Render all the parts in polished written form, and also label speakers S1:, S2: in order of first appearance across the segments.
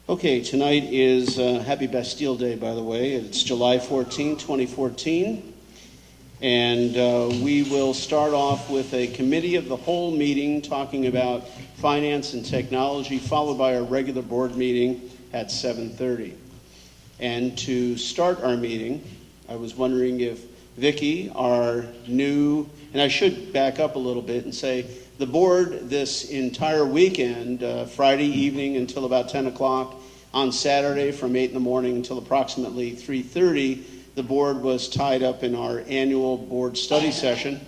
S1: Okay, tonight is Happy Bastille Day, by the way. It's July 14, 2014. And we will start off with a committee of the whole meeting talking about finance and technology, followed by our regular board meeting at 7:30. And to start our meeting, I was wondering if Vicki, our new, and I should back up a little bit and say, the board this entire weekend, Friday evening until about 10 o'clock, on Saturday from 8 in the morning until approximately 3:30, the board was tied up in our annual board study session.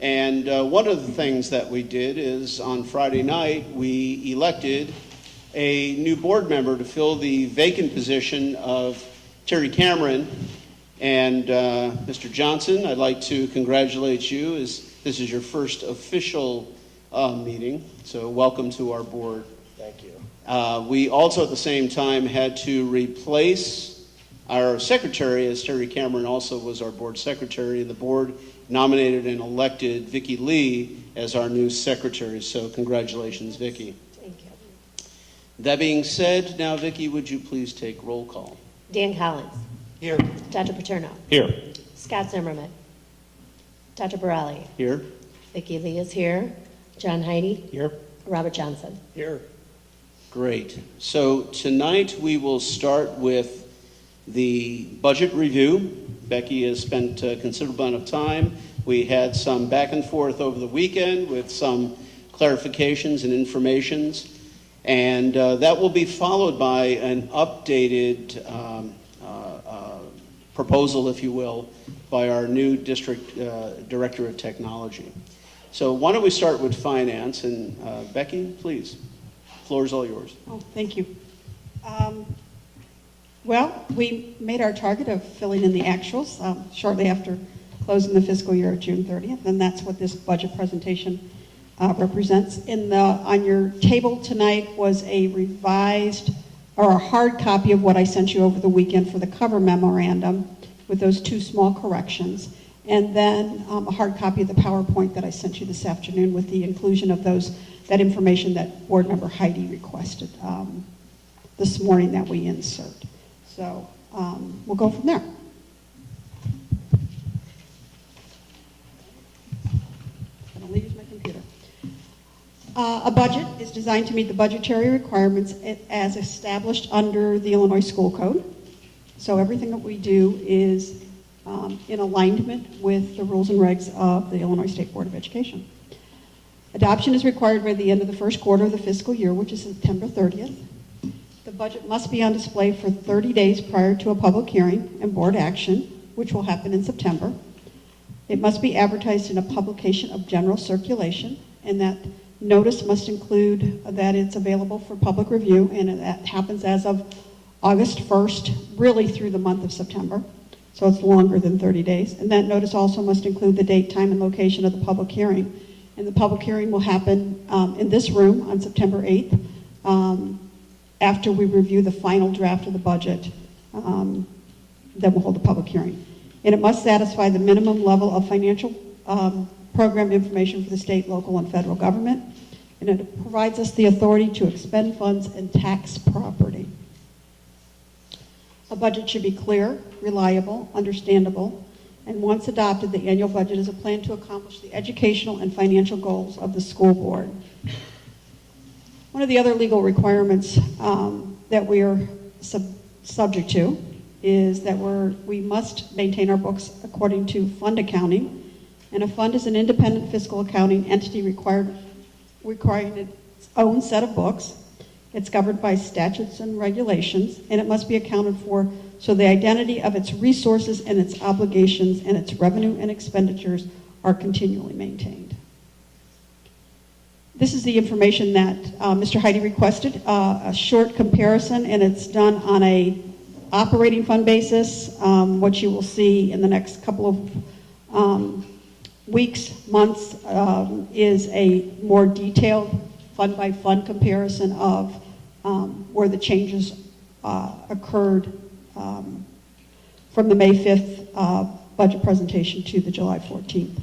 S1: And one of the things that we did is on Friday night, we elected a new board member to fill the vacant position of Terry Cameron. And Mr. Johnson, I'd like to congratulate you, as this is your first official meeting, so welcome to our board.
S2: Thank you.
S1: We also at the same time had to replace our secretary, as Terry Cameron also was our board secretary, and the board nominated and elected Vicki Lee as our new secretary. So congratulations, Vicki.
S3: Thank you.
S1: That being said, now Vicki, would you please take roll call?
S3: Dan Collins.
S2: Here.
S3: Dr. Paterno.
S2: Here.
S3: Scott Zimmerman. Dr. Borelli.
S1: Here.
S3: Vicki Lee is here. John Heidi.
S2: Here.
S3: Robert Johnson.
S2: Here.
S1: Great. So tonight we will start with the budget review. Becky has spent a considerable amount of time. We had some back and forth over the weekend with some clarifications and informations. And that will be followed by an updated proposal, if you will, by our new district director of technology. So why don't we start with finance, and Becky, please, floor is all yours.
S4: Oh, thank you. Well, we made our target of filling in the actuals shortly after closing the fiscal year of June 30th, and that's what this budget presentation represents. On your table tonight was a revised or a hard copy of what I sent you over the weekend for the cover memorandum with those two small corrections. And then a hard copy of the PowerPoint that I sent you this afternoon with the inclusion of that information that board member Heidi requested this morning that we insert. So we'll go from there. I'm going to use my computer. A budget is designed to meet the budgetary requirements as established under the Illinois School Code. So everything that we do is in alignment with the rules and regs of the Illinois State Board of Education. Adoption is required by the end of the first quarter of the fiscal year, which is September 30th. The budget must be on display for 30 days prior to a public hearing and board action, which will happen in September. It must be advertised in a publication of general circulation, and that notice must include that it's available for public review, and that happens as of August 1st, really through the month of September. So it's longer than 30 days. And that notice also must include the date, time, and location of the public hearing. And the public hearing will happen in this room on September 8th after we review the final draft of the budget. Then we'll hold the public hearing. And it must satisfy the minimum level of financial program information for the state, local, and federal government. And it provides us the authority to expend funds and tax property. A budget should be clear, reliable, understandable, and once adopted, the annual budget is a plan to accomplish the educational and financial goals of the school board. One of the other legal requirements that we are subject to is that we must maintain our books according to fund accounting, and a fund is an independent fiscal accounting entity requiring its own set of books. It's governed by statutes and regulations, and it must be accounted for so the identity of its resources and its obligations and its revenue and expenditures are continually maintained. This is the information that Mr. Heidi requested, a short comparison, and it's done on a operating fund basis. What you will see in the next couple of weeks, months, is a more detailed fund-by-fund comparison of where the changes occurred from the May 5th budget presentation to the July 14th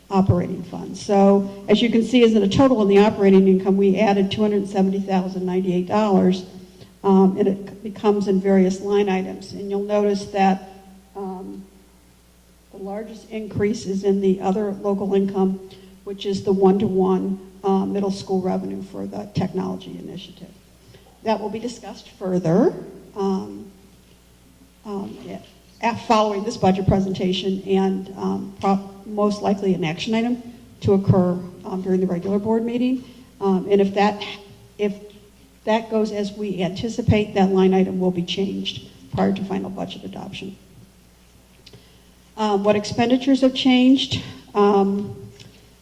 S4: operating fund. So as you can see, as in a total in the operating income, we added $270,098 and it becomes in various line items. And you'll notice that the largest increase is in the other local income, which is the one-to-one middle school revenue for the technology initiative. That will be discussed further following this budget presentation, and most likely an action item to occur during the regular board meeting. And if that goes as we anticipate, that line item will be changed prior to final budget adoption. What expenditures have changed?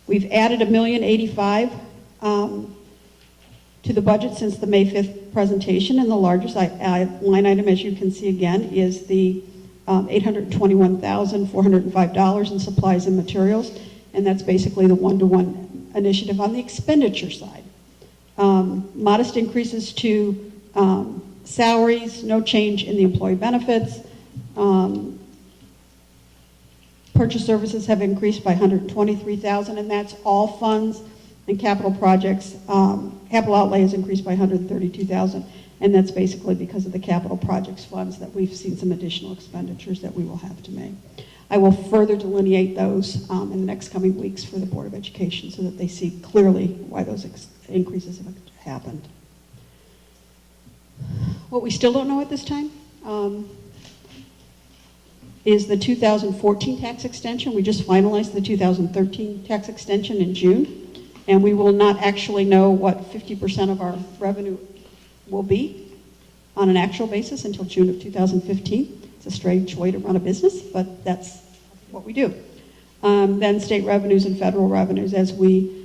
S4: We've added $1,085,000 to the budget since the May 5th presentation, and the largest line item, as you can see again, is the $821,405 in supplies and materials, and that's basically the one-to-one initiative on the expenditure side. Modest increases to salaries, no change in the employee benefits. Purchase services have increased by $123,000, and that's all funds and capital projects. Capital outlay has increased by $132,000, and that's basically because of the capital projects funds that we've seen some additional expenditures that we will have to make. I will further delineate those in the next coming weeks for the Board of Education so that they see clearly why those increases have happened. What we still don't know at this time is the 2014 tax extension. We just finalized the 2013 tax extension in June, and we will not actually know what 50% of our revenue will be on an actual basis until June of 2015. It's a strange way to run a business, but that's what we do. Then state revenues and federal revenues as we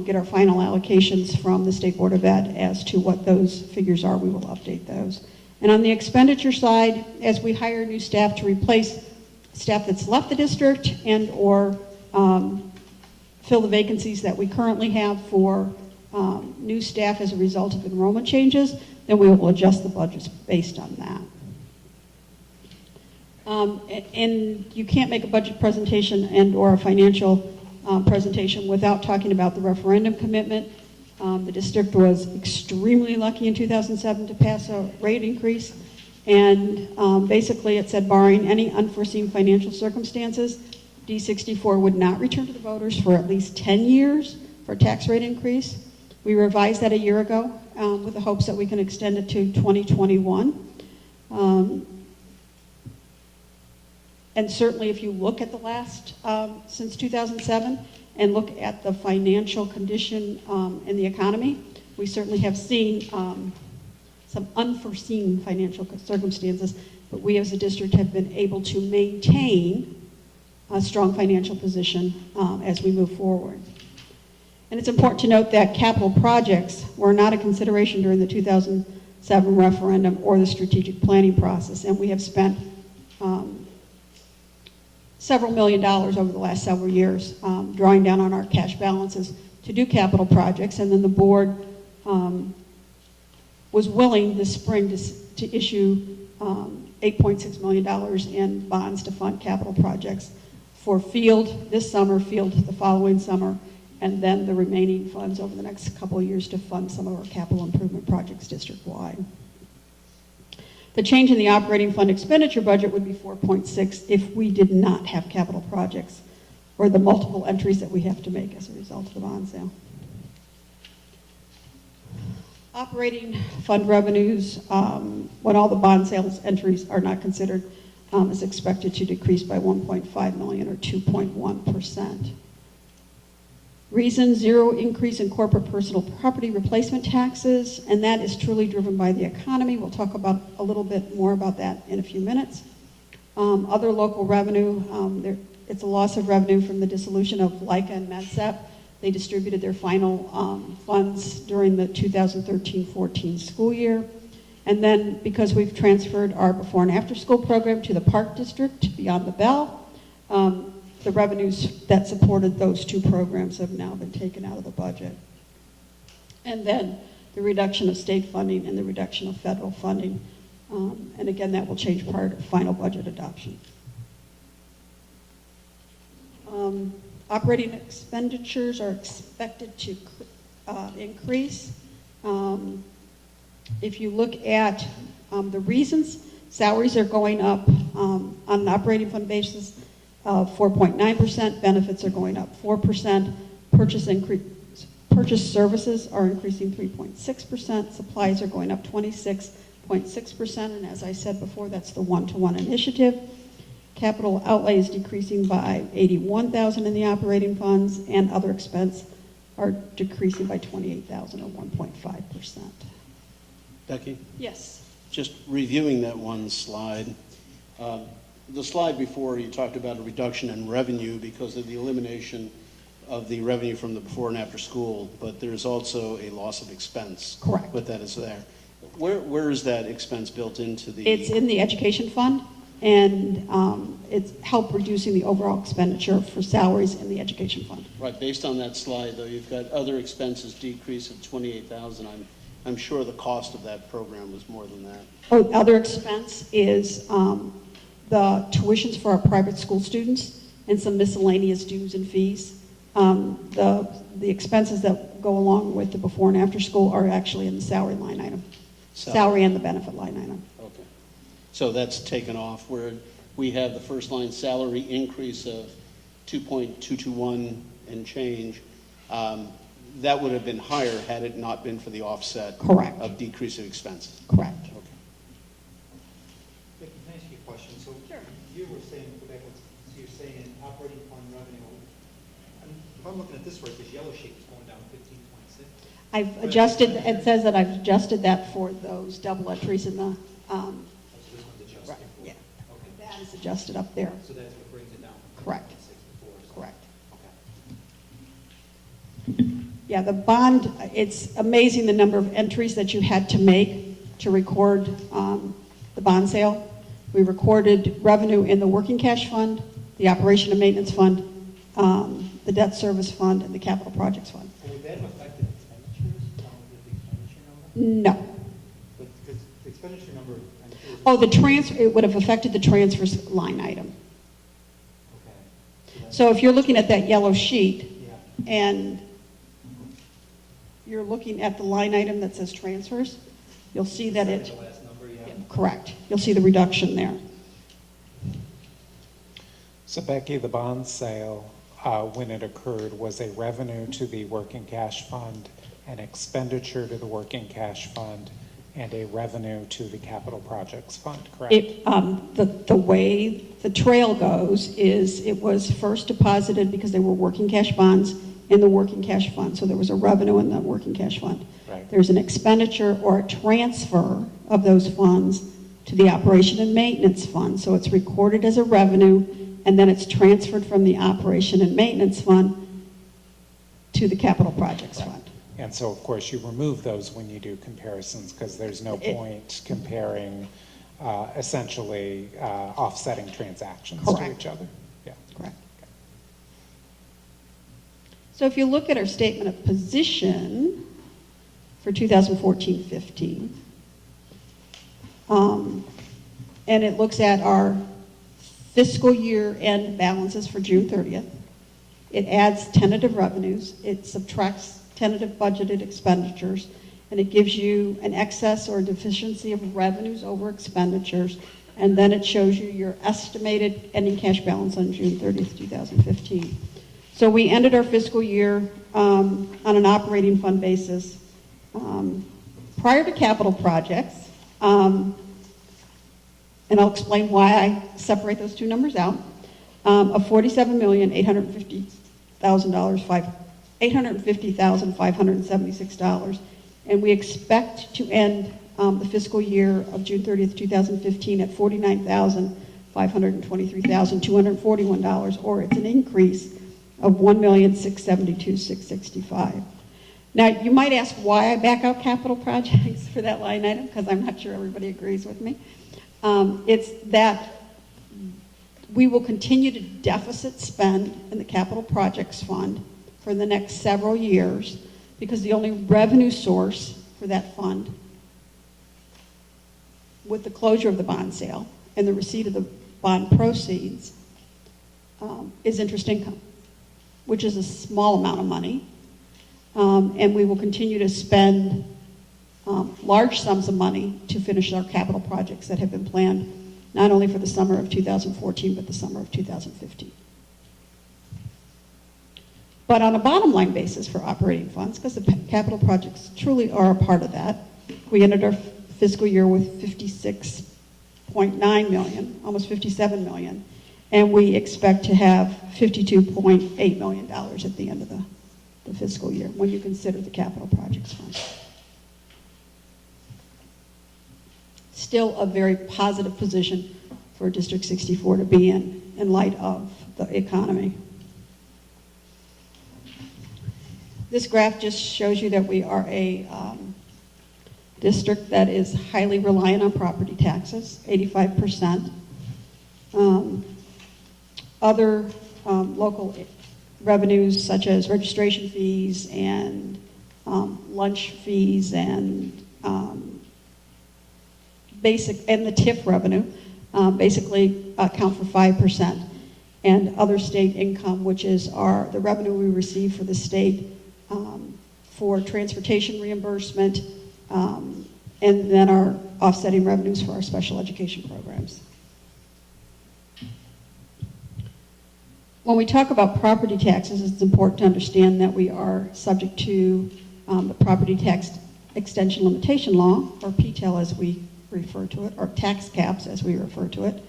S4: get our final allocations from the State Board of Ed as to what those figures are, we will update those. And on the expenditure side, as we hire new staff to replace staff that's left the district and or fill the vacancies that we currently have for new staff as a result of enrollment changes, then we will adjust the budgets based on that. And you can't make a budget presentation and or a financial presentation without talking about the referendum commitment. The district was extremely lucky in 2007 to pass a rate increase, and basically it said barring any unforeseen financial circumstances, D64 would not return to the voters for at least 10 years for a tax rate increase. We revised that a year ago with the hopes that we can extend it to 2021. And certainly if you look at the last, since 2007, and look at the financial condition in the economy, we certainly have seen some unforeseen financial circumstances, but we as a district have been able to maintain a strong financial position as we move forward. And it's important to note that capital projects were not a consideration during the 2007 referendum or the strategic planning process, and we have spent several $1 million over the last several years, drawing down on our cash balances to do capital projects. And then the board was willing this spring to issue $8.6 million in bonds to fund capital projects for field this summer, field the following summer, and then the remaining funds over the next couple of years to fund some of our capital improvement projects district-wide. The change in the operating fund expenditure budget would be 4.6 if we did not have capital projects or the multiple entries that we have to make as a result of the bond sale. Operating fund revenues, when all the bond sales entries are not considered, is expected to decrease by $1.5 million or 2.1%. Reason, zero increase in corporate personal property replacement taxes, and that is truly driven by the economy. We'll talk about a little bit more about that in a few minutes. Other local revenue, it's a loss of revenue from the dissolution of LICA and MedSep. They distributed their final funds during the 2013-14 school year. And then because we've transferred our before and after school program to the Park District beyond the Bell, the revenues that supported those two programs have now been taken out of the budget. And then the reduction of state funding and the reduction of federal funding. And again, that will change prior to final budget adoption. Operating expenditures are expected to increase. If you look at the reasons, salaries are going up on an operating fund basis of 4.9%, benefits are going up 4%, purchase services are increasing 3.6%, supplies are going up 26.6%, and as I said before, that's the one-to-one initiative. Capital outlay is decreasing by $81,000 in the operating funds, and other expense are decreasing by $28,000 or 1.5%.
S1: Becky?
S4: Yes.
S1: Just reviewing that one slide. The slide before, you talked about a reduction in revenue because of the elimination of the revenue from the before and after school, but there's also a loss of expense.
S4: Correct.
S1: But that is there. Where is that expense built into the?
S4: It's in the education fund, and it's helped reducing the overall expenditure for salaries in the education fund.
S1: Right, based on that slide, though, you've got other expenses decrease of $28,000. I'm sure the cost of that program was more than that.
S4: Oh, other expense is the tuitions for our private school students and some miscellaneous dues and fees. The expenses that go along with the before and after school are actually in the salary line item. Salary and the benefit line item.
S1: Okay. So that's taken off where we have the first line salary increase of 2.221 and change. That would have been higher had it not been for the offset.
S4: Correct.
S1: Of decrease of expenses.
S4: Correct.
S1: Okay.
S2: Vicky, can I ask you a question? So
S4: Sure.
S2: you were saying, go back, so you're saying in operating fund revenue, if I'm looking at this right, this yellow sheet is going down 15.6.
S4: I've adjusted, it says that I've adjusted that for those double entries in the,
S2: Oh, so this one's adjusted
S4: right,
S2: for.
S4: yeah.
S2: Okay.
S4: That is adjusted up there.
S2: So that's what brings it down. from
S4: Correct.
S2: 15.6 before, so-
S4: Correct.
S2: Okay.
S4: Yeah, the bond, it's amazing the number of entries that you had to make to record the bond sale. We recorded revenue in the working cash fund, the operation and maintenance fund, the debt service fund, and the capital projects fund.
S2: Well, would that have affected expenditures, with the expenditure number?
S4: No.
S2: But because the expenditure number, I'm sure is.
S4: Oh, the transfer, it would have affected the transfers line item.
S2: Okay.
S4: So if you're looking at that yellow sheet
S2: Yeah.
S4: and you're looking at the line item that says transfers, you'll see that
S2: Is
S4: it,
S2: the last number, yeah?
S4: correct, you'll see the reduction there.
S5: So Becky, the bond sale, when it occurred, was a revenue to the working cash fund, an expenditure to the working cash fund, and a revenue to the capital projects fund, correct?
S4: The way the trail goes is it was first deposited because they were working cash bonds in the working cash fund. So there was a revenue in the working cash fund.
S5: Right.
S4: There's an expenditure or a transfer of those funds to the operation and maintenance fund. So it's recorded as a revenue, and then it's transferred from the operation and maintenance fund to the capital projects fund.
S5: And so, of course, you remove those when you do comparisons because there's no point comparing essentially offsetting transactions to
S4: Correct.
S5: each other. Yeah.
S4: Correct. So if you look at our statement of position for 2014-15, and it looks at our fiscal year end balances for June 30th, it adds tentative revenues, it subtracts tentative budgeted expenditures, and it gives you an excess or deficiency of revenues over expenditures, and then it shows you your estimated ending cash balance on June 30th, 2015. So we ended our fiscal year on an operating fund basis prior to capital projects, and I'll explain why I separate those two numbers out, of $47,850,576, and we expect to end the fiscal year of June 30th, 2015 at $49,523,241, or it's an increase of $1,672,665. Now, you might ask why I back out capital projects for that line item, because I'm not sure everybody agrees with me. It's that we will continue to deficit spend in the capital projects fund for the next several years, because the only revenue source for that fund, with the closure of the bond sale and the receipt of the bond proceeds, is interest income, which is a small amount of money. And we will continue to spend large sums of money to finish our capital projects that have been planned, not only for the summer of 2014, but the summer of 2015. But on a bottom line basis for operating funds, because the capital projects truly are a part of that, we ended our fiscal year with $56.9 million, almost $57 million, and we expect to have $52.8 million at the end of the fiscal year when you consider the capital projects fund. Still a very positive position for District 64 to be in light of the economy. This graph just shows you that we are a district that is highly reliant on property taxes, 85%. Other local revenues such as registration fees and lunch fees and the TIF revenue basically account for 5%. And other state income, which is the revenue we receive for the state for transportation reimbursement, and then our offsetting revenues for our special education programs. When we talk about property taxes, it's important to understand that we are subject to the property tax extension limitation law, or PTEL as we refer to it, or tax caps as we refer to it.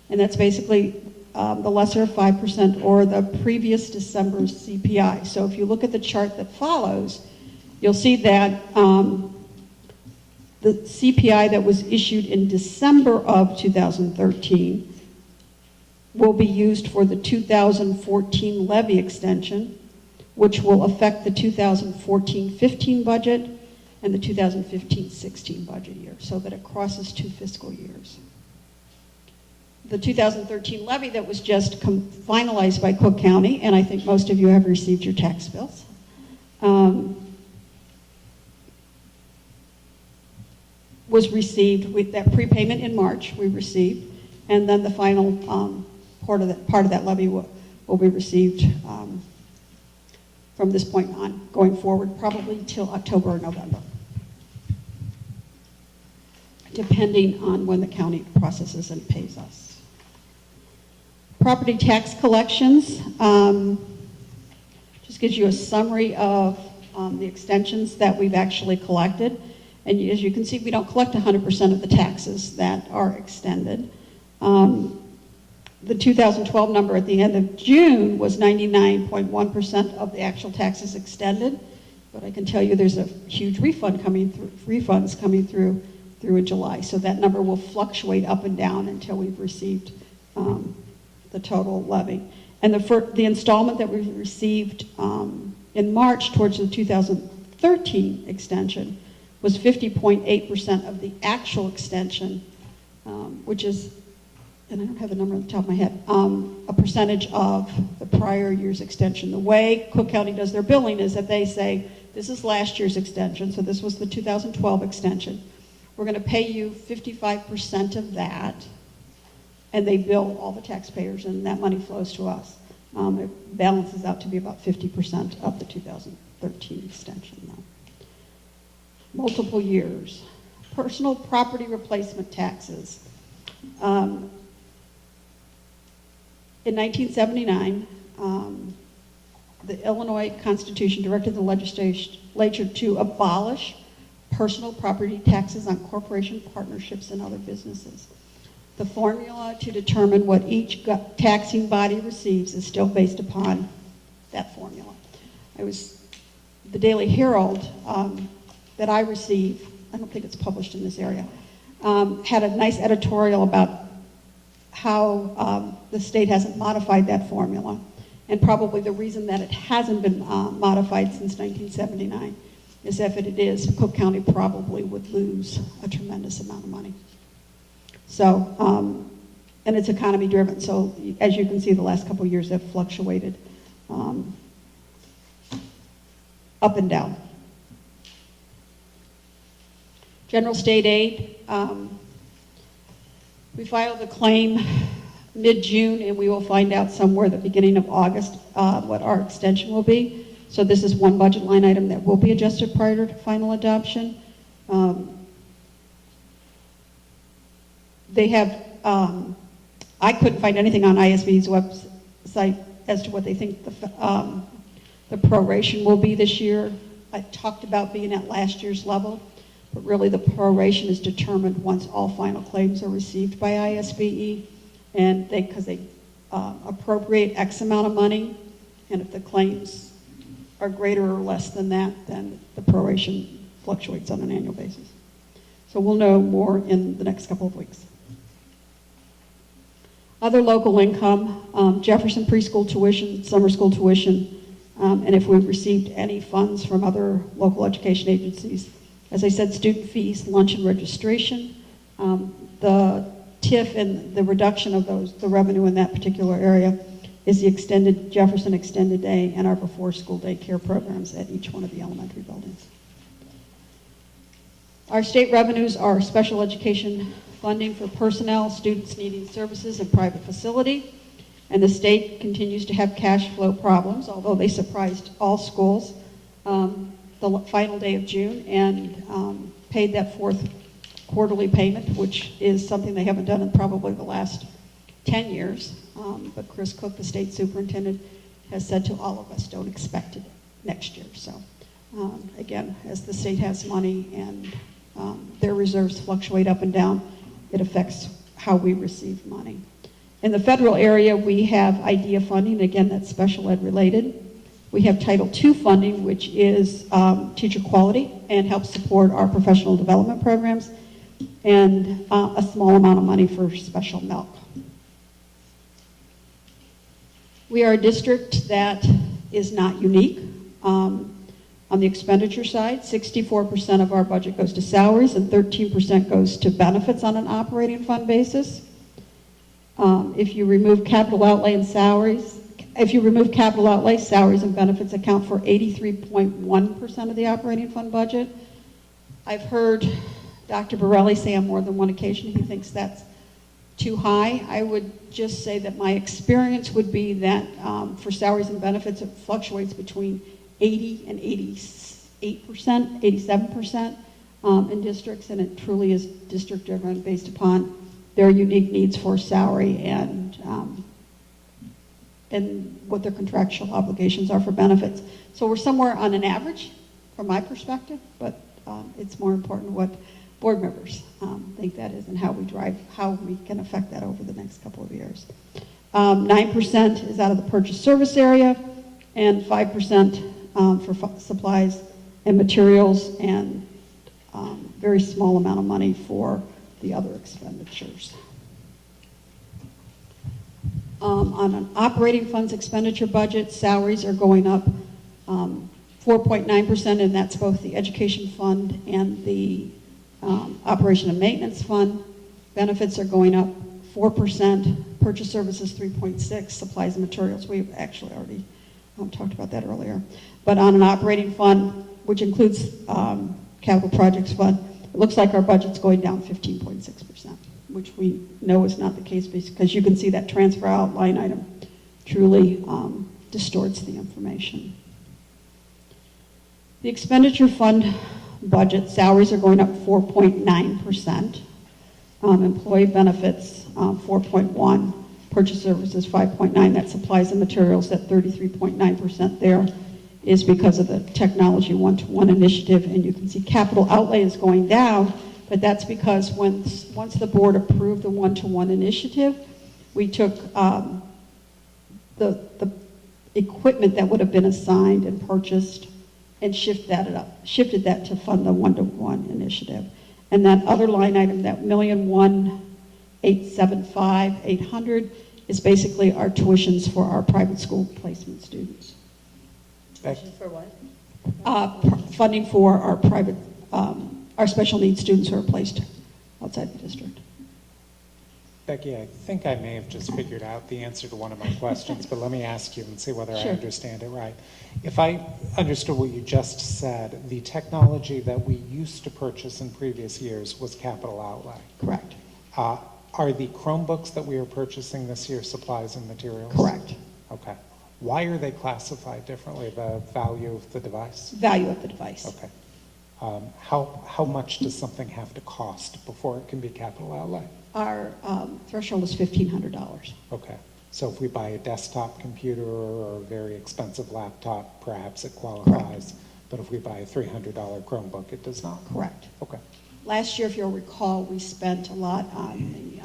S4: And that's basically the lesser of 5% or the previous December's CPI. So if you look at the chart that follows, you'll see that the CPI that was issued in December of 2013 will be used for the 2014 levy extension, which will affect the 2014-15 budget and the 2015-16 budget year, so that it crosses 2 fiscal years. The 2013 levy that was just finalized by Cook County, and I think most of you have received your tax bills, was received with that prepayment in March we received, and then the final part of that levy will be received from this point on, going forward, probably till October or November, depending on when the county processes and pays us. Property tax collections just gives you a summary of the extensions that we've actually collected. And as you can see, we don't collect 100% of the taxes that are extended. The 2012 number at the end of June was 99.1% of the actual taxes extended, but I can tell you there's a huge refunds coming through in July. So that number will fluctuate up and down until we've received the total levy. And the installment that we received in March towards the 2013 extension was 50.8% of the actual extension, which is, and I don't have a number on the top of my head, a percentage of the prior year's extension. The way Cook County does their billing is that they say, this is last year's extension, so this was the 2012 extension. We're going to pay you 55% of that, and they bill all the taxpayers, and that money flows to us. It balances out to be about 50% of the 2013 extension, though. Multiple years. Personal property replacement taxes. In 1979, the Illinois Constitution directed the legislature to abolish personal property taxes on corporation partnerships and other businesses. The formula to determine what each taxing body receives is still based upon that formula. The Daily Herald that I receive, I don't think it's published in this area, had a nice editorial about how the state hasn't modified that formula, and probably the reason that it hasn't been modified since 1979 is if it is, Cook County probably would lose a tremendous amount of money. So, and it's economy driven, so as you can see, the last couple of years have fluctuated up and down. General state aid, we filed a claim mid-June, and we will find out somewhere at the beginning of August what our extension will be. So this is one budget line item that will be adjusted prior to final adoption. They have, I couldn't find anything on ISB's website as to what they think the proration will be this year. I talked about being at last year's level, but really the proration is determined once all final claims are received by ISBE, and because they appropriate X amount of money, and if the claims are greater or less than that, then the proration fluctuates on an annual basis. So we'll know more in the next couple of weeks. Other local income, Jefferson preschool tuition, summer school tuition, and if we've received any funds from other local education agencies. As I said, student fees, lunch and registration. The TIF and the reduction of those, the revenue in that particular area is the Jefferson Extended Day and our before school day care programs at each one of the elementary buildings. Our state revenues are special education funding for personnel, students needing services in private facility, and the state continues to have cash flow problems, although they surprised all schools the final day of June and paid that fourth quarterly payment, which is something they haven't done in probably the last 10 years. But Chris Cook, the state superintendent, has said to all of us, don't expect it next year. So again, as the state has money and their reserves fluctuate up and down, it affects how we receive money. In the federal area, we have IDEA funding. Again, that's special ed related. We have Title II funding, which is teacher quality and helps support our professional development programs, and a small amount of money for special milk. We are a district that is not unique. On the expenditure side, 64% of our budget goes to salaries and 13% goes to benefits on an operating fund basis. If you remove capital outlay and salaries, salaries and benefits account for 83.1% of the operating fund budget. I've heard Dr. Borelli say on more than one occasion he thinks that's too high. I would just say that my experience would be that for salaries and benefits, it fluctuates between 80 and 88%, 87% in districts, and it truly is district driven based upon their unique needs for salary and what their contractual obligations are for benefits. So we're somewhere on an average from my perspective, but it's more important what board members think that is and how we can affect that over the next couple of years. 9% is out of the purchase service area, and 5% for supplies and materials, and very small amount of money for the other expenditures. On an operating funds expenditure budget, salaries are going up 4.9%, and that's both the education fund and the operation and maintenance fund. Benefits are going up 4%, purchase services 3.6%, supplies and materials, we've actually already talked about that earlier. But on an operating fund, which includes capital projects fund, it looks like our budget's going down 15.6%, which we know is not the case because you can see that transfer out line item truly distorts the information. The expenditure fund budget, salaries are going up 4.9%. Employee benefits, 4.1%. Purchase services, 5.9%. That supplies and materials, that 33.9% there is because of the technology one-to-one initiative. And you can see capital outlay is going down, but that's because once the board approved the one-to-one initiative, we took the equipment that would have been assigned and purchased and shifted that to fund the one-to-one initiative. And that other line item, that $1,875,800, is basically our tuitions for our private school placement students.
S3: Tuition for what?
S4: Funding for our private, our special needs students who are placed outside the district.
S5: Becky, I think I may have just figured out the answer to one of my questions, but let me ask you and see whether
S4: Sure.
S5: I understand it right. If I understood what you just said, the technology that we used to purchase in previous years was capital outlay.
S4: Correct.
S5: Are the Chromebooks that we are purchasing this year supplies and materials?
S4: Correct.
S5: Okay. Why are they classified differently, the value of the device?
S4: Value of the device.
S5: Okay. How much does something have to cost before it can be capital outlay?
S4: Our threshold is $1,500.
S5: Okay, so if we buy a desktop computer or a very expensive laptop, perhaps it qualifies. But if we buy a $300 Chromebook, it does not?
S4: Correct.
S5: Okay.
S4: Last year, if you'll recall, we spent a lot on the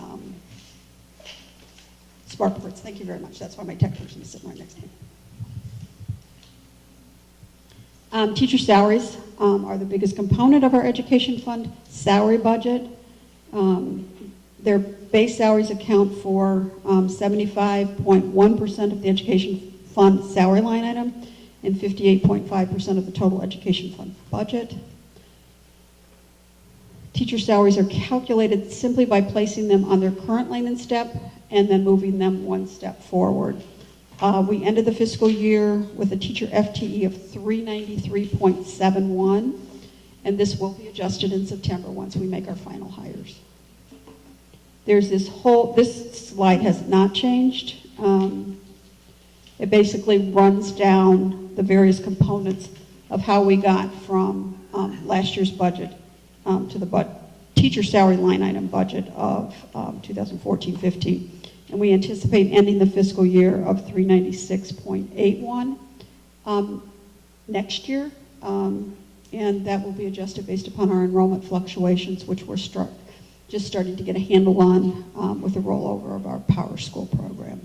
S4: smart boards. Thank you very much. That's why my tech person is sitting right next to me. Teacher salaries are the biggest component of our education fund salary budget. Their base salaries account for 75.1% of the education fund salary line item and 58.5% of the total education fund budget. Teacher salaries are calculated simply by placing them on their current lane and step and then moving them one step forward. We ended the fiscal year with a teacher FTE of 393.71, and this will be adjusted in September once we make our final hires. There's this slide has not changed. It basically runs down the various components of how we got from last year's budget to the teacher salary line item budget of 2014-15. And we anticipate ending the fiscal year of 396.81 next year. And that will be adjusted based upon our enrollment fluctuations, which we're just starting to get a handle on with the rollover of our Power School program.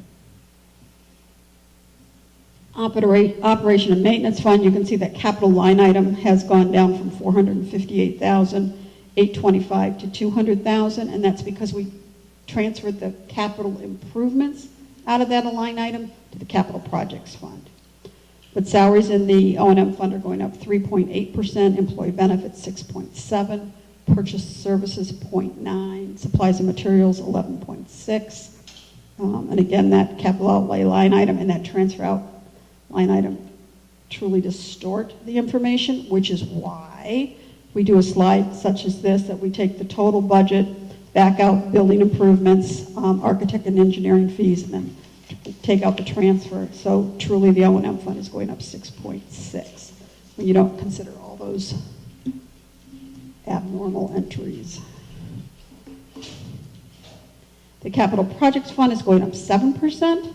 S4: Operation and maintenance fund, you can see that capital line item has gone down from $458,825 to $200,000, and that's because we transferred the capital improvements out of that line item to the capital projects fund. But salaries in the O&M fund are going up 3.8%, employee benefits 6.7%, purchase services 0.9%, supplies and materials 11.6%. And again, that capital outlay line item and that transfer out line item truly distort the information, which is why we do a slide such as this, that we take the total budget, back out building improvements, architect and engineering fees, and then take out the transfer. So truly the O&M fund is going up 6.6 when you don't consider all those abnormal entries. The capital projects fund is going up 7%,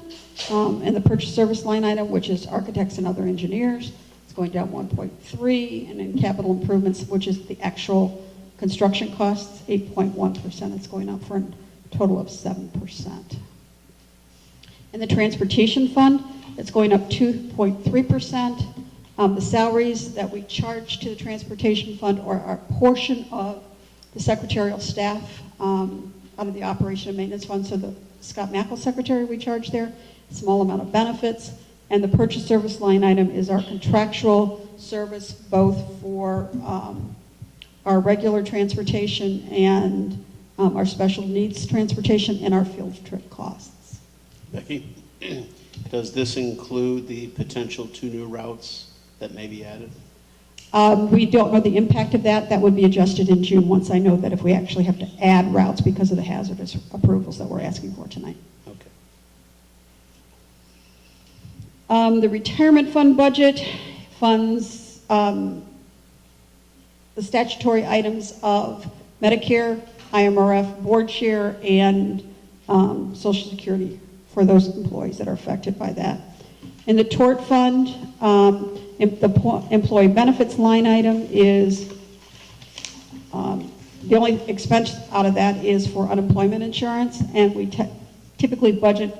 S4: and the purchase service line item, which is architects and other engineers, is going down 1.3%, and in capital improvements, which is the actual construction costs, 8.1%. It's going up for a total of 7%. In the transportation fund, it's going up 2.3%. The salaries that we charge to the transportation fund are our portion of the secretarial staff out of the operation and maintenance fund. So the Scott Mackle secretary we charge there, a small amount of benefits, and the purchase service line item is our contractual service both for our regular transportation and our special needs transportation and our field trip costs.
S1: Becky, does this include the potential 2 new routes that may be added?
S4: We don't know the impact of that. That would be adjusted in June once I know that if we actually have to add routes because of the hazardous approvals that we're asking for tonight.
S1: Okay.
S4: The retirement fund budget funds the statutory items of Medicare, IMRF, board share, and Social Security for those employees that are affected by that. In the tort fund, the employee benefits line item is, the only expense out of that is for unemployment insurance, and we typically budget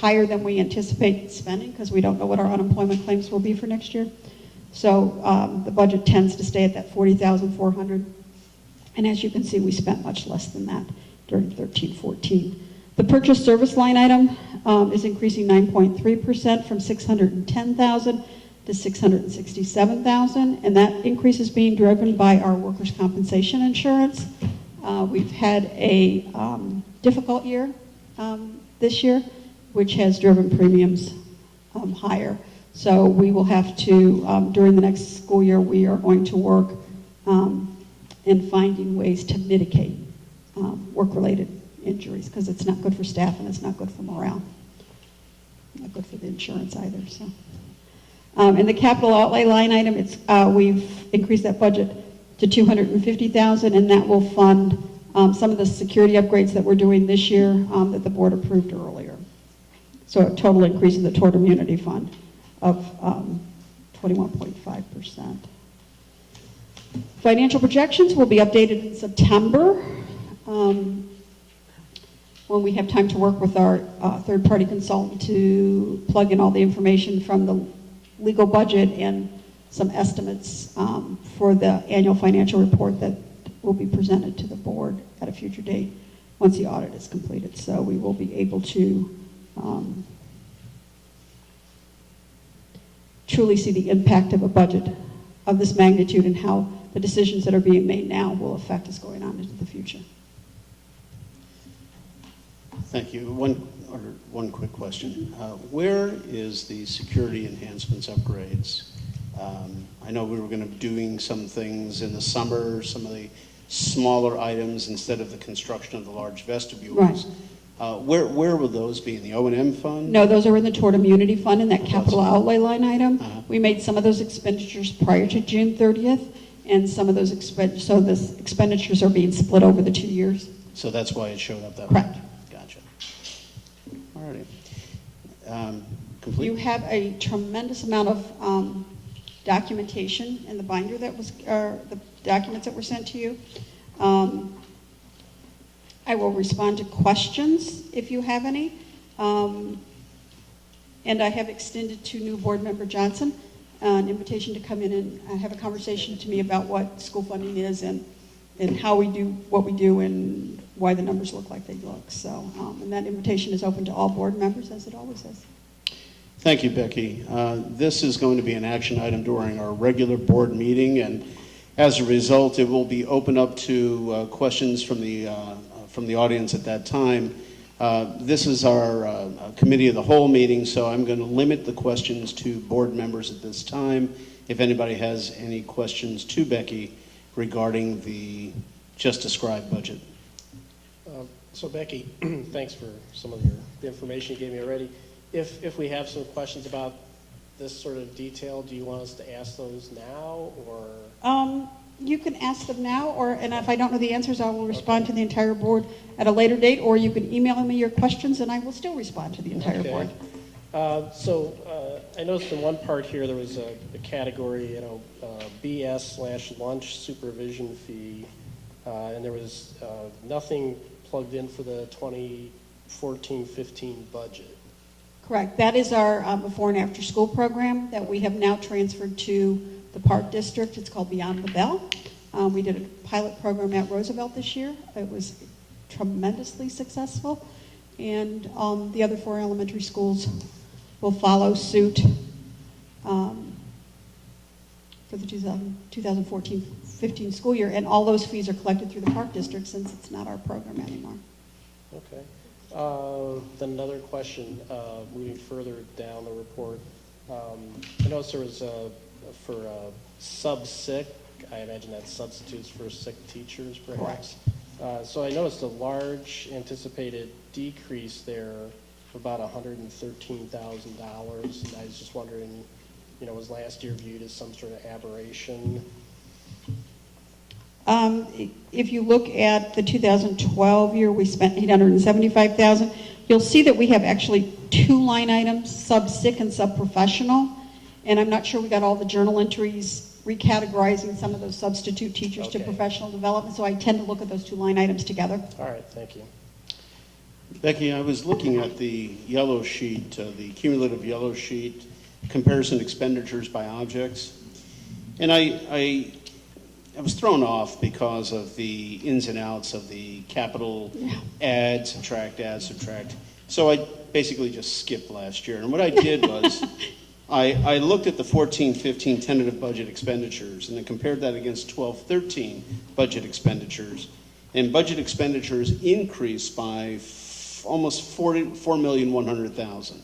S4: higher than we anticipate spending because we don't know what our unemployment claims will be for next year. So the budget tends to stay at that $40,400, and as you can see, we spent much less than that during 13-14. The purchase service line item is increasing 9.3% from $610,000 to $667,000, and that increase is being driven by our workers' compensation insurance. We've had a difficult year this year, which has driven premiums higher. So we will have to, during the next school year, we are going to work in finding ways to mitigate work-related injuries because it's not good for staff and it's not good for morale. Not good for the insurance either. So, in the capital outlay line item, we've increased that budget to $250,000, and that will fund some of the security upgrades that we're doing this year that the board approved earlier. So a total increase in the Tort Immunity Fund of 21.5%. Financial projections will be updated in September when we have time to work with our third-party consultant to plug in all the information from the legal budget and some estimates for the annual financial report that will be presented to the board at a future date once the audit is completed. So we will be able to truly see the impact of a budget of this magnitude and how the decisions that are being made now will affect us going on into the future.
S1: Thank you. One quick question. Where is the security enhancements upgrades? I know we were going to be doing some things in the summer, some of the smaller items instead of the construction of the large vestibules.
S4: Right.
S1: Where will those be? In the O&M fund?
S4: No, those are in the Tort Immunity Fund in that capital outlay line item.
S1: Uh-huh.
S4: We made some of those expenditures prior to June 30th, and some of those so the expenditures are being split over the 2 years.
S1: So that's why it showed up that way?
S4: Correct.
S1: Gotcha. All righty. Complete?
S4: You have a tremendous amount of documentation in the binder that was, the documents that were sent to you. I will respond to questions if you have any. And I have extended to new board member Johnson an invitation to come in and have a conversation to me about what school funding is and how we do what we do and why the numbers look like they look. So, and that invitation is open to all board members, as it always is.
S1: Thank you, Becky. This is going to be an action item during our regular board meeting, and as a result, it will be open up to questions from the audience at that time. This is our committee of the whole meeting, so I'm going to limit the questions to board members at this time. If anybody has any questions to Becky regarding the just described budget.
S6: So Becky, thanks for some of the information you gave me already. If we have some questions about this sort of detail, do you want us to ask those now, or?
S4: You can ask them now, and if I don't know the answers, I will respond to the entire board at a later date, or you can email me your questions, and I will still respond to the entire board.
S6: I noticed in one part here there was a category, BS/lunch supervision fee, and there was nothing plugged in for the 2014-15 budget.
S4: Correct. That is our before and after school program that we have now transferred to the Park District. It's called Beyond the Bell. We did a pilot program at Roosevelt this year. It was tremendously successful, and the other 4 elementary schools will follow suit for the 2014-15 school year, and all those fees are collected through the Park District since it's not our program anymore.
S6: Okay. Then another question, moving further down the report. I noticed there was for sub-sick, I imagine that's substitutes for sick teachers, perhaps. So I noticed a large anticipated decrease there of about $113,000, and I was just wondering, was last year viewed as some sort of aberration?
S4: If you look at the 2012 year, we spent $875,000. You'll see that we have actually 2 line items, sub-sick and sub-professional. And I'm not sure we got all the journal entries recategorizing some of those substitute teachers to professional development. So I tend to look at those 2 line items together.
S6: All right, thank you.
S1: Becky, I was looking at the yellow sheet, the cumulative yellow sheet, comparison expenditures by objects. And I was thrown off because of the ins and outs of the capital add, subtract, add, subtract. So I basically just skipped last year. And what I did was I looked at the 14-15 tentative budget expenditures and then compared that against 12-13 budget expenditures. And budget expenditures increased by almost $4,100,000.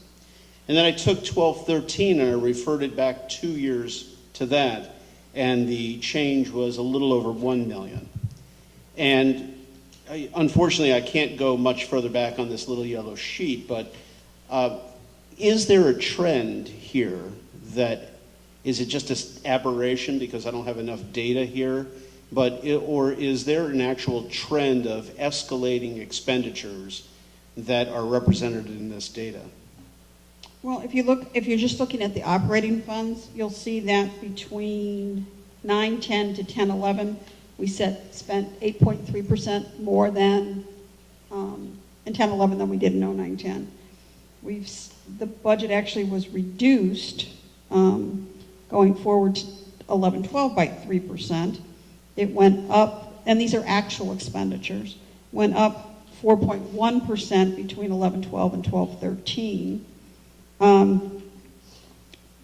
S1: And then I took 12-13 and I referred it back 2 years to that, and the change was a little over $1 million. And unfortunately, I can't go much further back on this little yellow sheet, but is there a trend here that, is it just an aberration because I don't have enough data here? or is there an actual trend of escalating expenditures that are represented in this data?
S4: Well, if you're just looking at the operating funds, you'll see that between 9-10 to 10-11, we spent 8.3% more than in 10-11 than we did in 09-10. The budget actually was reduced going forward to 11-12 by 3%. It went up, and these are actual expenditures, went up 4.1% between 11-12 and 12-13.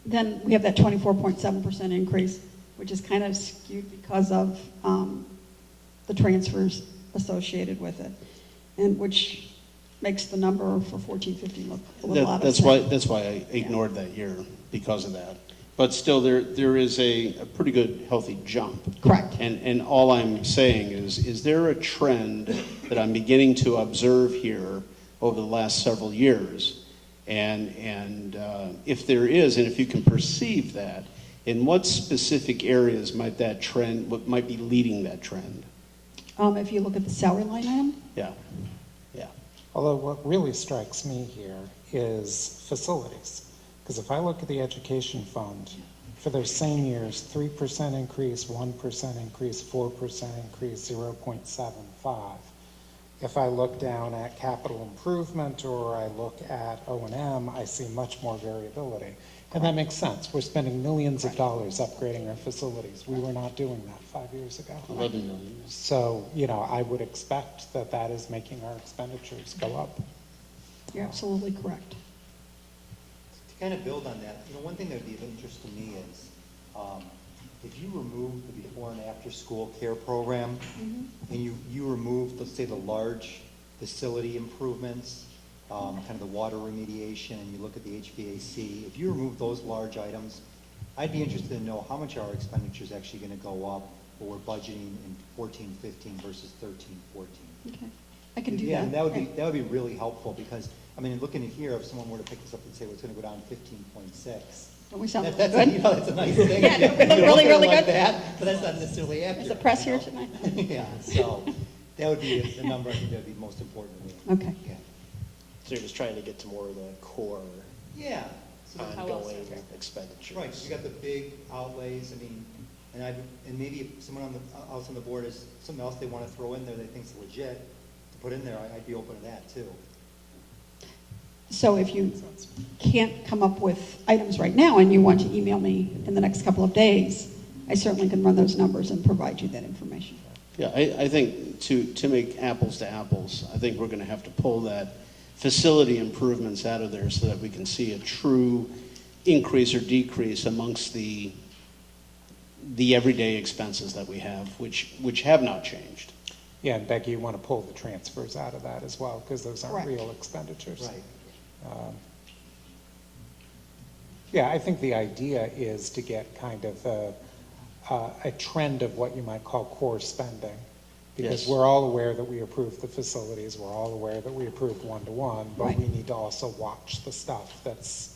S4: Then we have that 24.7% increase, which is kind of skewed because of the transfers associated with it, and which makes the number for 14-15 look a little out of sync.
S1: That's why I ignored that year, because of that. But still, there is a pretty good, healthy jump.
S4: Correct.
S1: And all I'm saying is there a trend that I'm beginning to observe here over the last several years? And if there is, and if you can perceive that, in what specific areas might that trend, what might be leading that trend?
S4: If you look at the salary line item,
S1: Yeah, yeah.
S5: Although what really strikes me here is facilities. Because if I look at the education fund, for those same years, 3% increase, 1% increase, 4% increase, 0.75. If I look down at capital improvement or I look at O&M, I see much more variability. And that makes sense. We're spending millions of dollars upgrading our facilities. We were not doing that 5 years ago.
S1: 11 million.
S5: So, I would expect that that is making our expenditures go up.
S4: you're absolutely correct.
S2: To kind of build on that, one thing that would be of interest to me is, if you remove the before and after school care program, and you remove, let's say, the large facility improvements, kind of the water remediation, and you look at the HVAC, if you remove those large items, I'd be interested to know how much our expenditure is actually going to go up, what we're budgeting in 14-15 versus 13-14.
S4: Okay, I can do
S2: Yeah,
S4: that.
S2: and that would be really helpful, because, looking at here, if someone were to pick this up and say, well, it's going to go down 15.6.
S4: Don't we sound
S2: That's
S4: good?
S2: that's a nice thing.
S4: Yeah,
S2: You
S4: we look
S2: look
S4: really,
S2: at it
S4: really
S2: like
S4: good.
S2: that, but that's not necessarily accurate.
S4: Is the press
S2: you
S4: here
S2: know?
S4: tonight?
S2: Yeah, so that would be the number I think that would be most important to me.
S4: Okay.
S2: Yeah.
S6: So you're just trying to get to more of the core
S2: Yeah. So
S6: ongoing expenditures.
S2: right, you got the big outlays, and maybe if someone else on the board has something else they want to throw in there they think's legit to put in there, I'd be open to that too.
S4: So if you can't come up with items right now and you want to email me in the next couple of days, I certainly can run those numbers and provide you that information.
S1: Yeah, I think to make apples to apples, I think we're going to have to pull that facility improvements out of there so that we can see a true increase or decrease amongst the everyday expenses that we have, which have not changed.
S5: Yeah, and Becky, you want to pull the transfers out of that as well, because those aren't
S4: Correct.
S5: real expenditures.
S2: Right.
S5: Yeah, I think the idea is to get kind of a trend of what you might call core spending. Because
S1: Yes.
S5: we're all aware that we approved the facilities, we're all aware that we approved one-to-one, but
S4: Right.
S5: we need to also watch the stuff that's,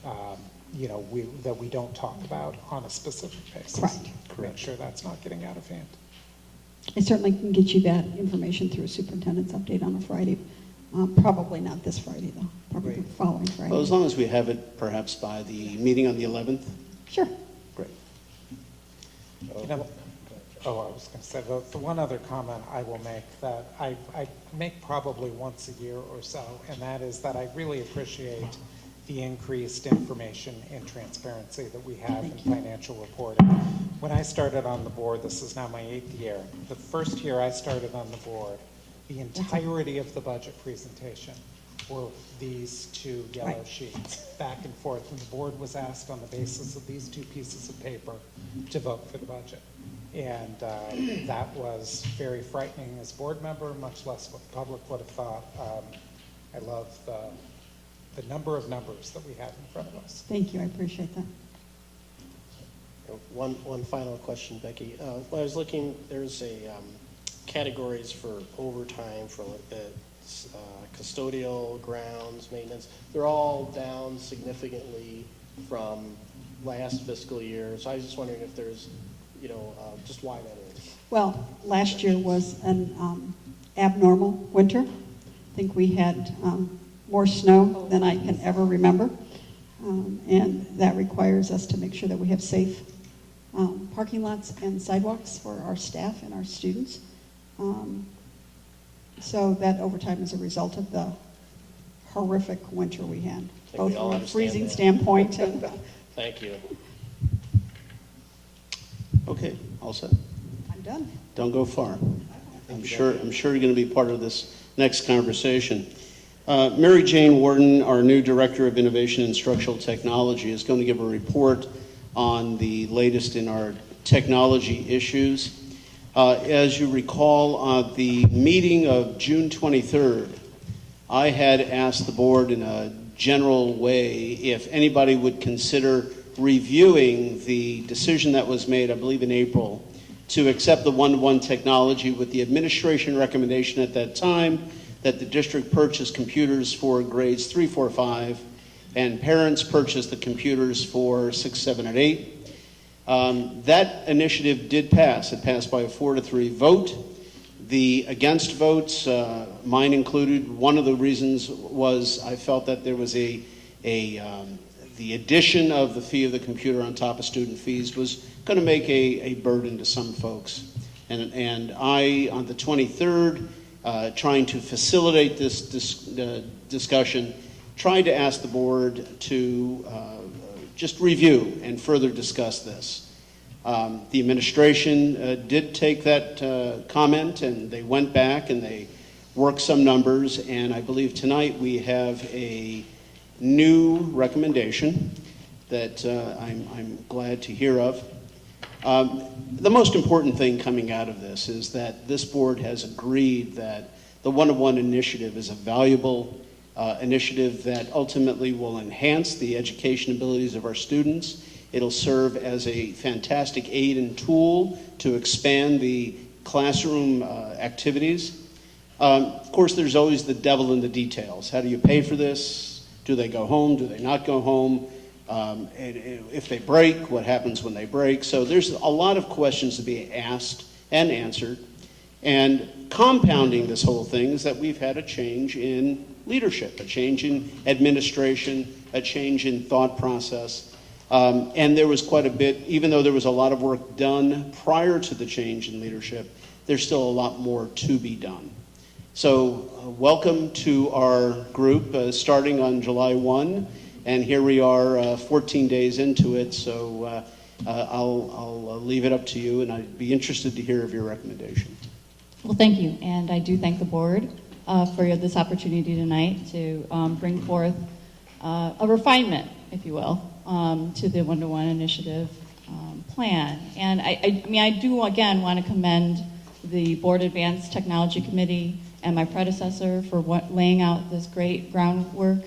S5: that we don't talk about on a specific basis.
S4: Correct.
S5: Make sure that's not getting out of hand.
S4: I certainly can get you that information through a superintendent's update on a Friday. Probably not this Friday, though. Probably the
S2: Right.
S4: following Friday.
S1: Well, as long as we have it perhaps by the meeting on the 11th,
S4: Sure.
S1: great.
S5: I was going to say, the one other comment I will make that I make probably once a year or so, and that is that I really appreciate the increased information and transparency that we have in financial reporting. When I started on the board, this is now my 8th year, the first year I started on the board, the entirety of the budget presentation were these two yellow
S4: Right.
S5: sheets, back and forth, and the board was asked on the basis of these two pieces of paper to vote for the budget. And that was very frightening as a board member, much less what the public would have thought. I love the number of numbers that we have in front of us.
S4: Thank you. I appreciate that.
S6: One final question, Becky. When I was looking, there's categories for overtime for custodial, grounds, maintenance. They're all down significantly from last fiscal year. So I was just wondering if there's, just why that is.
S4: Well, last year was an abnormal winter. I think we had more snow than I can ever remember. And that requires us to make sure that we have safe parking lots and sidewalks for our staff and our students. So that overtime is a result of the horrific winter we had,
S6: we
S4: both
S6: all
S4: from a
S6: understand
S4: freezing
S6: that.
S4: standpoint and
S6: Thank you.
S1: Okay, all set.
S4: I'm done.
S1: Don't go far. I'm sure you're going to be part of this next conversation. Mary Jane Warden, our new Director of Innovation and Instructional Technology, is going to give a report on the latest in our technology issues. As you recall, the meeting of June 23rd, I had asked the board in a general way if anybody would consider reviewing the decision that was made, I believe in April, to accept the one-to-one technology with the administration recommendation at that time that the district purchase computers for grades 3, 4, 5, and parents purchase the computers for 6, 7, and 8. That initiative did pass. It passed by a 4-3 vote. The against votes, mine included, one of the reasons was I felt that there was the addition of the fee of the computer on top of student fees was going to make a burden to some folks. And I, on the 23rd, trying to facilitate this discussion, tried to ask the board to just review and further discuss this. The administration did take that comment, and they went back and they worked some numbers, and I believe tonight we have a new recommendation that I'm glad to hear of. The most important thing coming out of this is that this board has agreed that the one-to-one initiative is a valuable initiative that ultimately will enhance the education abilities of our students. It'll serve as a fantastic aid and tool to expand the classroom activities. Of course, there's always the devil in the details. How do you pay for this? Do they go home? Do they not go home? And if they break, what happens when they break? So there's a lot of questions to be asked and answered. And compounding this whole thing is that we've had a change in leadership, a change in administration, a change in thought process. And there was quite a bit, even though there was a lot of work done prior to the change in leadership, there's still a lot more to be done. So welcome to our group starting on July 1. And here we are 14 days into it, so I'll leave it up to you, and I'd be interested to hear of your recommendation.
S3: Well, thank you, and I do thank the board for this opportunity tonight to bring forth a refinement, if you will, to the one-to-one initiative plan. And I do again want to commend the Board Advanced Technology Committee and my predecessor for laying out this great groundwork.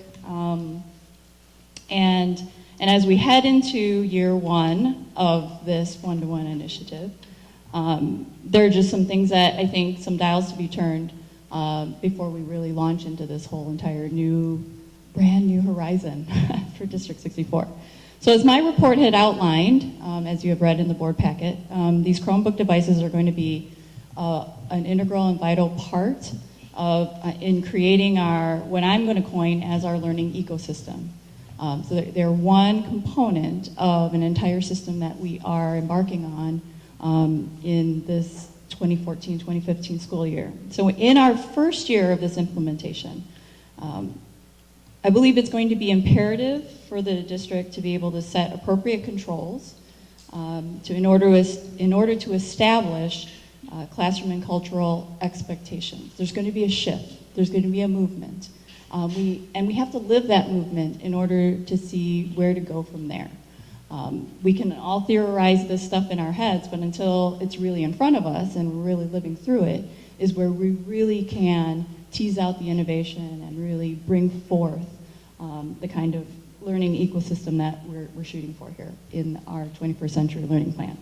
S3: And as we head into year one of this one-to-one initiative, there are just some things that I think, some dials to be turned before we really launch into this whole entire brand new horizon for District 64. So as my report had outlined, as you have read in the board packet, these Chromebook devices are going to be an integral and vital part in creating what I'm going to coin as our learning ecosystem. So they're one component of an entire system that we are embarking on in this 2014-2015 school year. So in our first year of this implementation, I believe it's going to be imperative for the district to be able to set appropriate controls in order to establish classroom and cultural expectations. There's going to be a shift. There's going to be a movement. We have to live that movement in order to see where to go from there. We can all theorize this stuff in our heads, but until it's really in front of us and we're really living through it, is where we really can tease out the innovation and really bring forth the kind of learning ecosystem that we're shooting for here in our 21st century learning plan.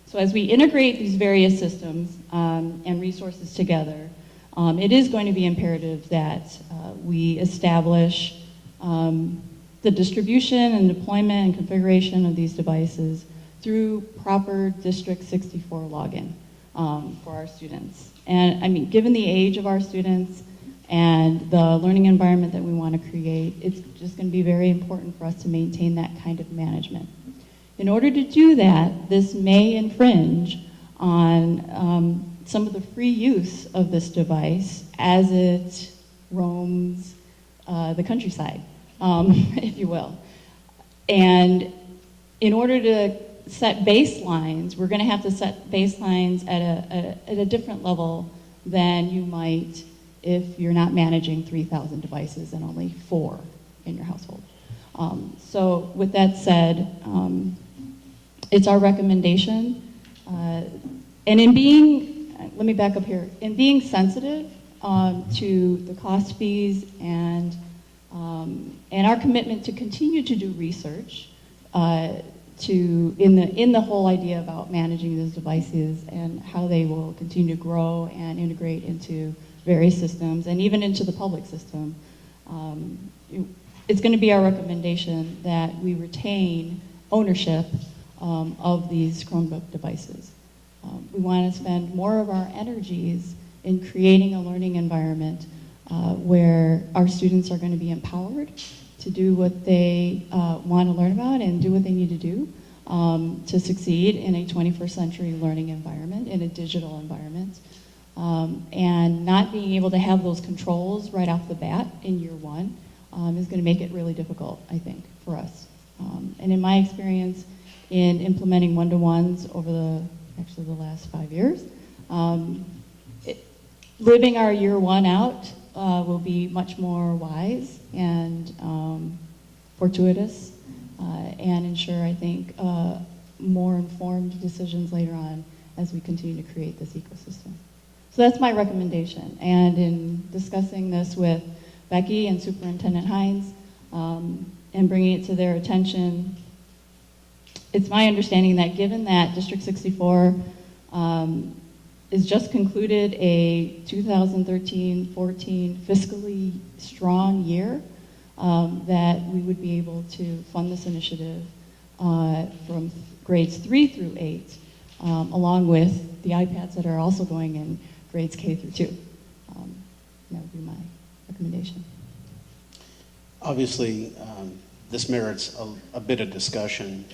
S3: So as we integrate these various systems and resources together, it is going to be imperative that we establish the distribution and deployment and configuration of these devices through proper District 64 login. for our students. And I mean, given the age of our students and the learning environment that we want to create, it's just going to be very important for us to maintain that kind of management. In order to do that, this may infringe on some of the free use of this device as it roams the countryside, if you will. And in order to set baselines, we're going to have to set baselines at a different level than you might if you're not managing 3,000 devices and only 4 in your household. So with that said, it's our recommendation. And in being, let me back up here, in being sensitive to the cost fees and our commitment to continue to do research in the whole idea about managing those devices and how they will continue to grow and integrate into various systems and even into the public system. It's going to be our recommendation that we retain ownership of these Chromebook devices. We want to spend more of our energies in creating a learning environment where our students are going to be empowered to do what they want to learn about and do what they need to do to succeed in a 21st century learning environment, in a digital environment. And not being able to have those controls right off the bat in year one is going to make it really difficult, I think, for us. And in my experience in implementing one-to-ones over the last 5 years, living our year one out will be much more wise and fortuitous and ensure, I think, more informed decisions later on as we continue to create this ecosystem. So that's my recommendation. And in discussing this with Becky and Superintendent Hines and bringing it to their attention, it's my understanding that given that District 64 is just concluded a 2013-14 fiscally strong year, that we would be able to fund this initiative from grades 3 through 8, along with the iPads that are also going in grades K through 2. That would be my recommendation.
S1: Obviously, this merits a bit of discussion,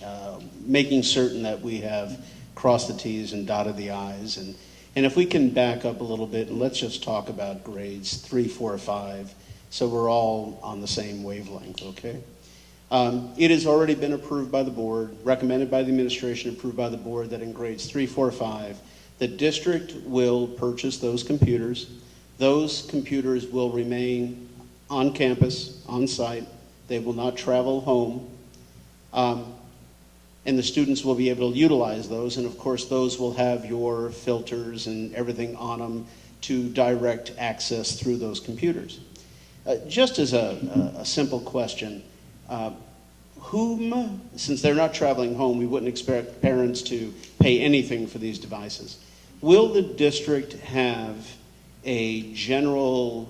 S1: making certain that we have crossed the T's and dotted the I's. And if we can back up a little bit, and let's just talk about grades 3, 4, 5, so we're all on the same wavelength, okay? It has already been approved by the board, recommended by the administration, approved by the board, that in grades 3, 4, 5, the district will purchase those computers. Those computers will remain on campus, on site. They will not travel home. And the students will be able to utilize those. And of course, those will have your filters and everything on them to direct access through those computers. Just as a simple question, whom, since they're not traveling home, we wouldn't expect parents to pay anything for these devices. Will the district have a general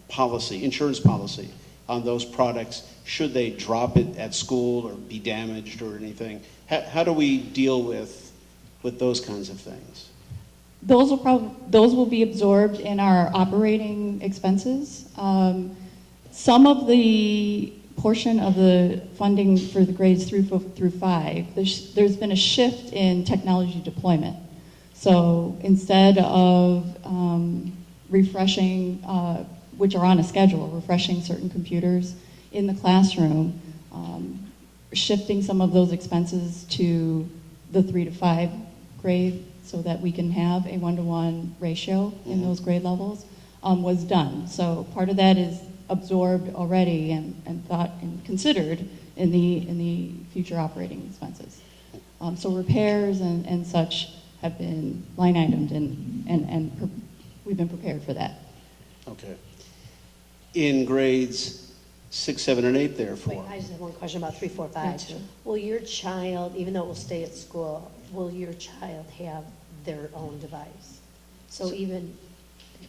S1: policy, insurance policy on those products should they drop it at school or be damaged or anything? How do we deal with those kinds of things?
S3: Those will be absorbed in our operating expenses. Some of the portion of the funding for the grades 3 through 5, there's been a shift in technology deployment. So instead of refreshing, which are on a schedule, refreshing certain computers in the classroom, shifting some of those expenses to the 3 to 5 grade so that we can have a 1-to-1 ratio in those grade levels was done. So part of that is absorbed already and thought and considered in the future operating expenses. So repairs and such have been line itemed and we've been prepared for that.
S1: Okay. In grades 6, 7, and 8, therefore.
S7: Wait, I just have one question about 3, 4, 5.
S3: Gotcha.
S7: Will your child, even though it will stay at school, will your child have their own device? So even,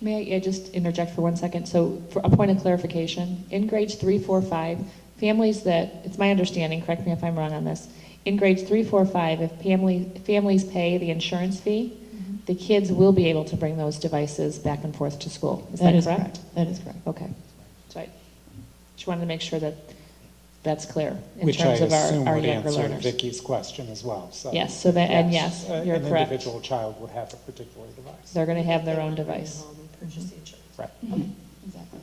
S8: May I just interject for 1 second? So for a point of clarification, in grades 3, 4, 5, families that, it's my understanding, correct me if I'm wrong on this, in grades 3, 4, 5, if families pay the insurance fee, the kids will be able to bring those devices back and forth to school. Is that correct?
S3: That is correct.
S8: Okay. So I just wanted to make sure that that's clear in
S5: Which I
S8: terms of
S5: assume
S8: our
S5: would
S8: younger
S5: answer
S8: learners.
S5: Vicky's question as well, so.
S8: Yes, so that, and yes, you're
S5: An
S8: correct.
S5: individual child would have a particular device.
S8: They're going to have their
S7: They
S8: own
S7: wanna bring it
S8: device.
S7: home and purchase the insurance.
S5: Right.
S3: Exactly.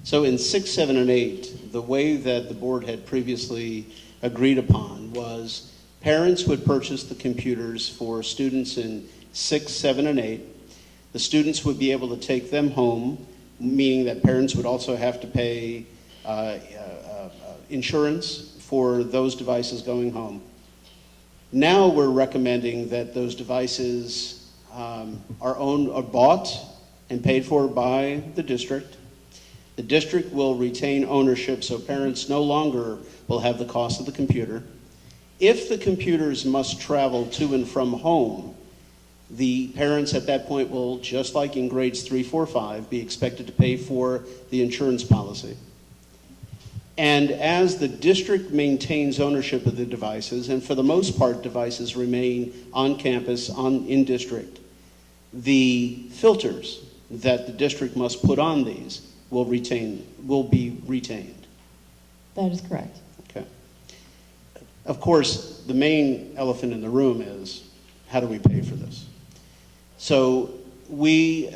S1: So in 6, 7, and 8, the way that the board had previously agreed upon was parents would purchase the computers for students in 6, 7, and 8. The students would be able to take them home, meaning that parents would also have to pay insurance for those devices going home. Now we're recommending that those devices are bought and paid for by the district. The district will retain ownership, so parents no longer will have the cost of the computer. If the computers must travel to and from home, the parents at that point will, just like in grades 3, 4, 5, be expected to pay for the insurance policy. And as the district maintains ownership of the devices, and for the most part devices remain on campus, in district, the filters that the district must put on these will be retained.
S3: That is correct.
S1: Okay. Of course, the main elephant in the room is, how do we pay for this? So we,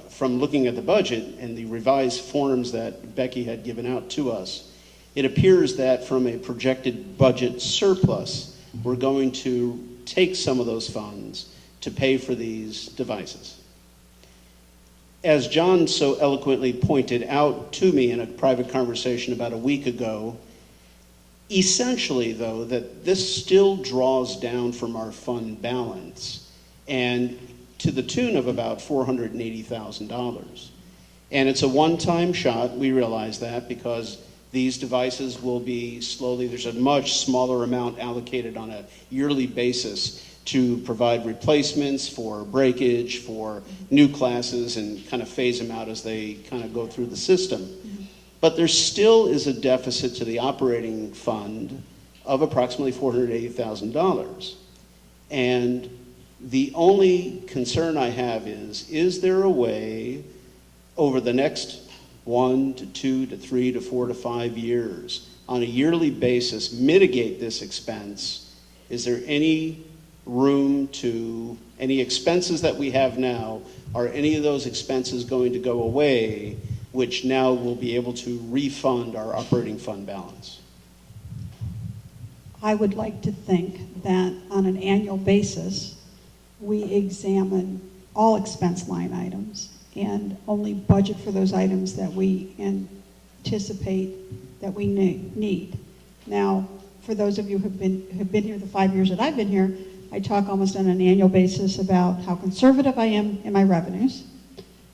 S1: from looking at the budget and the revised forms that Becky had given out to us, it appears that from a projected budget surplus, we're going to take some of those funds to pay for these devices. As John so eloquently pointed out to me in a private conversation about a week ago, essentially, though, that this still draws down from our fund balance, and to the tune of about $480,000. And it's a one-time shot, we realize that, because these devices will be slowly, there's a much smaller amount allocated on a yearly basis to provide replacements for breakage, for new classes, and kind of phase them out as they kind of go through the system. But there still is a deficit to the operating fund of approximately $480,000. And the only concern I have is there a way over the next 1 to 2 to 3 to 4 to 5 years on a yearly basis mitigate this expense? Is there any room to, any expenses that we have now, are any of those expenses going to go away, which now will be able to refund our operating fund balance?
S4: I would like to think that on an annual basis, we examine all expense line items and only budget for those items that we anticipate that we need. Now, for those of you who've been here the 5 years that I've been here, I talk almost on an annual basis about how conservative I am in my revenues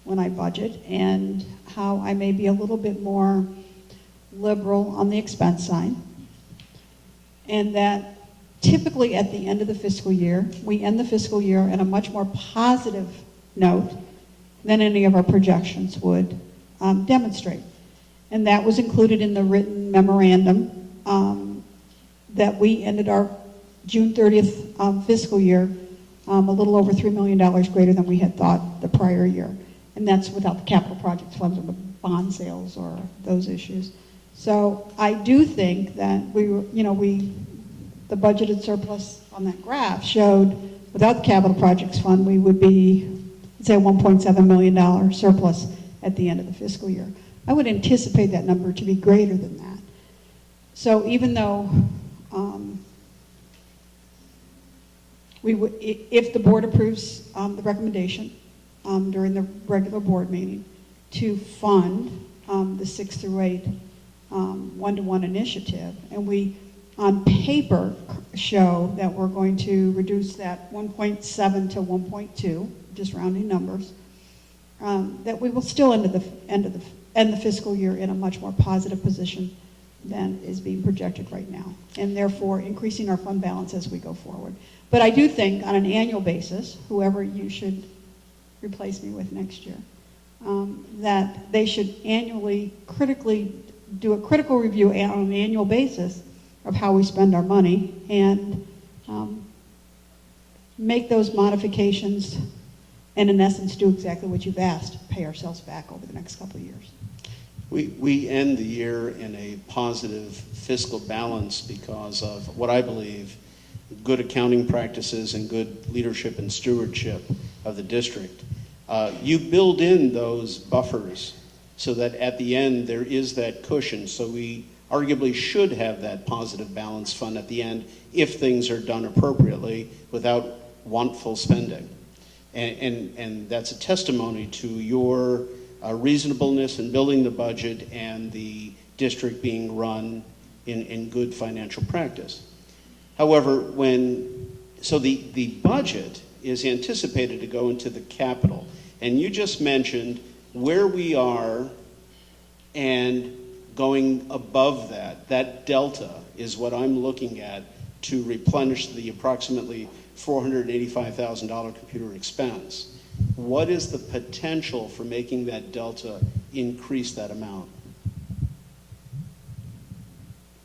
S4: when I budget, and how I may be a little bit more liberal on the expense side. And that typically at the end of the fiscal year, we end the fiscal year at a much more positive note than any of our projections would demonstrate. And that was included in the written memorandum that we ended our June 30th fiscal year a little over $3 million greater than we had thought the prior year. And that's without the capital projects funds or the bond sales or those issues. So I do think that the budgeted surplus on that graph showed without the capital projects fund, we would be, say, a $1.7 million surplus at the end of the fiscal year. I would anticipate that number to be greater than that. So even though if the board approves the recommendation during the regular board meeting to fund the 6 through 8 one-to-one initiative, and we on paper show that we're going to reduce that 1.7 to 1.2, just rounding numbers, that we will still end the fiscal year in a much more positive position than is being projected right now, and therefore increasing our fund balance as we go forward. But I do think on an annual basis, whoever you should replace me with next year, that they should annually critically do a critical review on an annual basis of how we spend our money and make those modifications and in essence do exactly what you've asked, pay ourselves back over the next couple of years.
S1: We end the year in a positive fiscal balance because of what I believe good accounting practices and good leadership and stewardship of the district. You build in those buffers so that at the end there is that cushion. So we arguably should have that positive balance fund at the end if things are done appropriately without wantful spending. And that's a testimony to your reasonableness in building the budget and the district being run in good financial practice. However, the budget is anticipated to go into the capital. And you just mentioned where we are and going above that delta is what I'm looking at to replenish the approximately $485,000 computer expense. What is the potential for making that delta increase that amount?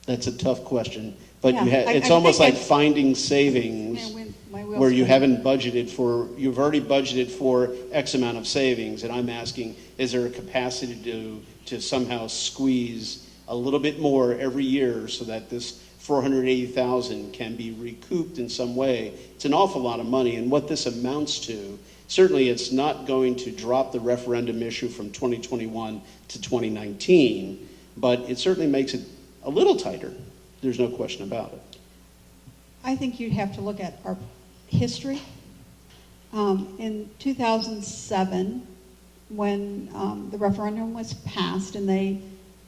S1: That's a tough question, but
S4: Yeah,
S1: it's
S4: I
S1: almost
S4: think
S1: like finding savings where you haven't budgeted for, you've already budgeted for X amount of savings, and I'm asking, is there a capacity to somehow squeeze a little bit more every year so that this 480,000 can be recouped in some way? It's an awful lot of money, and what this amounts to, certainly it's not going to drop the referendum issue from 2021 to 2019, but it certainly makes it a little tighter. There's no question about it.
S4: I think you'd have to look at our history. In 2007, when the referendum was passed and they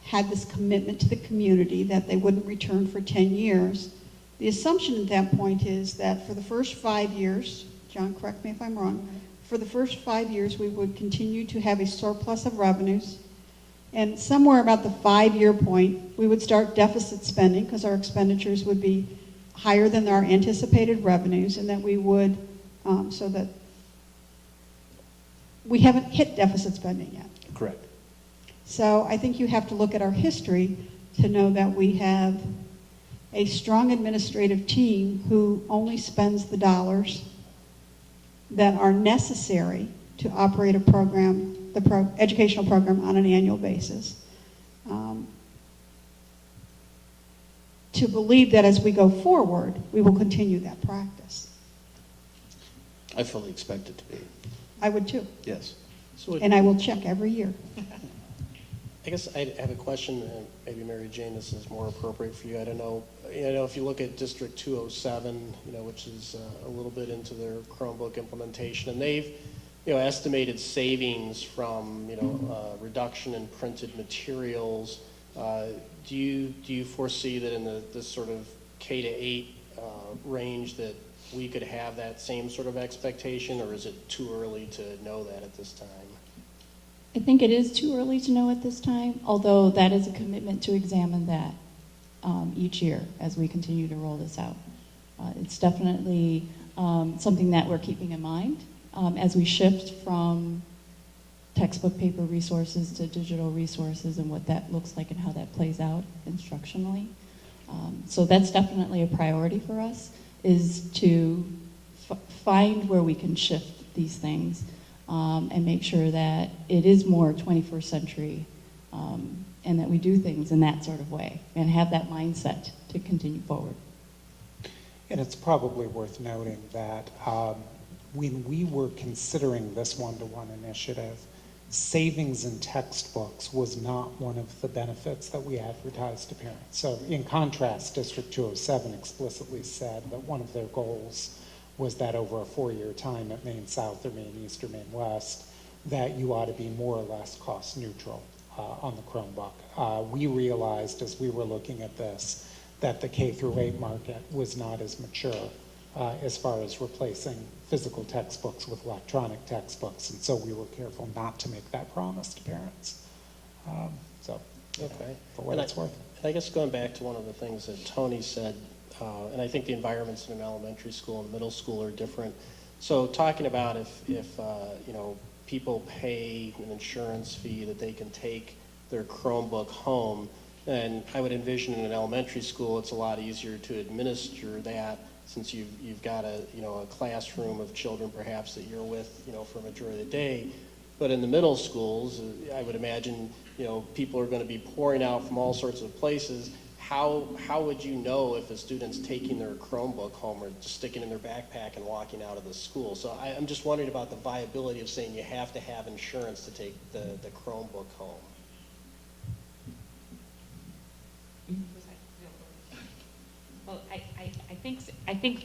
S4: had this commitment to the community that they wouldn't return for 10 years, the assumption at that point is that for the first 5 years, John, correct me if I'm wrong, for the first 5 years we would continue to have a surplus of revenues, and somewhere about the 5-year point we would start deficit spending because our expenditures would be higher than our anticipated revenues, and that we would, so that we haven't hit deficit spending yet.
S1: Correct.
S4: So I think you have to look at our history to know that we have a strong administrative team who only spends the dollars that are necessary to operate a program, educational program on an annual basis. To believe that as we go forward, we will continue that practice.
S1: I fully expect it to be.
S4: I would too.
S1: Yes.
S6: So
S4: And I will check every year.
S6: I guess I have a question, and maybe Mary Jane, this is more appropriate for you. I don't know. If you look at District 207, which is a little bit into their Chromebook implementation, and they've, estimated savings from, reduction in printed materials. Do you foresee that in this sort of K-8 range that we could have that same sort of expectation, or is it too early to know that at this time?
S3: I think it is too early to know at this time, although that is a commitment to examine that each year as we continue to roll this out. It's definitely something that we're keeping in mind as we shift from textbook paper resources to digital resources and what that looks like and how that plays out instructionally. So that's definitely a priority for us, is to find where we can shift these things and make sure that it is more 21st century and that we do things in that sort of way and have that mindset to continue forward.
S5: And it's probably worth noting that when we were considering this one-to-one initiative, savings in textbooks was not one of the benefits that we advertised to parents. So in contrast, District 207 explicitly said that one of their goals was that over a 4-year time at Maine South or Maine East or Maine West, that you ought to be more or less cost neutral on the Chromebook. We realized as we were looking at this that the K-8 market was not as mature as far as replacing physical textbooks with electronic textbooks, and so we were careful not to make that promise to parents.
S6: Okay.
S5: For what it's worth.
S6: And I guess going back to one of the things that Tony said, and I think the environments in an elementary school and middle school are different. So talking about if people pay an insurance fee that they can take their Chromebook home, And I would envision in an elementary school, it's a lot easier to administer that since you've got a classroom of children perhaps that you're with, for a majority of the day. But in the middle schools, I would imagine, people are going to be pouring out from all sorts of places. How would you know if a student's taking their Chromebook home or just sticking it in their backpack and walking out of the school? So I'm just wondering about the viability of saying you have to have insurance to take the Chromebook home.
S8: Well, I think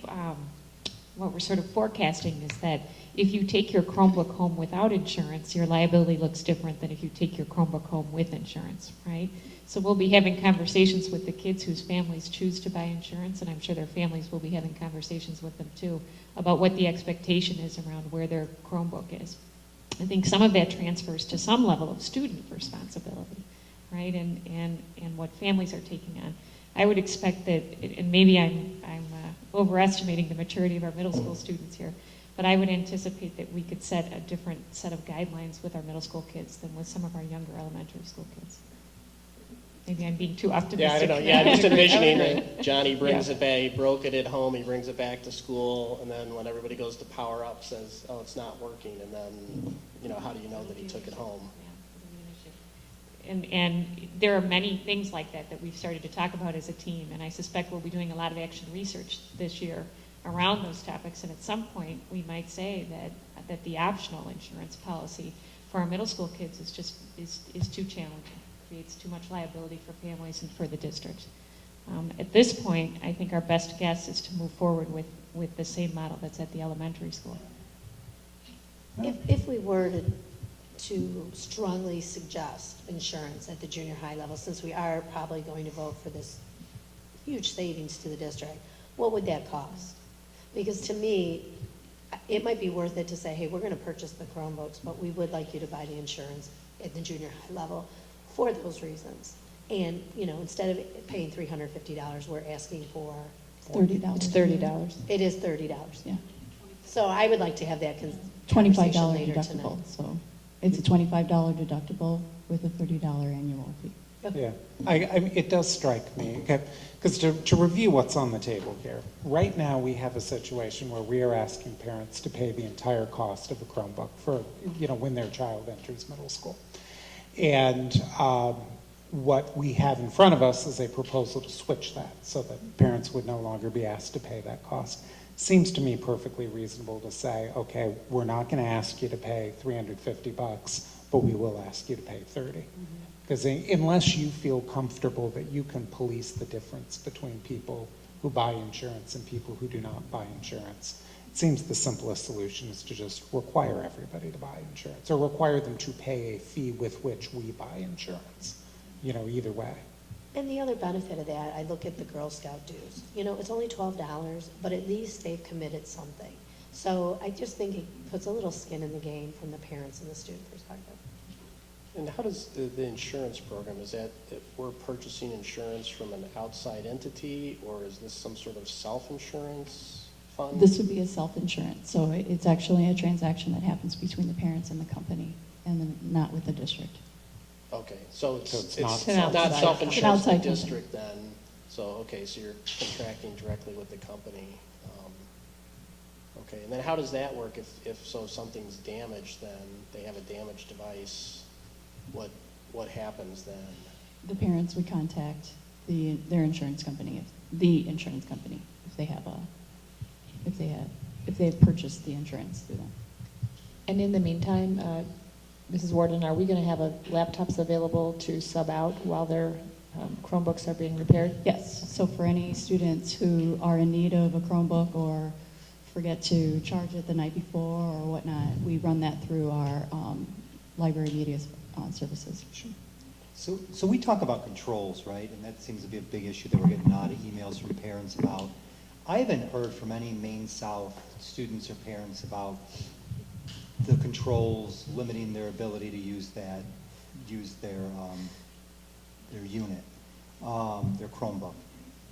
S8: what we're sort of forecasting is that if you take your Chromebook home without insurance, your liability looks different than if you take your Chromebook home with insurance, right? So we'll be having conversations with the kids whose families choose to buy insurance, and I'm sure their families will be having conversations with them too about what the expectation is around where their Chromebook is. I think some of that transfers to some level of student responsibility, right? And what families are taking on. I would expect that, and maybe I'm overestimating the maturity of our middle school students here, but I would anticipate that we could set a different set of guidelines with our middle school kids than with some of our younger elementary school kids. Maybe I'm being too optimistic.
S6: Yeah, I don't know. Yeah, I'm just envisioning that Johnny brings it back, he broke it at home, he brings it back to school, and then when everybody goes to power up, says, oh, it's not working, and then, how do you know that he took it home?
S8: And there are many things like that we've started to talk about as a team, and I suspect we'll be doing a lot of action research this year around those topics, and at some point we might say that the optional insurance policy for our middle school kids is too challenging, creates too much liability for families and for the district. At this point, I think our best guess is to move forward with the same model that's at the elementary school.
S7: If we were to strongly suggest insurance at the junior high level, since we are probably going to vote for this huge savings to the district, what would that cost? Because to me, it might be worth it to say, hey, we're going to purchase the Chromebooks, but we would like you to buy the insurance at the junior high level for those reasons. And, instead of paying $350, we're asking for
S3: $30.
S8: It's $30.
S7: It is $30.
S3: Yeah.
S7: So I would like to have that
S3: $25
S7: conversation later
S3: deductible.
S7: tonight.
S3: So it's a $25 deductible with a $30 annual fee.
S5: Yeah, I mean, it does strike me, because to review what's on the table here, right now we have a situation where we are asking parents to pay the entire cost of a Chromebook for, when their child enters middle school. And what we have in front of us is a proposal to switch that so that parents would no longer be asked to pay that cost. Seems to me perfectly reasonable to say, okay, we're not going to ask you to pay $350, but we will ask you to pay $30. Because unless you feel comfortable that you can police the difference between people who buy insurance and people who do not buy insurance, it seems the simplest solution is to just require everybody to buy insurance or require them to pay a fee with which we buy insurance, either way.
S7: And the other benefit of that, I look at the Girl Scout dues. It's only $12, but at least they've committed something. So I just think it puts a little skin in the game from the parents and the student perspective.
S6: And how does the insurance program, is that we're purchasing insurance from an outside entity, or is this some sort of self-insurance fund?
S3: This would be a self-insurance. So it's actually a transaction that happens between the parents and the company and then not with the district.
S6: Okay, so it's
S5: not
S6: not self-insurance
S3: It's
S6: with
S3: an
S6: the
S3: outside
S6: district then. So, okay, so you're contracting directly with the company. Okay, and then how does that work if something's damaged, then they have a damaged device? What happens then?
S3: The parents would contact their insurance company, if they have purchased the insurance through them.
S8: And in the meantime, Mrs. Warden, are we going to have laptops available to sub out while their Chromebooks are being repaired?
S3: Yes, so for any students who are in need of a Chromebook or forget to charge it the night before or whatnot, we run that through our library media services. Sure.
S2: So we talk about controls, right? And that seems to be a big issue that we're getting a lot of emails from parents about. I haven't heard from any Maine South students or parents about the controls limiting their ability to use their unit, their Chromebook.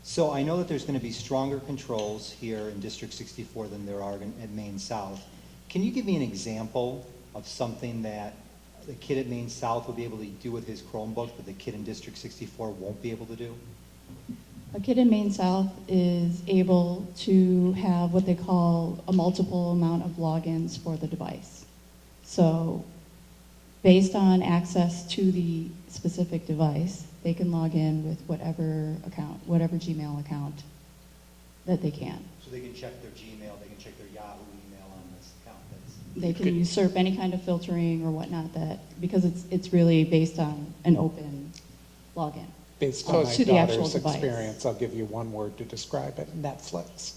S2: So I know that there's going to be stronger controls here in District 64 than there are at Maine South. Can you give me an example of something that the kid at Maine South will be able to do with his Chromebook that the kid in District 64 won't be able to do?
S3: A kid in Maine South is able to have what they call a multiple amount of logins for the device. So based on access to the specific device, they can log in with whatever account, whatever Gmail account that they can.
S2: So they can check their Gmail, they can check their Yahoo email on this account.
S3: They can usurp any kind of filtering or whatnot because it's really based on an open login.
S5: Based on my
S3: to the actual
S5: daughter's
S3: device.
S5: experience, I'll give you one word to describe it: Netflix.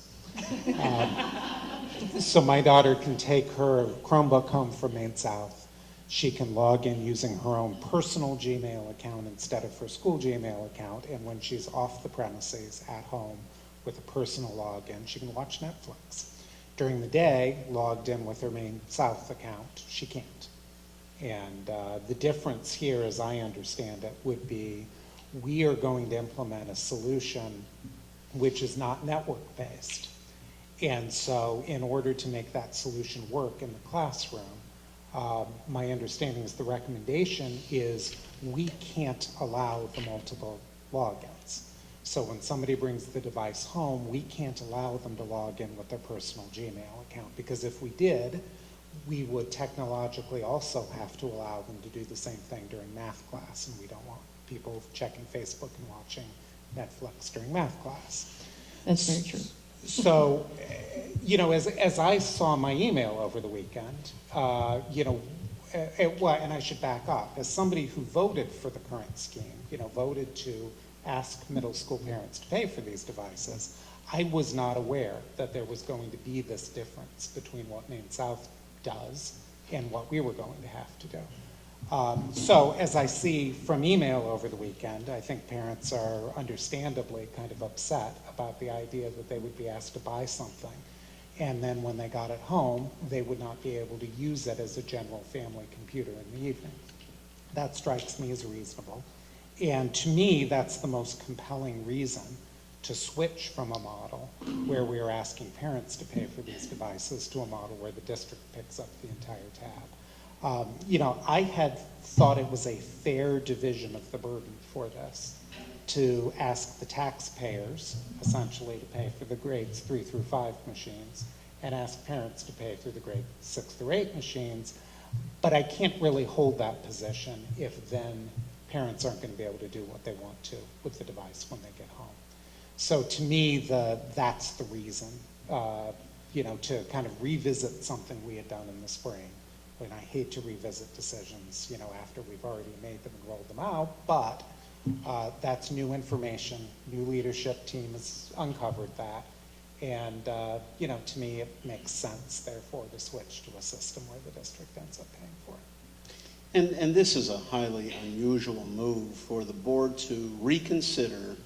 S5: So my daughter can take her Chromebook home from Maine South. She can log in using her own personal Gmail account instead of her school Gmail account, and when she's off the premises at home with a personal login, she can watch Netflix. During the day, logged in with her Maine South account, she can't. And the difference here, as I understand it, would be we are going to implement a solution which is not network-based. And so in order to make that solution work in the classroom, my understanding is the recommendation is we can't allow the multiple logins. So when somebody brings the device home, we can't allow them to log in with their personal Gmail account, because if we did, we would technologically also have to allow them to do the same thing during math class, and we don't want people checking Facebook and watching Netflix during math class.
S3: That's very true.
S5: So, you know, as I saw my email over the weekend, you know, and I should back up, as somebody who voted for the current scheme, you know, voted to ask middle school parents to pay for these devices, I was not aware that there was going to be this difference between what Maine South does and what we were going to have to do. So as I see from email over the weekend, I think parents are understandably kind of upset about the idea that they would be asked to buy something, and then when they got it home, they would not be able to use it as a general family computer in the evening. That strikes me as reasonable. And to me, that's the most compelling reason to switch from a model where we are asking parents to pay for these devices to a model where the district picks up the entire tab. You know, I had thought it was a fair division of the burden for this to ask the taxpayers essentially to pay for the grades 3 through 5 machines and ask parents to pay for the grade 6 through 8 machines. But I can't really hold that position if then parents aren't going to be able to do what they want to with the device when they get home. So to me, that's the reason, you know, to kind of revisit something we had done in the spring. And I hate to revisit decisions, you know, after we've already made them and rolled them out, but that's new information. New leadership team has uncovered that. And, you know, to me, it makes sense, therefore, to switch to a system where the district ends up paying for it.
S1: And this is a highly unusual move for the board to reconsider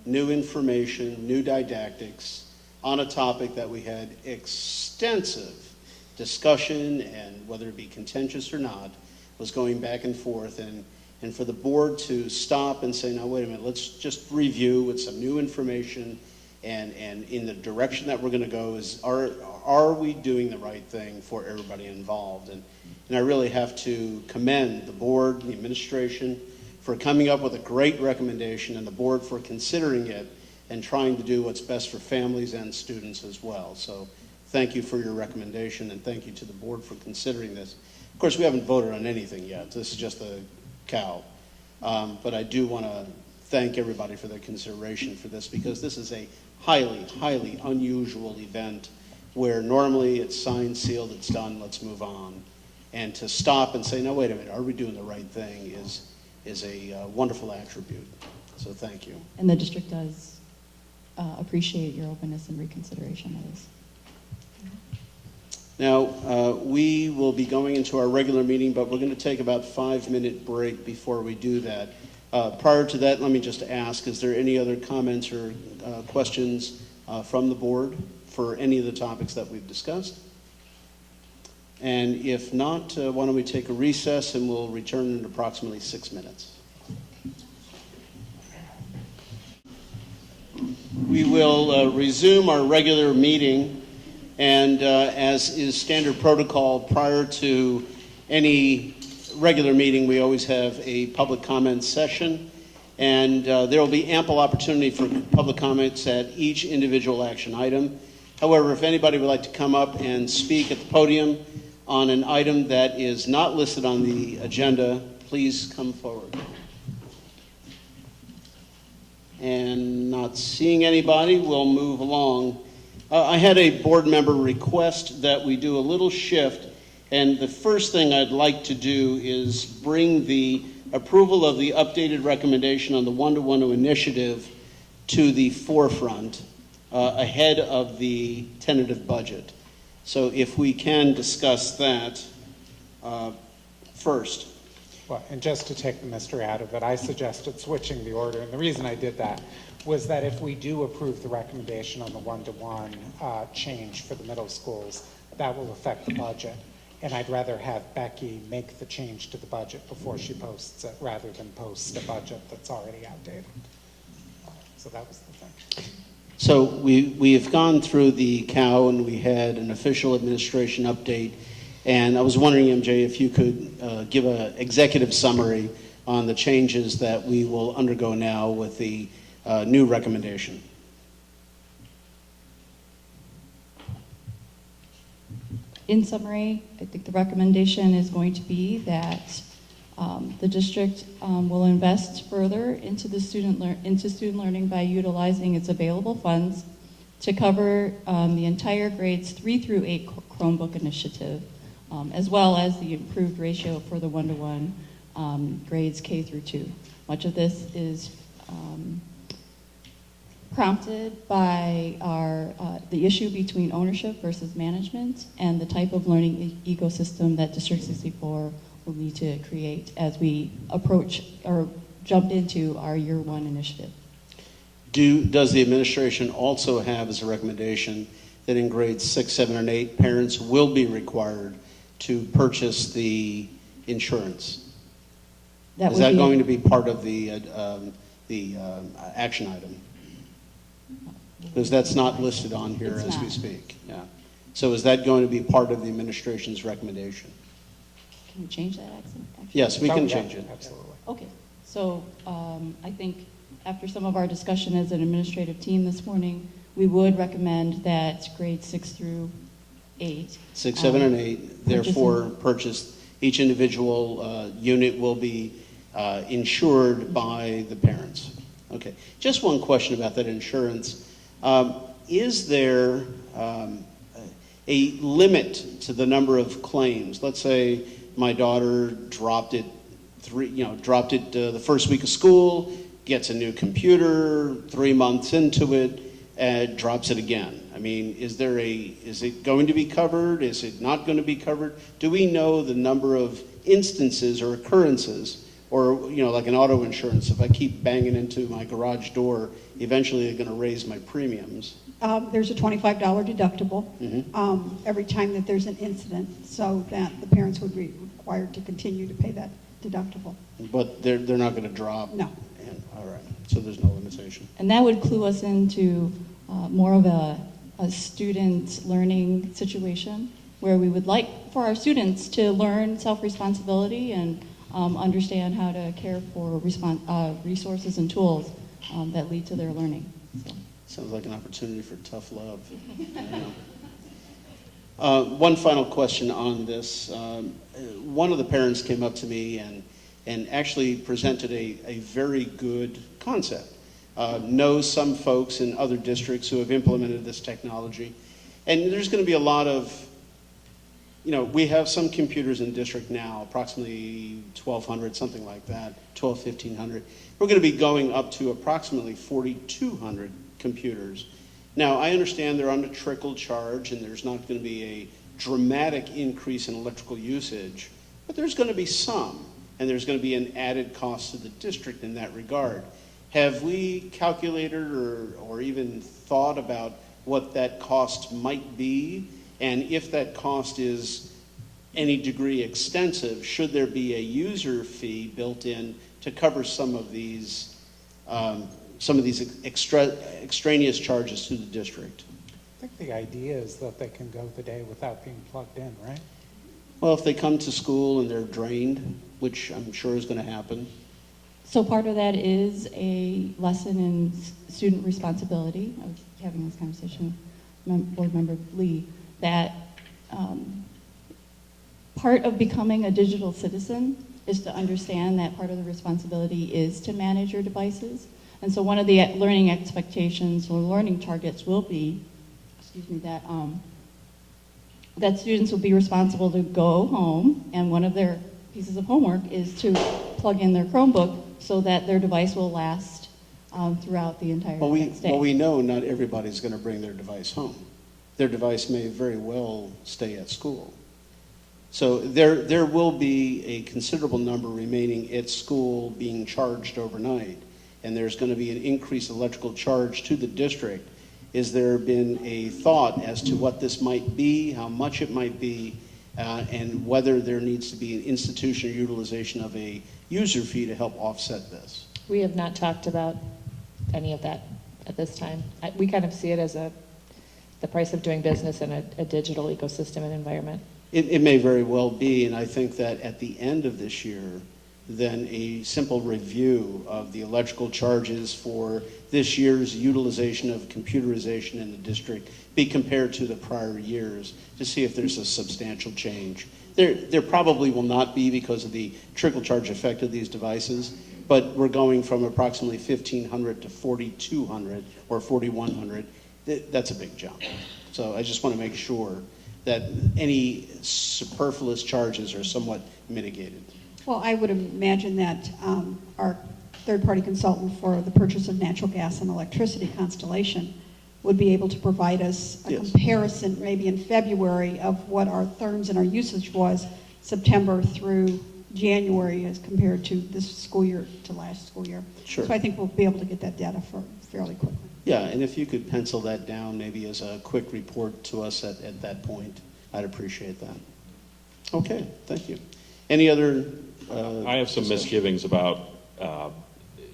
S1: new information, new didactics on a topic that we had extensive discussion, and whether it be contentious or not, was going back and forth. And for the board to stop and say, no, wait a minute, let's just review with some new information and in the direction that we're going to go is, are we doing the right thing for everybody involved? And I really have to commend the board, the administration, for coming up with a great recommendation, and the board for considering it and trying to do what's best for families and students as well. So thank you for your recommendation, and thank you to the board for considering this. Of course, we haven't voted on anything yet. This is just a cow. But I do want to thank everybody for their consideration for this, because this is a highly, highly unusual event where normally it's signed, sealed, it's done, let's move on. And to stop and say, no, wait a minute, are we doing the right thing is a wonderful attribute. So thank you.
S3: And the district does appreciate your openness and reconsideration of this.
S1: Now, we will be going into our regular meeting, but we're going to take about a 5-minute break before we do that. Prior to that, let me just ask, is there any other comments or questions from the board for any of the topics that we've discussed? And if not, why don't we take a recess, and we'll return in approximately 6 minutes. We will resume our regular meeting, and as is standard protocol, prior to any regular meeting, we always have a public comment session, and there will be ample opportunity for public comments at each individual action item. However, if anybody would like to come up and speak at the podium on an item that is not listed on the agenda, please come forward. And not seeing anybody, we'll move along. I had a board member request that we do a little shift, and the first thing I'd like to do is bring the approval of the updated recommendation on the one-to-one initiative to the forefront ahead of the tentative budget. So if we can discuss that first.
S5: Well, and just to take the mystery out of it, I suggested switching the order, and the reason I did that was that if we do approve the recommendation on the one-to-one change for the middle schools, that will affect the budget. And I'd rather have Becky make the change to the budget before she posts it, rather than post a budget that's already outdated. So that was the thing.
S1: So we have gone through the COW, and we had an official administration update. And I was wondering, MJ, if you could give an executive summary on the changes that we will undergo now with the new recommendation.
S3: In summary, I think the recommendation is going to be that the district will invest further into student learning by utilizing its available funds to cover the entire grades 3 through 8 Chromebook initiative, as well as the improved ratio for the one-to-one grades K through 2. Much of this is prompted by the issue between ownership versus management and the type of learning ecosystem that District 64 will need to create as we approach or jump into our year 1 initiative.
S1: Does the administration also have as a recommendation that in grades 6, 7, and 8, parents will be required to purchase the insurance? Is that going to be part of the action item? Because that's not listed on here
S3: It's
S1: as we
S3: not.
S1: speak. Yeah. So is that going to be part of the administration's recommendation?
S3: Can we change that accent?
S1: Yes, we
S5: Oh,
S1: can
S5: yeah,
S1: change it.
S5: Absolutely.
S3: Okay, so I think after some of our discussion as an administrative team this morning, we would recommend that grades 6 through 8.
S1: 6, 7, and 8, therefore purchased, each individual unit will be insured by the parents. Okay, just one question about that insurance. Is there a limit to the number of claims? Let's say my daughter dropped it the first week of school, gets a new computer, 3 months into it, and drops it again. I mean, is it going to be covered? Is it not going to be covered? Do we know the number of instances or occurrences, or like an auto insurance, if I keep banging into my garage door, eventually they're going to raise my premiums?
S4: There's a $25 deductible every time that there's an incident, so that the parents would be required to continue to pay that deductible.
S1: But they're not going to drop?
S4: No.
S1: All right, so there's no limitation.
S3: And that would clue us into more of a student learning situation where we would like for our students to learn self-responsibility and understand how to care for resources and tools that lead to their learning. So.
S1: Sounds like an opportunity for tough love. One final question on this. One of the parents came up to me and actually presented a very good concept. Knows some folks in other districts who have implemented this technology. And there's going to be a lot of, we have some computers in district now, approximately 1,200, something like that, 1,500. We're going to be going up to approximately 4,200 computers. Now, I understand they're on a trickle charge and there's not going to be a dramatic increase in electrical usage, but there's going to be some, and there's going to be an added cost to the district in that regard. Have we calculated or even thought about what that cost might be? And if that cost is any degree extensive, should there be a user fee built in to cover some of these extraneous charges to the district?
S5: I think the idea is that they can go the day without being plugged in, right?
S1: Well, if they come to school and they're drained, which I'm sure is going to happen.
S3: So part of that is a lesson in student responsibility. I was having this conversation with Board Member Lee, that part of becoming a digital citizen is to understand that part of the responsibility is to manage your devices. And so one of the learning expectations or learning targets will be, that students will be responsible to go home, and one of their pieces of homework is to plug in their Chromebook so that their device will last throughout the entire next day.
S1: Well, we know not everybody's going to bring their device home. Their device may very well stay at school. So there will be a considerable number remaining at school being charged overnight, and there's going to be an increased electrical charge to the district. Is there been a thought as to what this might be, how much it might be, and whether there needs to be an institutional utilization of a user fee to help offset this?
S9: We have not talked about any of that at this time. We kind of see it as the price of doing business in a digital ecosystem and environment.
S1: It may very well be, and I think that at the end of this year, then a simple review of the electrical charges for this year's utilization of computerization in the district be compared to the prior years to see if there's a substantial change. There probably will not be because of the trickle charge effect of these devices, but we're going from approximately 1,500 to 4,200 or 4,100. That's a big jump. So I just want to make sure that any superfluous charges are somewhat mitigated.
S4: Well, I would imagine that our third-party consultant for the purchase of natural gas and electricity, Constellation, would be able to provide us a
S1: Yes.
S4: comparison maybe in February of what our therms and our usage was September through January as compared to this school year to last school year.
S1: Sure.
S4: So I think we'll be able to get that data fairly quickly.
S1: Yeah, and if you could pencil that down maybe as a quick report to us at that point, I'd appreciate that. Okay, thank you. Any other?
S10: I have some
S1: discussion?
S10: misgivings about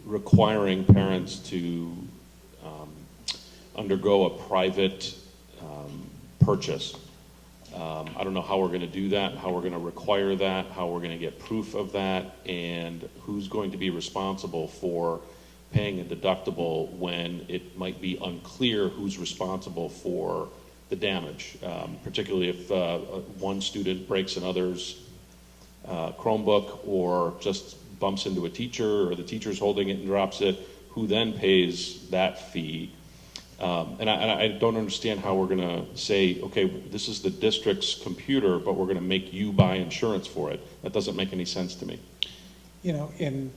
S10: requiring parents to undergo a private purchase. I don't know how we're going to do that, how we're going to require that, how we're going to get proof of that, and who's going to be responsible for paying a deductible when it might be unclear who's responsible for the damage, particularly if one student breaks another's Chromebook or just bumps into a teacher, or the teacher's holding it and drops it, who then pays that fee. And I don't understand how we're going to say, okay, this is the district's computer, but we're going to make you buy insurance for it. That doesn't make any sense to me.
S5: You know, in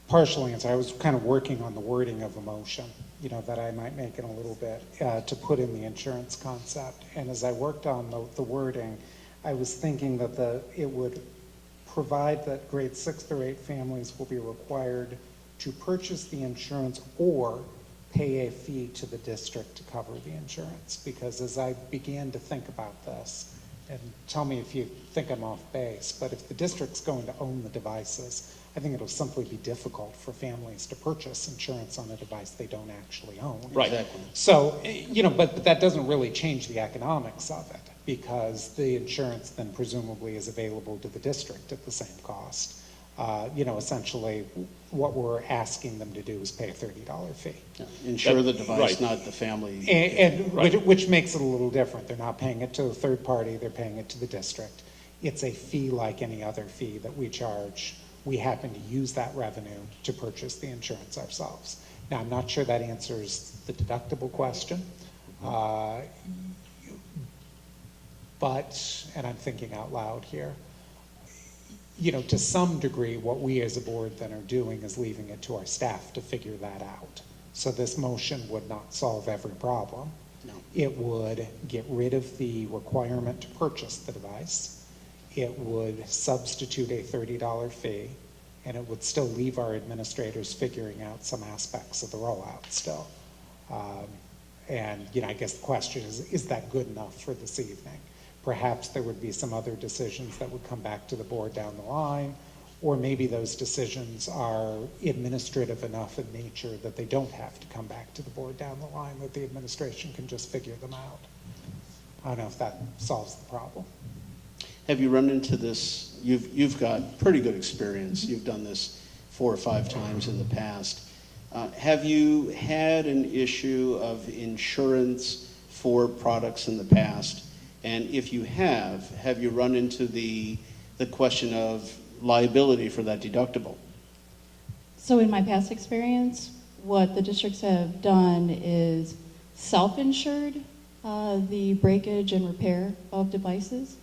S5: partial answer, I was kind of working on the wording of a motion, you know, that I might make in a little bit to put in the insurance concept. And as I worked on the wording, I was thinking that it would provide that grade 6 through 8 families will be required to purchase the insurance or pay a fee to the district to cover the insurance. Because as I began to think about this, and tell me if you think I'm off base, but if the district's going to own the devices, I think it'll simply be difficult for families to purchase insurance on a device they don't actually own.
S10: Right.
S1: Exactly.
S5: So, you know, but that doesn't really change the economics of it, because the insurance then presumably is available to the district at the same cost. You know, essentially what we're asking them to do is pay a $30 fee.
S1: Yeah, insure the device,
S10: Right.
S1: not the family.
S5: And
S10: Right.
S5: which makes it a little different. They're not paying it to a third party, they're paying it to the district. It's a fee like any other fee that we charge. We happen to use that revenue to purchase the insurance ourselves. Now, I'm not sure that answers the deductible question. But, and I'm thinking out loud here, you know, to some degree, what we as a board then are doing is leaving it to our staff to figure that out. So this motion would not solve every problem.
S1: No.
S5: It would get rid of the requirement to purchase the device. It would substitute a $30 fee, and it would still leave our administrators figuring out some aspects of the rollout still. And, you know, I guess the question is that good enough for this evening? Perhaps there would be some other decisions that would come back to the board down the line, or maybe those decisions are administrative enough in nature that they don't have to come back to the board down the line, that the administration can just figure them out. I don't know if that solves the problem.
S1: Have you run into this? You've got pretty good experience. You've done this 4 or 5 times in the past. Have you had an issue of insurance for products in the past? And if you have you run into the question of liability for that deductible?
S3: So in my past experience, what the districts have done is self-insured the breakage and repair of devices.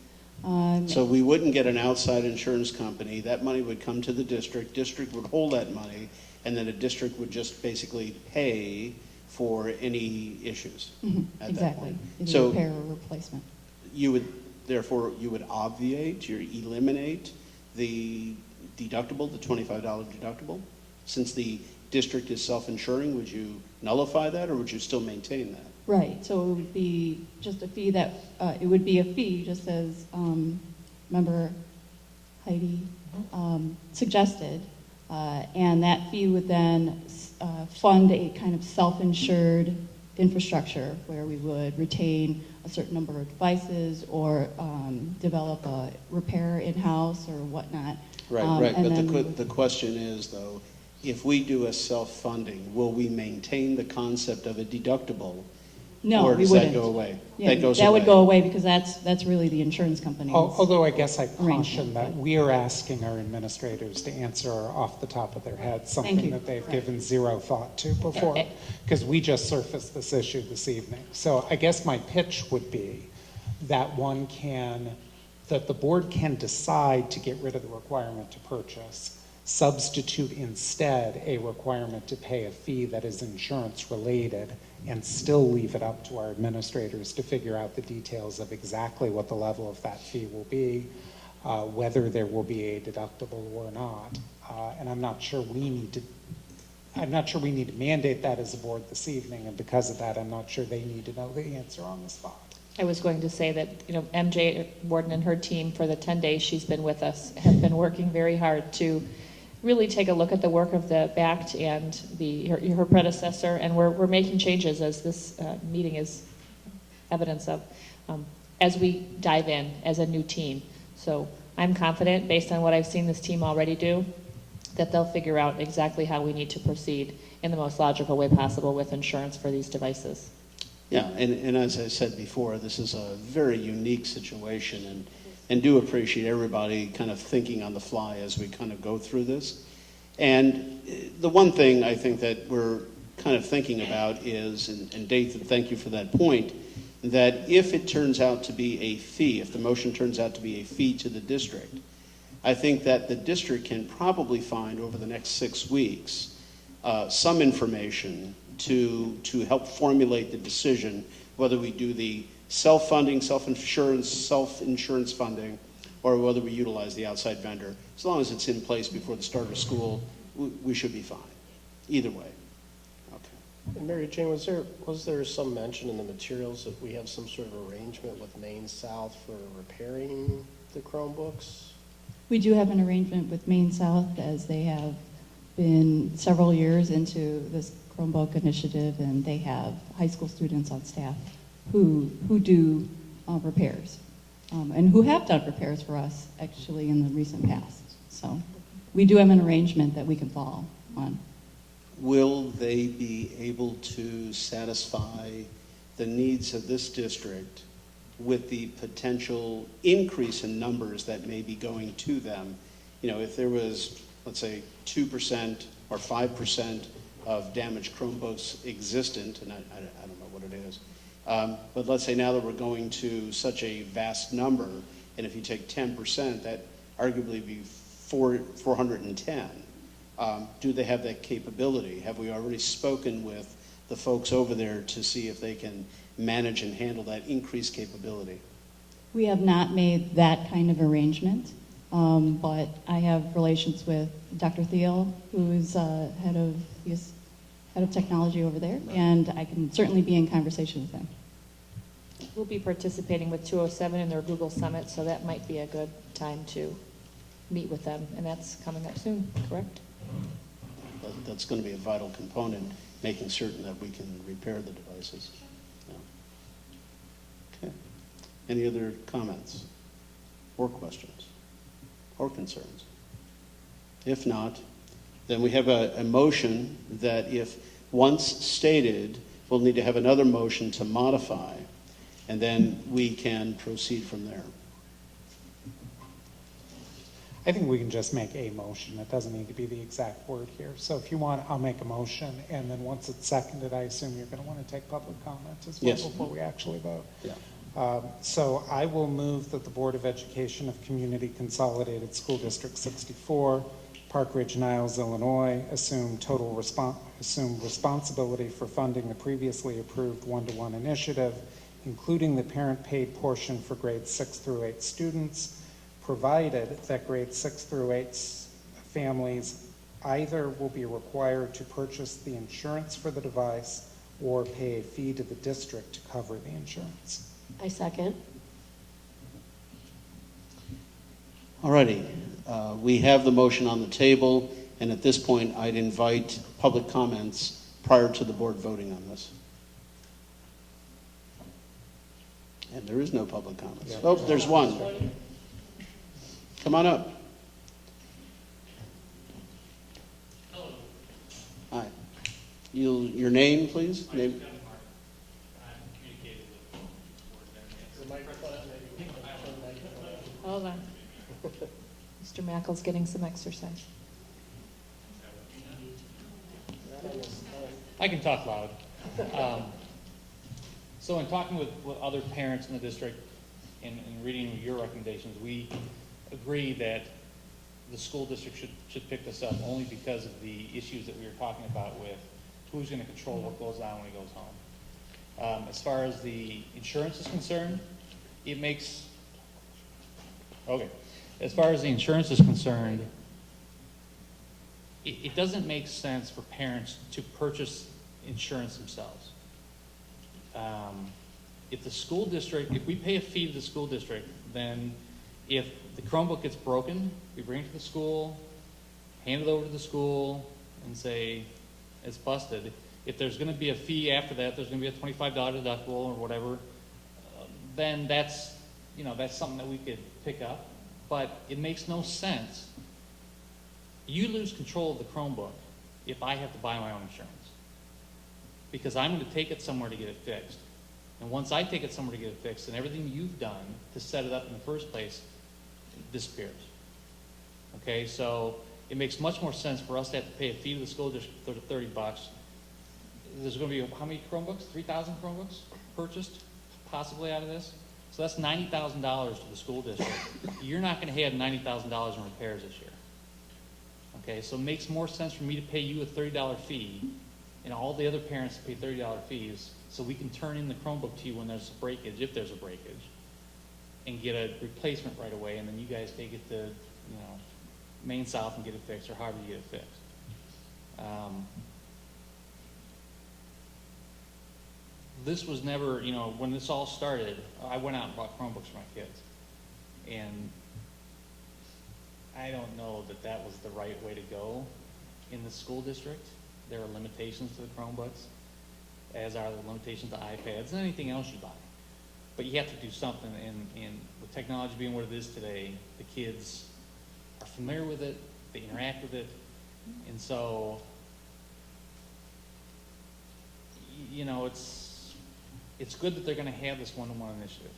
S1: So we wouldn't get an outside insurance company. That money would come to the district. District would hold that money, and then a district would just basically pay for any issues at that
S3: Exactly.
S1: point.
S3: Either
S1: So
S3: repair or replacement.
S1: you would, therefore, you would obviate, you eliminate the deductible, the $25 deductible? Since the district is self-insuring, would you nullify that, or would you still maintain that?
S3: Right, so it would be just a fee that, it would be a fee, just as Member Heidi suggested. And that fee would then fund a kind of self-insured infrastructure where we would retain a certain number of devices or develop a repair in-house or whatnot.
S1: Right,
S3: and
S1: but
S3: then we would-
S1: the question is, though, if we do a self-funding, will we maintain the concept of a deductible?
S3: No,
S1: Or
S3: we
S1: does
S3: wouldn't.
S1: that go away?
S3: Yeah,
S1: That goes
S3: that would
S1: away.
S3: go away because that's really the insurance company's.
S5: Although I guess I caution
S3: Arrangement,
S5: that
S3: but-
S5: we are asking our administrators to answer off the top of their heads something
S3: you.
S5: that they've given zero thought to before, because we just surfaced this issue this evening. So I guess my pitch would be that that the board can decide to get rid of the requirement to purchase, substitute instead a requirement to pay a fee that is insurance related, and still leave it up to our administrators to figure out the details of exactly what the level of that fee will be, whether there will be a deductible or not. And I'm not sure we need to mandate that as a board this evening, and because of that, I'm not sure they need to know the answer on the spot.
S9: I was going to say that, MJ Warden and her team, for the 10 days she's been with us, have been working very hard to really take a look at the work of the BACT and her predecessor, and we're making changes, as this meeting is evidence of, as we dive in as a new team. So I'm confident, based on what I've seen this team already do, that they'll figure out exactly how we need to proceed in the most logical way possible with insurance for these devices.
S1: Yeah, and as I said before, this is a very unique situation, and do appreciate everybody kind of thinking on the fly as we kind of go through this. And the one thing I think that we're kind of thinking about is, and Dathan, thank you for that point, that if it turns out to be a fee, if the motion turns out to be a fee to the district, I think that the district can probably find over the next 6 weeks some information to help formulate the decision whether we do the self-funding, self-insurance funding, or whether we utilize the outside vendor. As long as it's in place before the start of school, we should be fine. Either way. Okay.
S6: And Mary Jane, was there some mention in the materials that we have some sort of arrangement with Maine South for repairing the Chromebooks?
S3: We do have an arrangement with Maine South, as they have been several years into this Chromebook initiative, and they have high school students on staff who do repairs, and who have done repairs for us, actually, in the recent past. So we do have an arrangement that we can fall on.
S1: Will they be able to satisfy the needs of this district with the potential increase in numbers that may be going to them? If there was, let's say, 2% or 5% of damaged Chromebooks existent, and I don't know what it is, but let's say now that we're going to such a vast number, and if you take 10%, that arguably be 410. Do they have that capability? Have we already spoken with the folks over there to see if they can manage and handle that increased capability?
S3: We have not made that kind of arrangement, but I have relations with Dr. Thiel, who is head of technology over there, and I can certainly be in conversation with him.
S9: We'll be participating with 207 in their Google Summit, so that might be a good time to meet with them, and that's coming up soon, correct?
S1: That's going to be a vital component, making certain that we can repair the devices. Yeah. Okay. Any other comments? or questions or concerns? If not, then we have a motion that if once stated, we'll need to have another motion to modify, and then we can proceed from there.
S5: I think we can just make a motion. It doesn't need to be the exact word here. So if you want, I'll make a motion, and then once it's seconded, I assume you're going to want to take public comment as well
S1: Yes.
S5: before we actually vote.
S1: Yeah.
S5: So I will move that the Board of Education of Community Consolidated School District 64, Park Ridge-Niles, Illinois, assume responsibility for funding the previously approved one-to-one initiative, including the parent-paid portion for grades 6 through 8 students, provided that grades 6 through 8 families either will be required to purchase the insurance for the device or pay a fee to the district to cover the insurance.
S7: I second.
S1: All righty. We have the motion on the table, and at this point, I'd invite public comments prior to the board voting on this. And there is no public comments. Oh, there's one. Come on up.
S11: Hello.
S1: Hi. Your name, please?
S11: My
S1: Name.
S11: name's Kevin Mark. I'm communicating with
S6: The microphone, maybe.
S9: Hold on. Mr. Mackel's getting some exercise.
S11: I can talk loud. So in talking with other parents in the district and reading your recommendations, we agree that the school district should pick this up only because of the issues that we were talking about with who's going to control what goes on when he goes home. As far as the insurance is concerned, it makes, okay. As far as the insurance is concerned, it doesn't make sense for parents to purchase insurance themselves. If the school district, if we pay a fee to the school district, then if the Chromebook gets broken, we bring it to the school, hand it over to the school, and say it's busted. If there's going to be a fee after that, there's going to be a $25 deductible or whatever, then that's something that we could pick up. But it makes no sense. You lose control of the Chromebook if I have to buy my own insurance, because I'm going to take it somewhere to get it fixed. And once I take it somewhere to get it fixed, then everything you've done to set it up in the first place disappears. Okay, so it makes much more sense for us to have to pay a fee to the school district for $30. There's going to be how many Chromebooks? 3,000 Chromebooks purchased possibly out of this. So that's $90,000 to the school district. You're not going to have $90,000 in repairs this year. Okay, so it makes more sense for me to pay you a $30 fee and all the other parents to pay $30 fees so we can turn in the Chromebook to you when there's a breakage, if there's a breakage, and get a replacement right away, and then you guys take it to, Main South and get it fixed, or however you get it fixed. This was never, when this all started, I went out and bought Chromebooks for my kids. And I don't know that that was the right way to go in the school district. There are limitations to the Chromebooks, as are the limitations to iPads and anything else you buy. But you have to do something, and with technology being what it is today, the kids are familiar with it, they interact with it, and so, it's good that they're going to have this one-to-one initiative.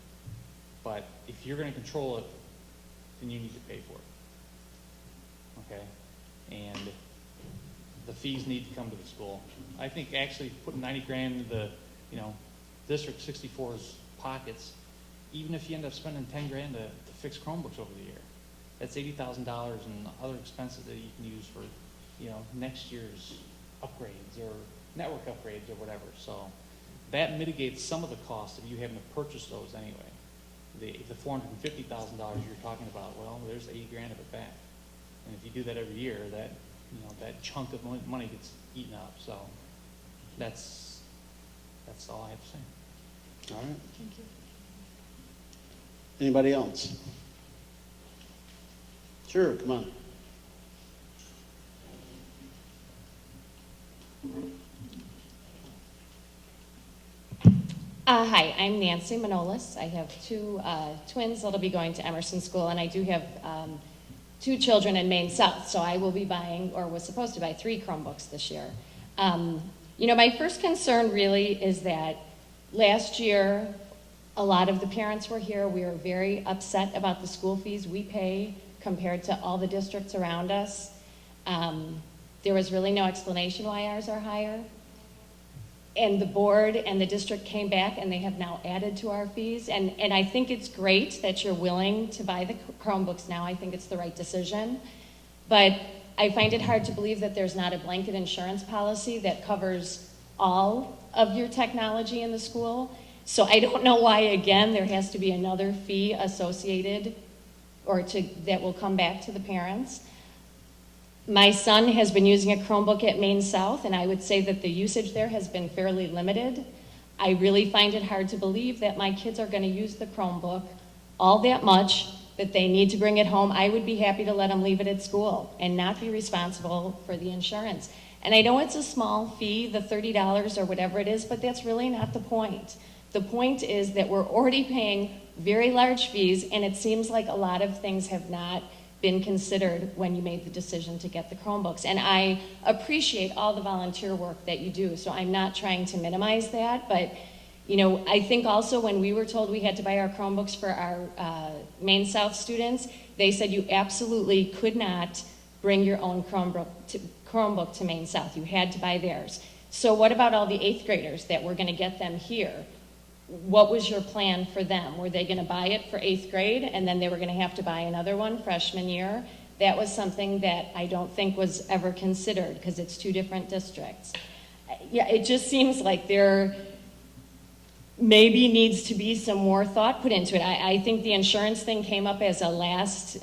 S11: But if you're going to control it, then you need to pay for it. Okay? And the fees need to come to the school. I think actually putting 90 grand into the, District 64's pockets, even if you end up spending 10 grand to fix Chromebooks over the year, that's $80,000 in other expenses that you can use for, next year's upgrades or network upgrades or whatever. So that mitigates some of the cost of you having to purchase those anyway. The $450,000 you're talking about, well, there's 80 grand of it back. And if you do that every year, that chunk of money gets eaten up. So that's all I have to say.
S1: All right. Thank you. Anybody else? Sure, come on.
S12: Hi, I'm Nancy Manolis. I have two twins that'll be going to Emerson School, and I do have two children in Maine South, so I will be buying, or was supposed to buy, 3 Chromebooks this year. My first concern really is that last year, a lot of the parents were here. We were very upset about the school fees we pay compared to all the districts around us. There was really no explanation why ours are higher. And the board and the district came back and they have now added to our fees. And I think it's great that you're willing to buy the Chromebooks now. I think it's the right decision. But I find it hard to believe that there's not a blanket insurance policy that covers all of your technology in the school. So I don't know why, again, there has to be another fee associated that will come back to the parents. My son has been using a Chromebook at Maine South, and I would say that the usage there has been fairly limited. I really find it hard to believe that my kids are going to use the Chromebook all that much, that they need to bring it home. I would be happy to let them leave it at school and not be responsible for the insurance. And I know it's a small fee, the $30 or whatever it is, but that's really not the point. The point is that we're already paying very large fees, and it seems like a lot of things have not been considered when you made the decision to get the Chromebooks. And I appreciate all the volunteer work that you do, so I'm not trying to minimize that, but I think also when we were told we had to buy our Chromebooks for our Maine South students, they said you absolutely could not bring your own Chromebook to Maine South. You had to buy theirs. So what about all the 8th graders that were gonna get them here? What was your plan for them? Were they gonna buy it for 8th grade and then they were gonna have to buy another one freshman year? That was something that I don't think was ever considered because it's 2 different districts. Yeah, it just seems like there maybe needs to be some more thought put into it. I think the insurance thing came up as a last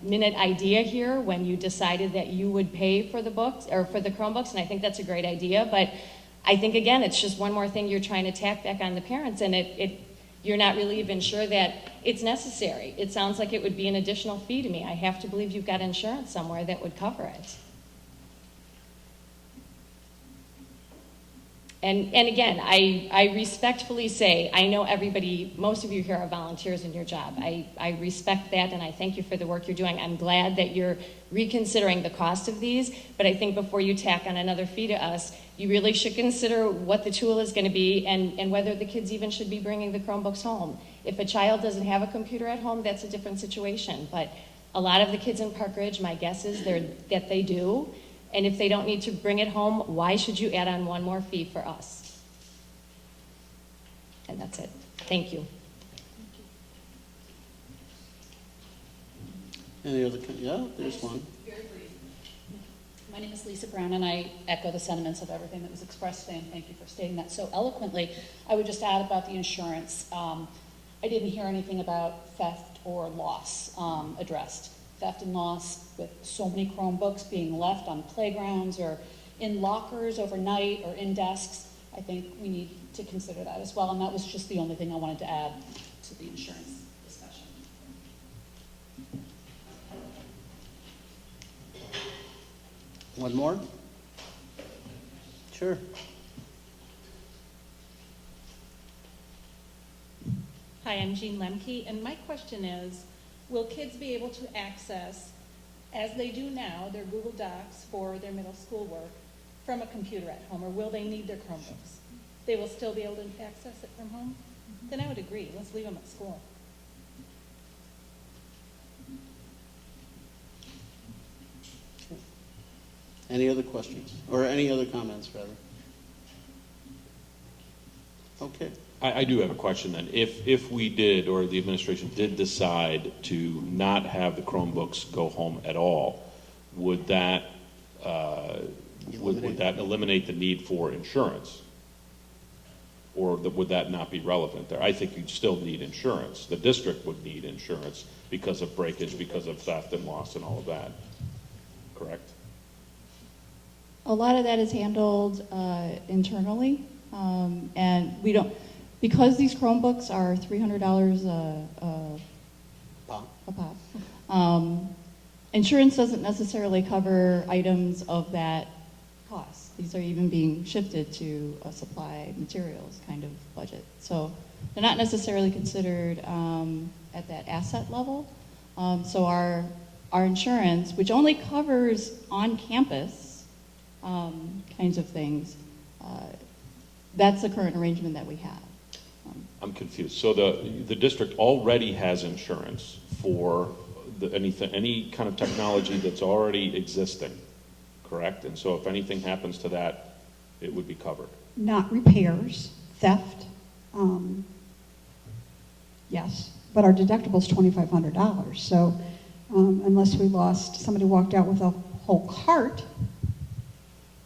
S12: minute idea here when you decided that you would pay for the books or for the Chromebooks, and I think that's a great idea, but I think, again, it's just one more thing you're trying to tack back on the parents, and you're not really even sure that it's necessary. It sounds like it would be an additional fee to me. I have to believe you've got insurance somewhere that would cover it. And again, I respectfully say, I know most of you here are volunteers in your job. I respect that, and I thank you for the work you're doing. I'm glad that you're reconsidering the cost of these, but I think before you tack on another fee to us, you really should consider what the tool is going to be and whether the kids even should be bringing the Chromebooks home. If a child doesn't have a computer at home, that's a different situation, but a lot of the kids in Park Ridge, my guess is that they do. And if they don't need to bring it home, why should you add on one more fee for us? And that's it. Thank you.
S1: Any other, yeah, there's one.
S13: Very brief. My name is Lisa Brown, and I echo the sentiments of everything that was expressed today, and thank you for stating that so eloquently. I would just add about the insurance. I didn't hear anything about theft or loss addressed. Theft and loss with so many Chromebooks being left on playgrounds or in lockers overnight or in desks. I think we need to consider that as well, and that was just the only thing I wanted to add to the insurance discussion.
S1: One more? Sure.
S14: Hi, I'm Jean Lemke, and my question is, will kids be able to access, as they do now, their Google Docs for their middle school work from a computer at home, or will they need their Chromebooks? They will still be able to access it from home? Then I would agree, let's leave them at school.
S1: Any other questions? Or any other comments, rather? Okay.
S10: I do have a question then. If we did, or the administration did decide to not have the Chromebooks go home at all, would that would that eliminate the need for insurance? Or would that not be relevant there? I think you'd still need insurance. The district would need insurance because of breakage, because of theft and loss and all of that. Correct?
S3: A lot of that is handled internally, and we don't, because these Chromebooks are $300 a pop. Insurance doesn't necessarily cover items of that costs. These are even being shifted to a supply materials kind of budget. So they're not necessarily considered at that asset level. So our insurance, which only covers on-campus kinds of things, that's the current arrangement that we have.
S10: I'm confused. So the district already has insurance for any kind of technology that's already existing, correct? And so if anything happens to that, it would be covered.
S4: Not repairs, theft, yes, but our deductible's $2,500. So unless somebody walked out with a whole cart,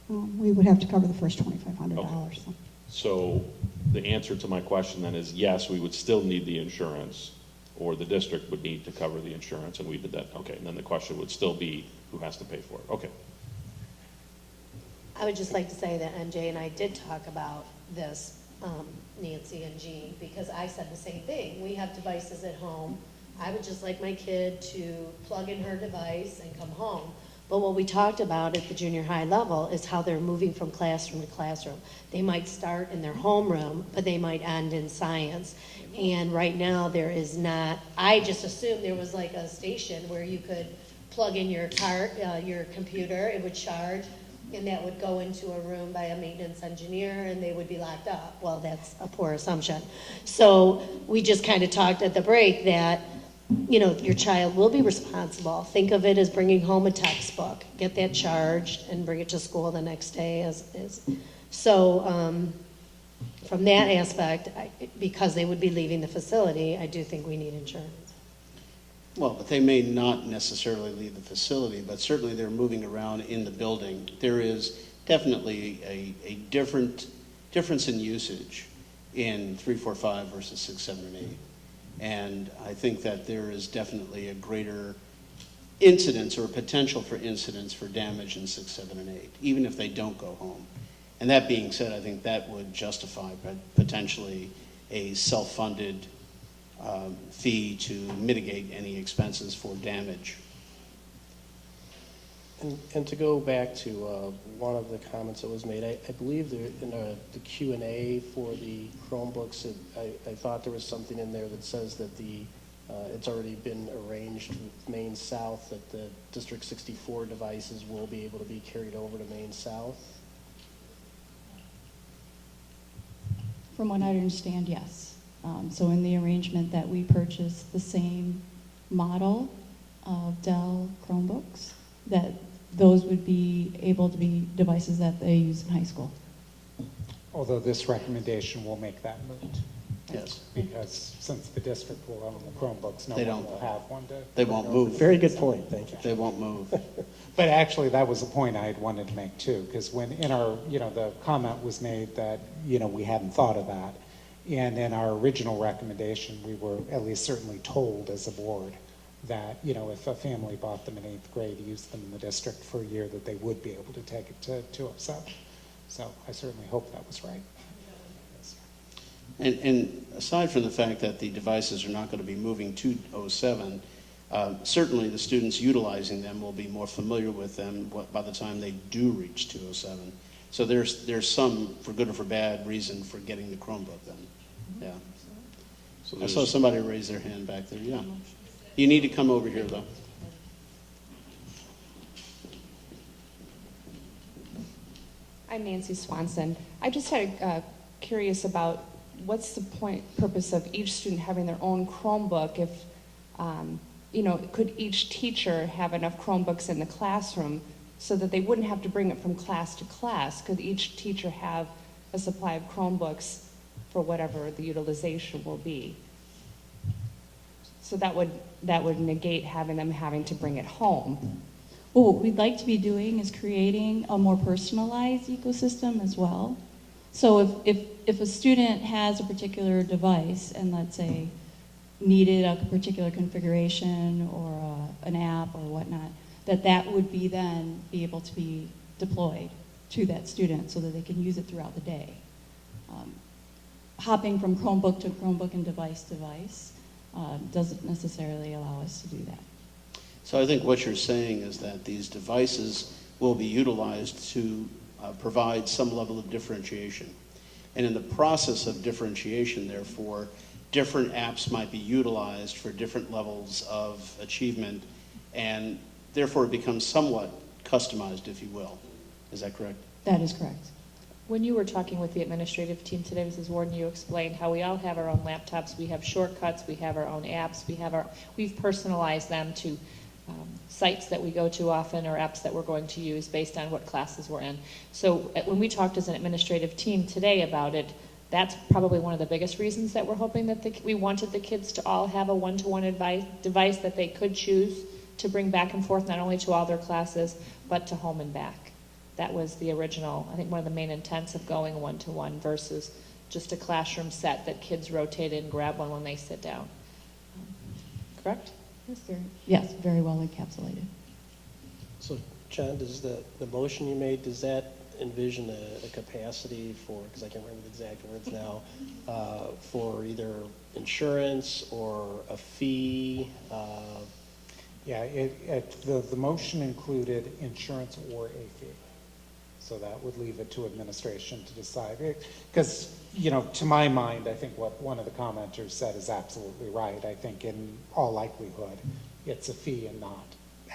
S4: we would have to cover the first $2,500.
S10: Okay. So the answer to my question then is yes, we would still need the insurance, or the district would need to cover the insurance, and we did that. Okay, and then the question would still be who has to pay for it. Okay.
S7: I would just like to say that MJ and I did talk about this, Nancy and Jean, because I said the same thing. We have devices at home. I would just like my kid to plug in her device and come home. But what we talked about at the junior high level is how they're moving from classroom to classroom. They might start in their homeroom, but they might end in science. And right now there is not, I just assumed there was like a station where you could plug in your your computer, it would charge, and that would go into a room by a maintenance engineer and they would be locked up. Well, that's a poor assumption. So we just kind of talked at the break that, you know, your child will be responsible. Think of it as bringing home a textbook, get that charged and bring it to school the next day. From that aspect, because they would be leaving the facility, I do think we need insurance.
S1: Well, but they may not necessarily leave the facility, but certainly they're moving around in the building. There is definitely a difference in usage in 3, 4, 5 versus 6, 7, and 8. And I think that there is definitely a greater incidence or potential for incidents for damage in 6, 7, and 8, even if they don't go home. And that being said, I think that would justify potentially a self-funded fee to mitigate any expenses for damage.
S6: And to go back to one of the comments that was made, I believe in the Q&A for the Chromebooks, I thought there was something in there that says that it's already been arranged with Maine South that the District 64 devices will be able to be carried over to Maine South.
S3: From what I understand, yes. So in the arrangement that we purchased the same model of Dell Chromebooks, that those would be able to be devices that they use in high school.
S5: Although this recommendation will make that moot.
S1: Yes.
S5: Because since the district will own the Chromebooks, no
S1: They
S5: one
S1: don't.
S5: will have one to.
S1: They won't move.
S6: Very good point, thank you.
S1: They won't move.
S5: But actually, that was a point I had wanted to make too, because when in our, the comment was made that, we hadn't thought of that. And in our original recommendation, we were at least certainly told as a board that, if a family bought them in 8th grade, used them in the district for a year, that they would be able to take it to 207. So I certainly hope that was right.
S1: And aside from the fact that the devices are not going to be moving to 07, certainly the students utilizing them will be more familiar with them by the time they do reach 207. So there's some, for good or for bad, reason for getting the Chromebook then. Yeah.
S10: So
S1: I saw somebody raise their hand back there. Yeah. You need to come over here, though.
S9: I'm Nancy Swanson. I just had curious about what's the purpose of each student having their own Chromebook if, could each teacher have enough Chromebooks in the classroom so that they wouldn't have to bring it from class to class? Could each teacher have a supply of Chromebooks for whatever the utilization will be? So that would negate having to bring it home.
S3: Well, what we'd like to be doing is creating a more personalized ecosystem as well. So if a student has a particular device and let's say needed a particular configuration or an app or whatnot, that would be then be able to be deployed to that student so that they can use it throughout the day. Hopping from Chromebook to Chromebook and device to device doesn't necessarily allow us to do that.
S1: So I think what you're saying is that these devices will be utilized to provide some level of differentiation. And in the process of differentiation, therefore, different apps might be utilized for different levels of achievement, and therefore it becomes somewhat customized, if you will. Is that correct?
S3: That is correct.
S9: When you were talking with the administrative team today, Mrs. Warden, you explained how we all have our own laptops, we have shortcuts, we have our own apps, we've personalized them to sites that we go to often or apps that we're going to use based on what classes we're in. So when we talked as an administrative team today about it, that's probably one of the biggest reasons that we're hoping that we wanted the kids to all have a one-to-one device that they could choose to bring back and forth, not only to all their classes, but to home and back. That was the original, I think one of the main intents of going one-to-one versus just a classroom set that kids rotate in and grab one when they sit down. Correct?
S3: Yes, very well encapsulated.
S6: So, John, does the motion you made, does that envision a capacity for, because I can't remember the exact words now, for either insurance or a fee?
S5: Yeah, the motion included insurance or a fee. So that would leave it to administration to decide. Because, you know, to my mind, I think what one of the commenters said is absolutely right. I think in all likelihood, it's a fee and not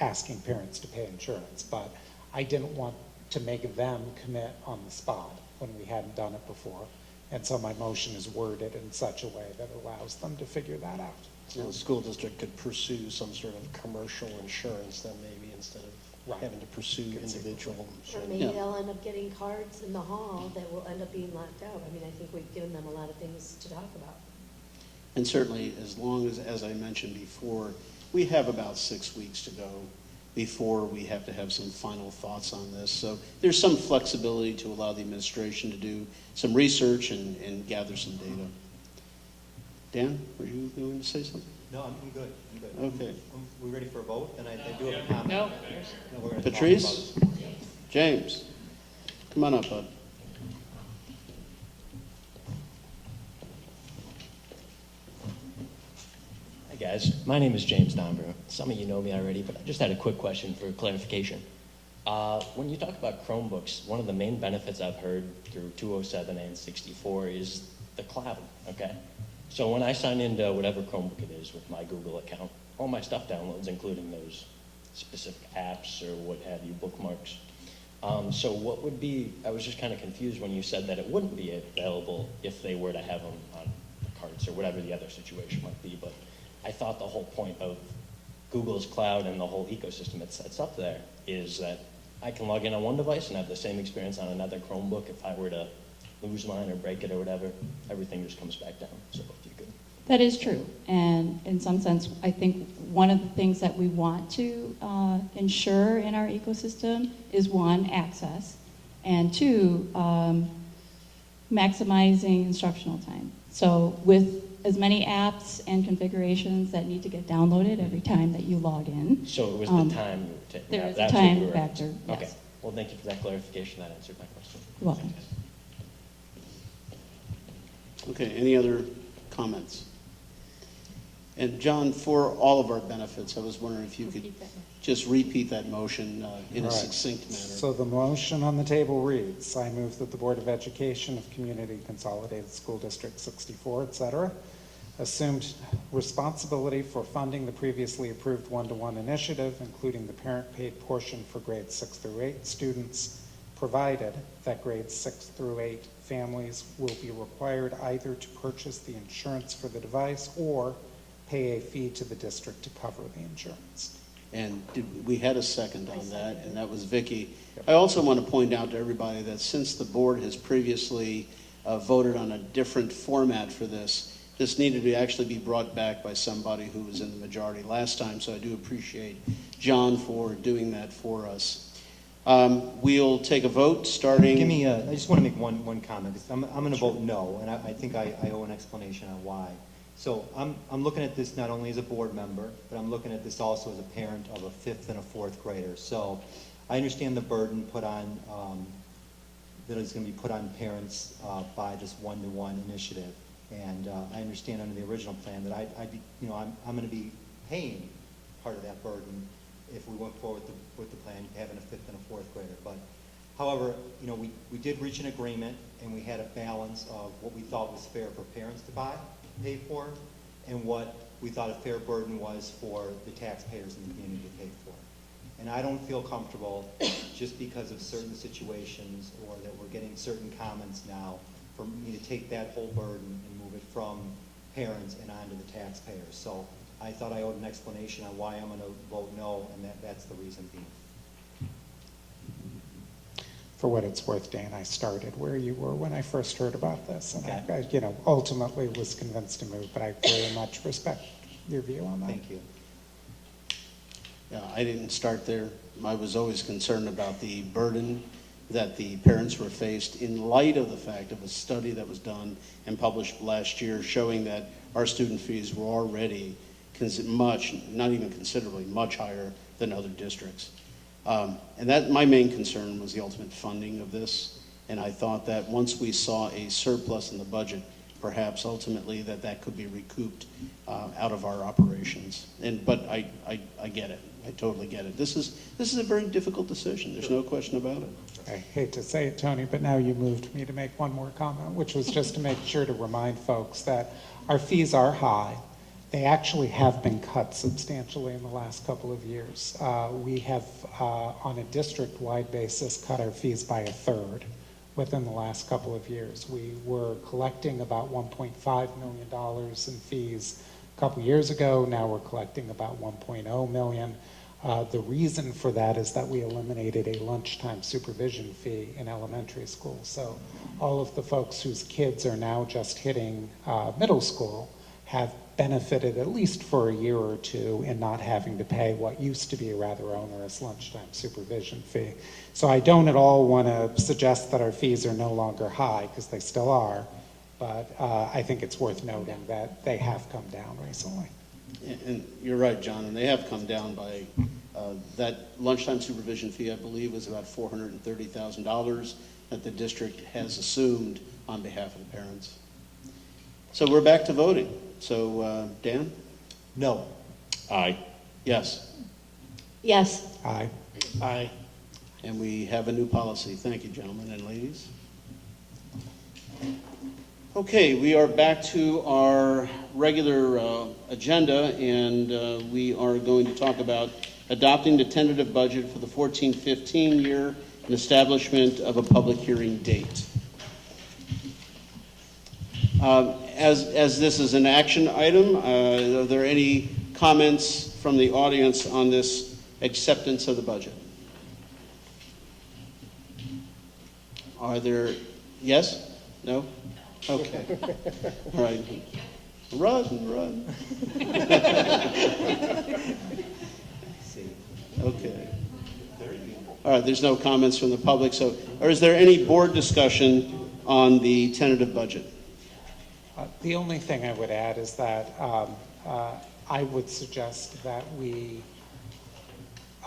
S5: asking parents to pay insurance. But I didn't want to make them commit on the spot when we hadn't done it before. And so my motion is worded in such a way that allows them to figure that out.
S6: So the school district could pursue some sort of commercial insurance then maybe instead of having to pursue individual
S7: Or
S6: insurance.
S7: maybe they'll end up getting cards in the hall that will end up being locked out. I mean, I think we've given them a lot of things to talk about.
S1: And certainly, as long as I mentioned before, we have about 6 weeks to go before we have to have some final thoughts on this. So there's some flexibility to allow the administration to do some research and gather some data. Dan, were you going to say something?
S2: No, I'm good. I'm good.
S1: Okay.
S2: We ready for a vote? And I do have a comment.
S9: No.
S2: No, we're gonna talk
S1: Patrice?
S2: about it.
S1: James? Come on up, bud.
S15: Hi guys, my name is James Dombrow. Some of you know me already, but I just had a quick question for clarification. When you talk about Chromebooks, one of the main benefits I've heard through 207 and 64 is the cloud, okay? So when I sign into whatever Chromebook it is with my Google account, all my stuff downloads, including those specific apps or what have you, bookmarks. So what would be, I was just kind of confused when you said that it wouldn't be available if they were to have them on cards or whatever the other situation might be, but I thought the whole point of Google's cloud and the whole ecosystem it sets up there is that I can log in on one device and have the same experience on another Chromebook. If I were to lose mine or break it or whatever, everything just comes back down. So if you could.
S3: That is true. And in some sense, I think one of the things that we want to ensure in our ecosystem is one, access, and two, maximizing instructional time. So with as many apps and configurations that need to get downloaded every time that you log in.
S15: So it was the time you were taking.
S3: There is a
S15: That's what you
S3: time
S15: were-
S3: factor, yes.
S15: Okay. Well, thank you for that clarification. That answered my question.
S3: You're welcome.
S1: Okay, any other comments? And John, for all of our benefits, I was wondering if you could just repeat that motion in a
S5: Right.
S1: succinct manner.
S5: So the motion on the table reads, I move that the Board of Education of Community Consolidated School District 64, et cetera, assumed responsibility for funding the previously approved one-to-one initiative, including the parent-paid portion for grades 6 through 8 students, provided that grades 6 through 8 families will be required either to purchase the insurance for the device or pay a fee to the district to cover the insurance.
S1: And we had a second on that, and that was Vicky. I also want to point out to everybody that since the board has previously voted on a different format for this, this needed to actually be brought back by somebody who was in the majority last time, so I do appreciate John for doing that for us. We'll take a vote starting.
S2: Give me I just want to make one comment. I'm going to vote no, and I think I owe an explanation on why. So I'm looking at this not only as a board member, but I'm looking at this also as a parent of a 5th and a 4th grader. So I understand the burden put on, that is going to be put on parents by this one-to-one initiative. And I understand under the original plan that I'd be, you know, I'm going to be paying part of that burden if we went forward with the plan, having a 5th and a 4th grader. But However, you know, we did reach an agreement, and we had a balance of what we thought was fair for parents to pay for, and what we thought a fair burden was for the taxpayers in the community to pay for. And I don't feel comfortable, just because of certain situations or that we're getting certain comments now, for me to take that whole burden and move it from parents and onto the taxpayers. So I thought I owed an explanation on why I'm going to vote no, and that's the reason being.
S5: For what it's worth, Dan, I started where you were when I first heard about this, and
S2: Okay.
S5: I ultimately was convinced to move, but I very much respect your view on that.
S2: Thank you.
S1: Yeah, I didn't start there. I was always concerned about the burden that the parents were faced in light of the fact of a study that was done and published last year showing that our student fees were already much, not even considerably, much higher than other districts. And that my main concern was the ultimate funding of this. And I thought that once we saw a surplus in the budget, perhaps ultimately that could be recouped out of our operations. But I get it. I totally get it. This is a very difficult decision. There's no question about it.
S5: I hate to say it, Tony, but now you moved me to make one more comment, which was just to make sure to remind folks that our fees are high. They actually have been cut substantially in the last couple of years. We have, on a district-wide basis, cut our fees by a third within the last couple of years. We were collecting about $1.5 million in fees a couple years ago. Now we're collecting about $1.0 million. The reason for that is that we eliminated a lunchtime supervision fee in elementary school. So all of the folks whose kids are now just hitting middle school have benefited, at least for a year or two, in not having to pay what used to be a rather onerous lunchtime supervision fee. So I don't at all want to suggest that our fees are no longer high, because they still are, but I think it's worth noting that they have come down recently.
S1: And you're right, John, and they have come down by, that lunchtime supervision fee, I believe, was about $430,000 that the district has assumed on behalf of the parents. So we're back to voting. So, Dan?
S2: No.
S10: Aye.
S1: Yes.
S7: Yes.
S5: Aye.
S6: Aye.
S1: And we have a new policy. Thank you, gentlemen and ladies. Okay, we are back to our regular agenda, and we are going to talk about adopting the tentative budget for the 14-15 year and establishment of a public hearing date. As this is an action item, are there any comments from the audience on this acceptance of the budget? Are there, yes? No? Okay. All right. Run. Okay. All right, there's no comments from the public, so, or is there any board discussion on the tentative budget?
S5: The only thing I would add is that I would suggest that we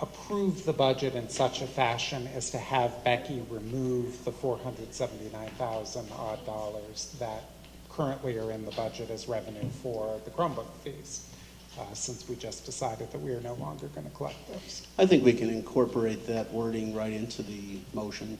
S5: approve the budget in such a fashion as to have Becky remove the $479,000 odd dollars that currently are in the budget as revenue for the Chromebook fees, since we just decided that we are no longer going to collect those.
S1: I think we can incorporate that wording right into the motion.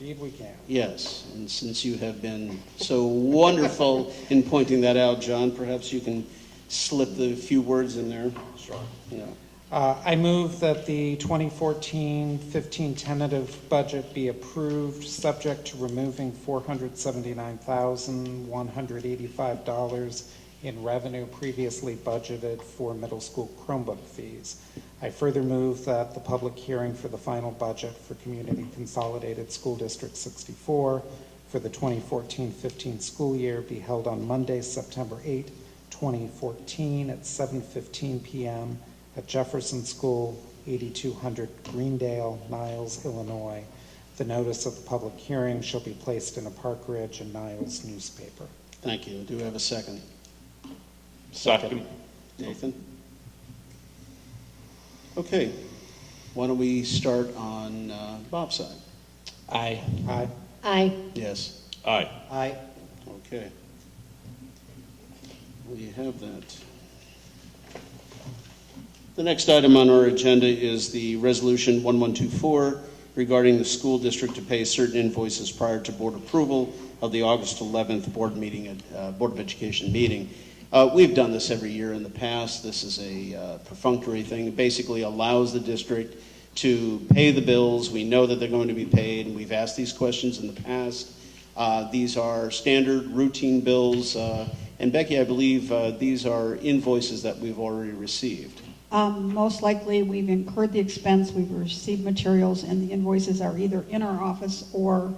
S5: Indeed we can.
S1: Yes, and since you have been so wonderful in pointing that out, John, perhaps you can slip the few words in there.
S10: Sure.
S1: Yeah.
S5: I move that the 2014-15 tentative budget be approved, subject to removing $479,185 in revenue previously budgeted for middle school Chromebook fees. I further move that the public hearing for the final budget for Community Consolidated School District 64 for the 2014-15 school year be held on Monday, September 8, 2014 at 7:15 p.m. at Jefferson School, 8200 Greendale, Niles, Illinois. The notice of the public hearing shall be placed in a Park Ridge and Niles newspaper.
S1: Thank you. Do we have a second?
S10: Second.
S1: Nathan? Okay. Why don't we start on Bob's side?
S6: Aye.
S5: Aye.
S7: Aye.
S1: Yes.
S10: Aye.
S2: Aye.
S1: Okay. We have that. The next item on our agenda is the Resolution 1124, regarding the school district to pay certain invoices prior to board approval of the August 11th board of Education meeting. We've done this every year in the past. This is a perfunctory thing. It basically allows the district to pay the bills. We know that they're going to be paid, and we've asked these questions in the past. These are standard routine bills. And Becky, I believe these are invoices that we've already received.
S4: Most likely, we've incurred the expense, we've received materials, and the invoices are either in our office or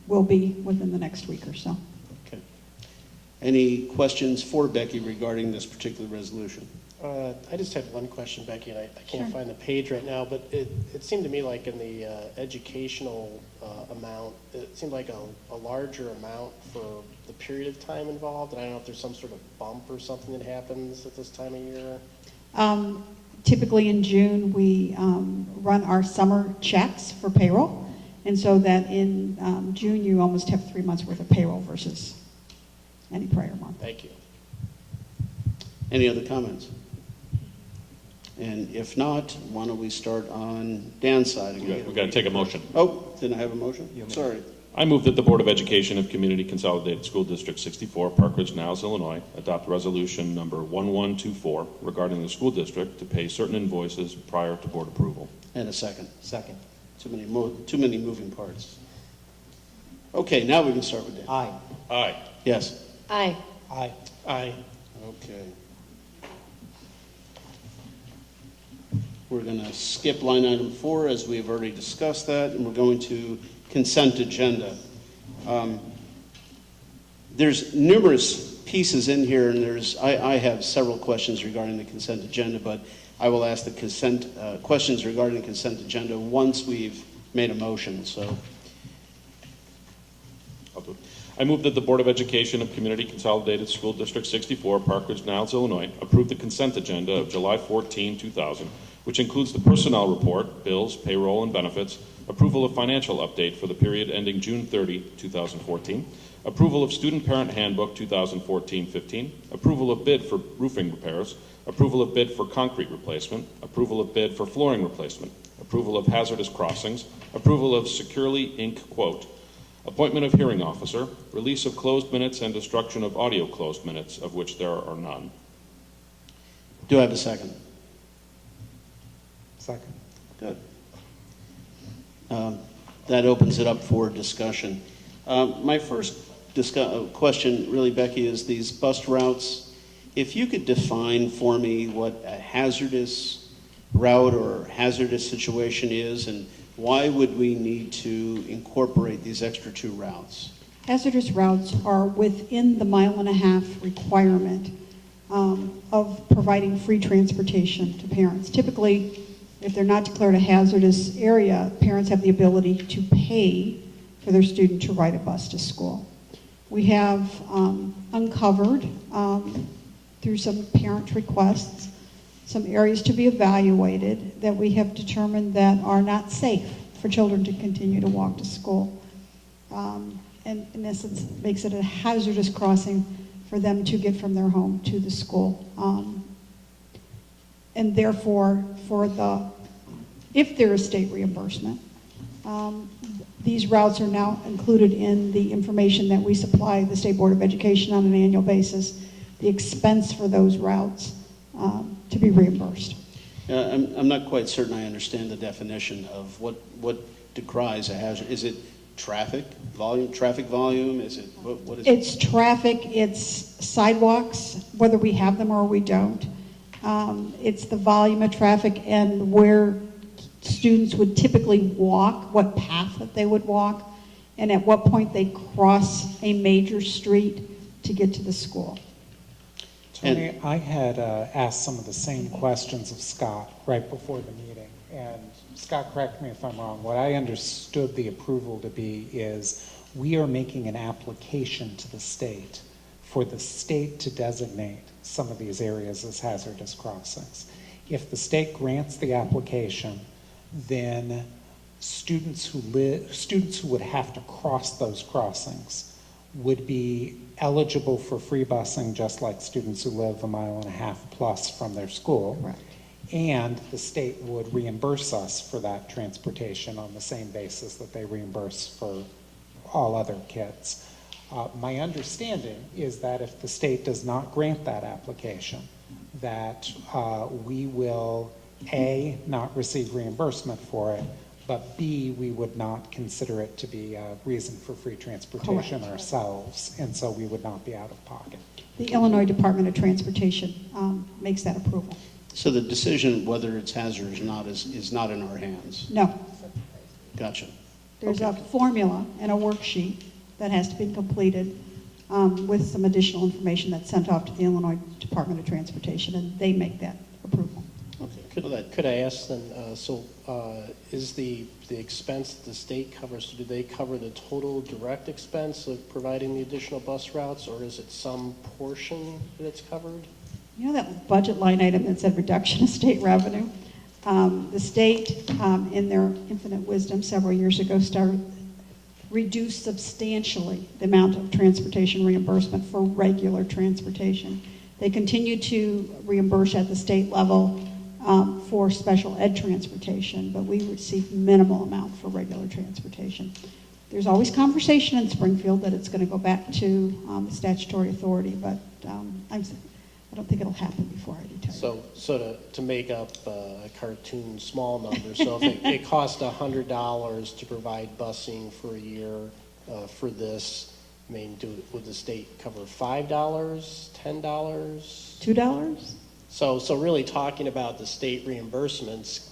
S4: will be within the next week or so.
S1: Okay. Any questions for Becky regarding this particular resolution?
S6: I just had one question, Becky, and I can't
S4: Sure.
S6: find the page right now, but it seemed to me like in the educational amount, it seemed like a larger amount for the period of time involved, and I don't know if there's some sort of bump or something that happens at this time of year.
S4: Typically in June, we run our summer checks for payroll, and so that in June, you almost have 3 months worth of payroll versus any prior month.
S6: Thank you.
S1: Any other comments? And if not, why don't we start on Dan's side again?
S10: We've got to take a motion.
S1: Oh, didn't I have a motion? Sorry.
S10: I move that the Board of Education of Community Consolidated School District 64, Park Ridge-Niles, Illinois, adopt resolution number 1124 regarding the school district to pay certain invoices prior to board approval.
S1: And a second.
S2: Second.
S1: Too many moving parts. Okay, now we can start with Dan.
S2: Aye.
S10: Aye.
S1: Yes.
S7: Aye.
S2: Aye.
S6: Aye.
S1: Okay. We're going to skip line item 4 as we've already discussed that, and we're going to consent agenda. There's numerous pieces in here, and I have several questions regarding the consent agenda, but I will ask the questions regarding the consent agenda once we've made a motion. So,
S10: I'll do it. I move that the Board of Education of Community Consolidated School District 64, Park Ridge-Niles, Illinois, approve the consent agenda of July 14, 2000, which includes the personnel report, bills, payroll, and benefits, approval of financial update for the period ending June 30, 2014, approval of student parent handbook 2014-15, approval of bid for roofing repairs, approval of bid for concrete replacement, approval of bid for flooring replacement, approval of hazardous crossings, approval of securely ink quote, appointment of hearing officer, release of closed minutes and destruction of audio closed minutes, of which there are none.
S1: do I have a second?
S5: Second.
S1: Good. That opens it up for discussion. My first question, really, Becky, is these bus routes. If you could define for me what a hazardous route or hazardous situation is, and why would we need to incorporate these extra 2 routes?
S4: Hazardous routes are within the 1.5 mile requirement of providing free transportation to parents. Typically, if they're not declared a hazardous area, parents have the ability to pay for their student to ride a bus to school. We have uncovered, through some parent requests, some areas to be evaluated that we have determined that are not safe for children to continue to walk to school. And in essence, makes it a hazardous crossing for them to get from their home to the school. And therefore, if there is state reimbursement, these routes are now included in the information that we supply the State Board of Education on an annual basis, the expense for those routes to be reimbursed.
S1: I'm not quite certain I understand the definition of what decries a hazard. Is it traffic volume? Is it, what is it?
S4: It's traffic, it's sidewalks, whether we have them or we don't. It's the volume of traffic and where students would typically walk, what path that they would walk, and at what point they cross a major street to get to the school.
S5: Tony, I had asked some of the same questions of Scott right before the meeting, and Scott, correct me if I'm wrong, what I understood the approval to be is we are making an application to the state for the state to designate some of these areas as hazardous crossings. If the state grants the application, then students who would have to cross those crossings would be eligible for free busing, just like students who live 1.5 miles plus from their school.
S4: Right.
S5: And the state would reimburse us for that transportation on the same basis that they reimburse for all other kids. My understanding is that if the state does not grant that application, that we will, A, not receive reimbursement for it, but B, we would not consider it to be a reason for free transportation
S4: Correct.
S5: ourselves, and so we would not be out of pocket.
S4: The Illinois Department of Transportation makes that approval.
S1: So the decision whether it's hazardous or not is not in our hands.
S4: No,
S1: Gotcha.
S4: there's a formula and a worksheet that has to be completed with some additional information that's sent off to the Illinois Department of Transportation, and they make that approval.
S1: Okay. Well, that,
S6: Could I ask then, is the expense that the state covers, do they cover the total direct expense of providing the additional bus routes, or is it some portion that's covered?
S4: You know that budget line item that said reduction of state revenue? The state, in their infinite wisdom several years ago, reduced substantially the amount of transportation reimbursement for regular transportation. They continue to reimburse at the state level for special ed transportation, but we receive minimal amount for regular transportation. There's always conversation in Springfield that it's going to go back to the statutory authority, but I don't think it'll happen before I retire.
S6: So to make up a cartoon small number, so if it cost $100 to provide busing for a year for this, I mean, would the state cover $5, $10?
S4: $2?
S6: So really talking about the state reimbursements,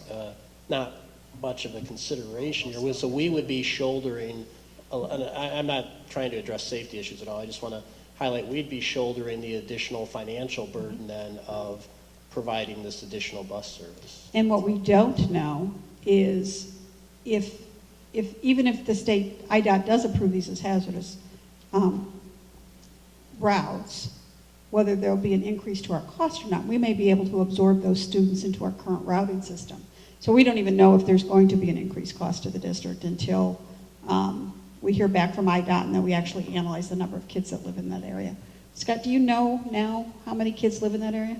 S6: not much of a consideration here. So we would be shouldering, I'm not trying to address safety issues at all, I just want to highlight, we'd be shouldering the additional financial burden then of providing this additional bus service.
S4: And what we don't know is even if the state IDOT does approve these as hazardous routes, whether there'll be an increase to our cost or not, we may be able to absorb those students into our current routing system. So we don't even know if there's going to be an increased cost to the district until we hear back from IDOT and then we actually analyze the number of kids that live in that area. Scott, do you know now how many kids live in that area?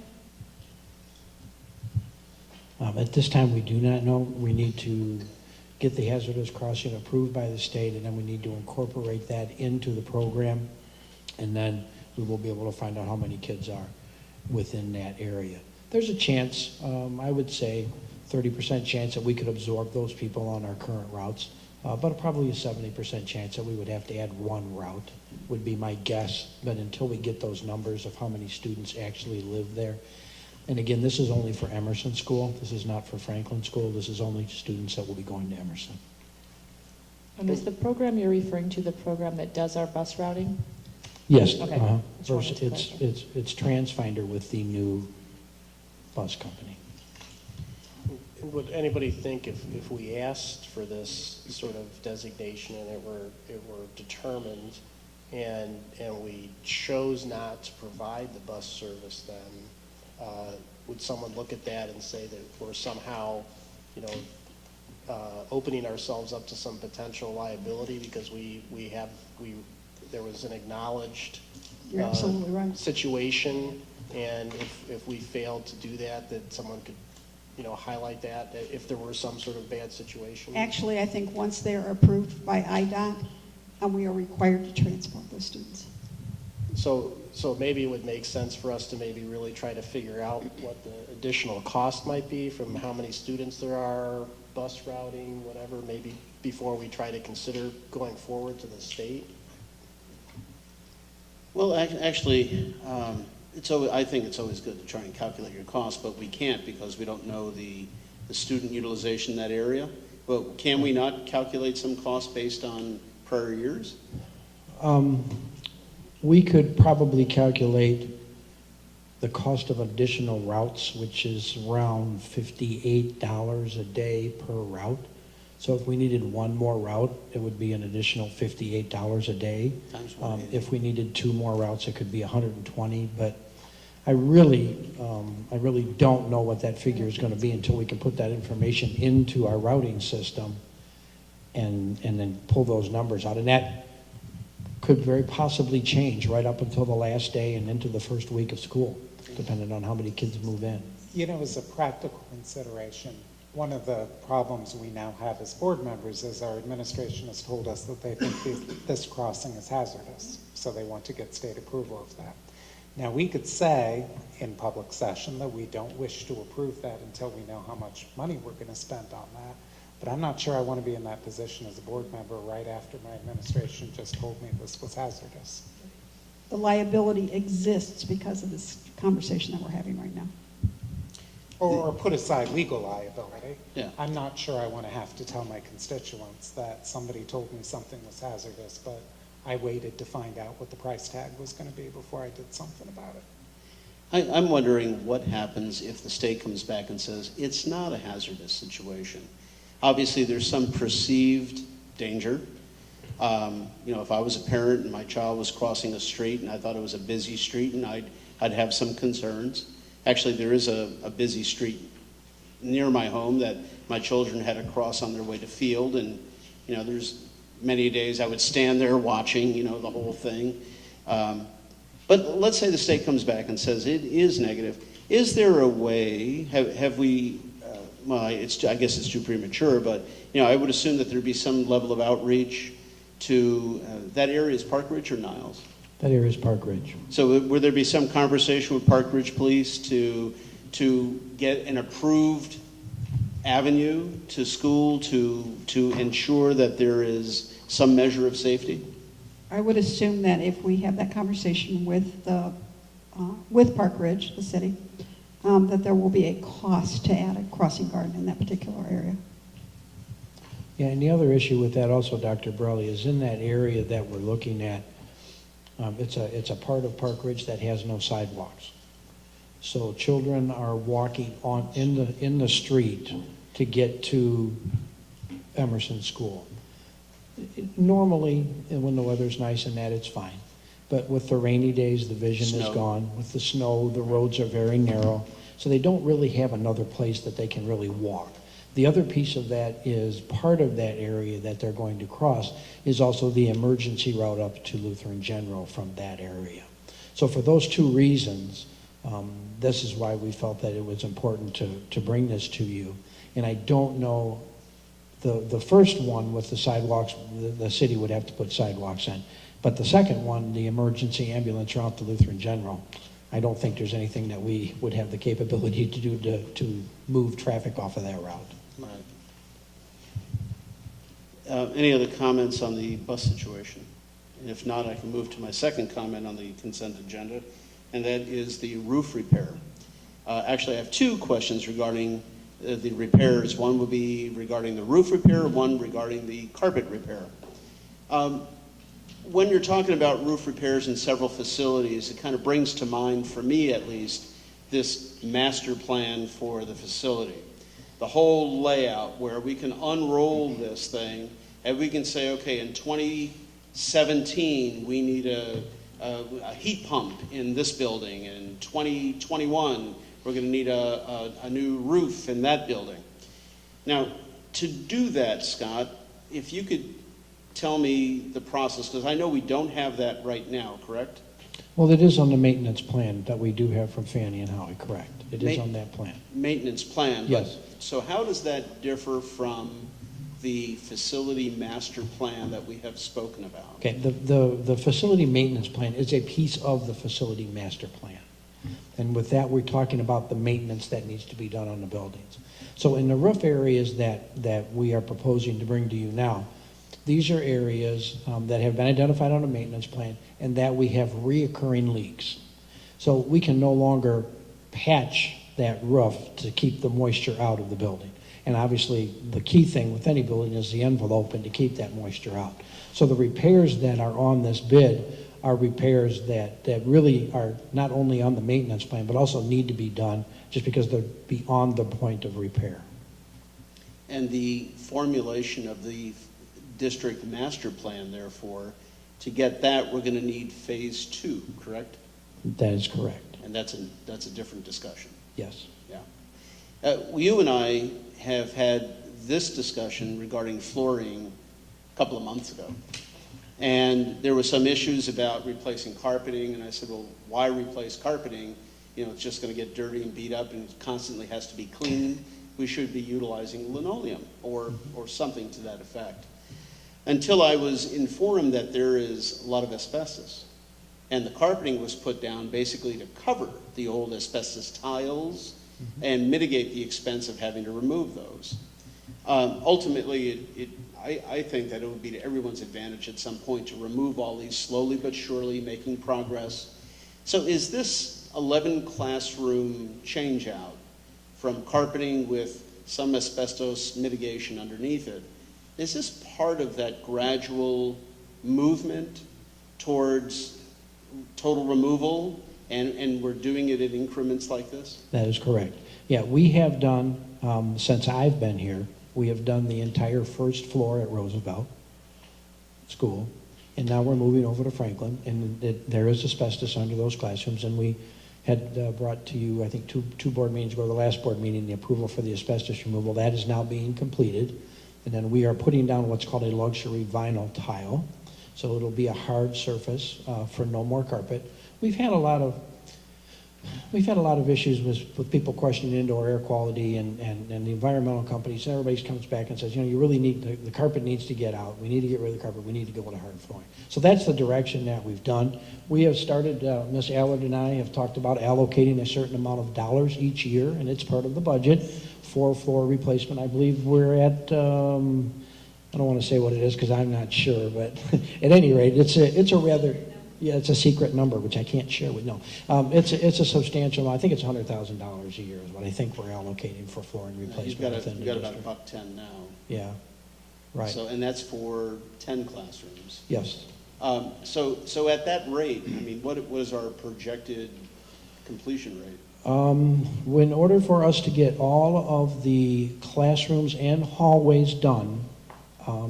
S16: At this time, we do not know. We need to get the hazardous crossing approved by the state, and then we need to incorporate that into the program, and then we will be able to find out how many kids are within that area. There's a chance, I would say 30% chance that we could absorb those people on our current routes, but probably a 70% chance that we would have to add one route would be my guess. But until we get those numbers of how many students actually live there, and again, this is only for Emerson School. This is not for Franklin School. This is only students that will be going to Emerson.
S9: And is the program you're referring to the program that does our bus routing?
S16: Yes.
S9: Okay. Just wanted to clarify.
S16: It's TransFinder with the new bus company.
S6: Would anybody think if we asked for this sort of designation and it were determined and we chose not to provide the bus service, then would someone look at that and say that we're somehow, opening ourselves up to some potential liability because there was an acknowledged
S4: You're absolutely right.
S6: situation, and if we failed to do that someone could highlight that if there were some sort of bad situation?
S4: Actually, I think once they're approved by IDOT, we are required to transport those students.
S6: So maybe it would make sense for us to maybe really try to figure out what the additional cost might be from how many students there are, bus routing, whatever, maybe before we try to consider going forward to the state?
S1: well, actually, I think it's always good to try and calculate your costs, but we can't because we don't know the student utilization in that area. But can we not calculate some costs based on prior years?
S16: We could probably calculate the cost of additional routes, which is around $58 a day per route. So if we needed one more route, it would be an additional $58 a day.
S1: Times 180.
S16: If we needed two more routes, it could be $120. But I really don't know what that figure is going to be until we can put that information into our routing system and then pull those numbers out. And that could very possibly change right up until the last day and into the first week of school, depending on how many kids move in.
S5: You know, as a practical consideration, one of the problems we now have as board members is our administration has told us that they think this crossing is hazardous, so they want to get state approval of that. Now, we could say in public session that we don't wish to approve that until we know how much money we're going to spend on that, but I'm not sure I want to be in that position as a board member right after my administration just told me this was hazardous.
S4: The liability exists because of this conversation that we're having right now.
S5: Or put aside legal liability.
S1: Yeah.
S5: I'm not sure I want to have to tell my constituents that somebody told me something was hazardous, but I waited to find out what the price tag was going to be before I did something about it.
S1: I'm wondering what happens if the state comes back and says, it's not a hazardous situation. Obviously, there's some perceived danger. You know, if I was a parent and my child was crossing a street and I thought it was a busy street, and I'd have some concerns. Actually, there is a busy street near my home that my children had to cross on their way to field, and you know, there's many days I would stand there watching, you know, the whole thing. But let's say the state comes back and says it is negative. Is there a way? Have we? Well, I guess it's too premature, but you know, I would assume that there'd be some level of outreach to that area. Is Park Ridge or Niles?
S16: That area is Park Ridge.
S1: So would there be some conversation with Park Ridge Police to get an approved avenue to school to ensure that there is some measure of safety?
S4: I would assume that if we have that conversation with Park Ridge, the city, that there will be a cost to add a crossing guard in that particular area.
S16: Yeah, and the other issue with that also, Dr. Brelli, is in that area that we're looking at, it's a part of Park Ridge that has no sidewalks. So children are walking in the street to get to Emerson School. Normally, when the weather's nice and that, it's fine. But with the rainy days, the vision is gone. With the snow, the roads are very narrow. So they don't really have another place that they can really walk. The other piece of that is part of that area that they're going to cross is also the emergency route up to Lutheran General from that area. So for those two reasons, this is why we felt that it was important to bring this to you. And I don't know, the first one with the sidewalks, the city would have to put sidewalks in. But the second one, the emergency ambulance route to Lutheran General, I don't think there's anything that we would have the capability to do to move traffic off of that route.
S1: Right. Any other comments on the bus situation? And if not, I can move to my second comment on the consent agenda, and that is the roof repair. Actually, I have two questions regarding the repairs. One will be regarding the roof repair, one regarding the carpet repair. When you're talking about roof repairs in several facilities, it kind of brings to mind, for me at least, this master plan for the facility. The whole layout where we can unroll this thing and we can say, okay, in 2017, we need a heat pump in this building. In 2021, we're going to need a new roof in that building. Now, to do that, Scott, if you could tell me the process, because I know we don't have that right now, correct?
S16: Well, it is on the maintenance plan that we do have from Fannie and Howie, correct? It is on that plan.
S1: Maintenance plan.
S16: Yes.
S1: So how does that differ from the facility master plan that we have spoken about?
S16: Okay, the facility maintenance plan is a piece of the facility master plan. And with that, we're talking about the maintenance that needs to be done on the buildings. So in the roof areas that we are proposing to bring to you now, these are areas that have been identified on a maintenance plan and that we have reoccurring leaks. So we can no longer patch that roof to keep the moisture out of the building. And obviously, the key thing with any building is the envelope and to keep that moisture out. So the repairs that are on this bid are repairs that really are not only on the maintenance plan, but also need to be done just because they're beyond the point of repair.
S1: And the formulation of the district master plan, therefore, to get that, we're going to need phase 2, correct?
S16: That is correct.
S1: And that's a different discussion.
S16: Yes.
S1: Yeah. You and I have had this discussion regarding flooring a couple of months ago. And there were some issues about replacing carpeting, and I said, well, why replace carpeting it's just going to get dirty and beat up and constantly has to be cleaned, we should be utilizing linoleum or something to that effect. Until I was informed that there is a lot of asbestos. And the carpeting was put down basically to cover the old asbestos tiles and mitigate the expense of having to remove those. Ultimately, I think that it would be to everyone's advantage at some point to remove all these slowly but surely, making progress. So is this 11 classroom change out from carpeting with some asbestos mitigation underneath it, is this part of that gradual movement towards total removal, and we're doing it in increments like this?
S16: That is correct. Yeah, we have done, since I've been here, we have done the entire first floor at Roosevelt School, and now we're moving over to Franklin, and there is asbestos under those classrooms, and we had brought to you, I think, two board meetings ago, the last board meeting, the approval for the asbestos removal. That is now being completed, and then we are putting down what's called a luxury vinyl tile, so it'll be a hard surface for no more carpet. We've had a lot of issues with people questioning indoor air quality and the environmental companies. Everybody comes back and says, you really need, the carpet needs to get out. We need to get rid of the carpet. We need to go with a hard flooring. So that's the direction that we've done. We have started, Ms. Allard and I have talked about allocating a certain amount of dollars each year, and it's part of the budget for floor replacement. I believe we're at, I don't want to say what it is because I'm not sure, but at any rate, it's a rather, yeah, it's a secret number, which I can't share with, no. It's a substantial, I think it's $100,000 a year is what I think we're allocating for flooring replacement within the
S1: You've got
S16: district.
S1: about $110 now.
S16: Yeah, right.
S1: So, and that's for 10 classrooms.
S16: Yes.
S1: So at that rate, I mean, what is our projected completion rate?
S16: In order for us to get all of the classrooms and hallways done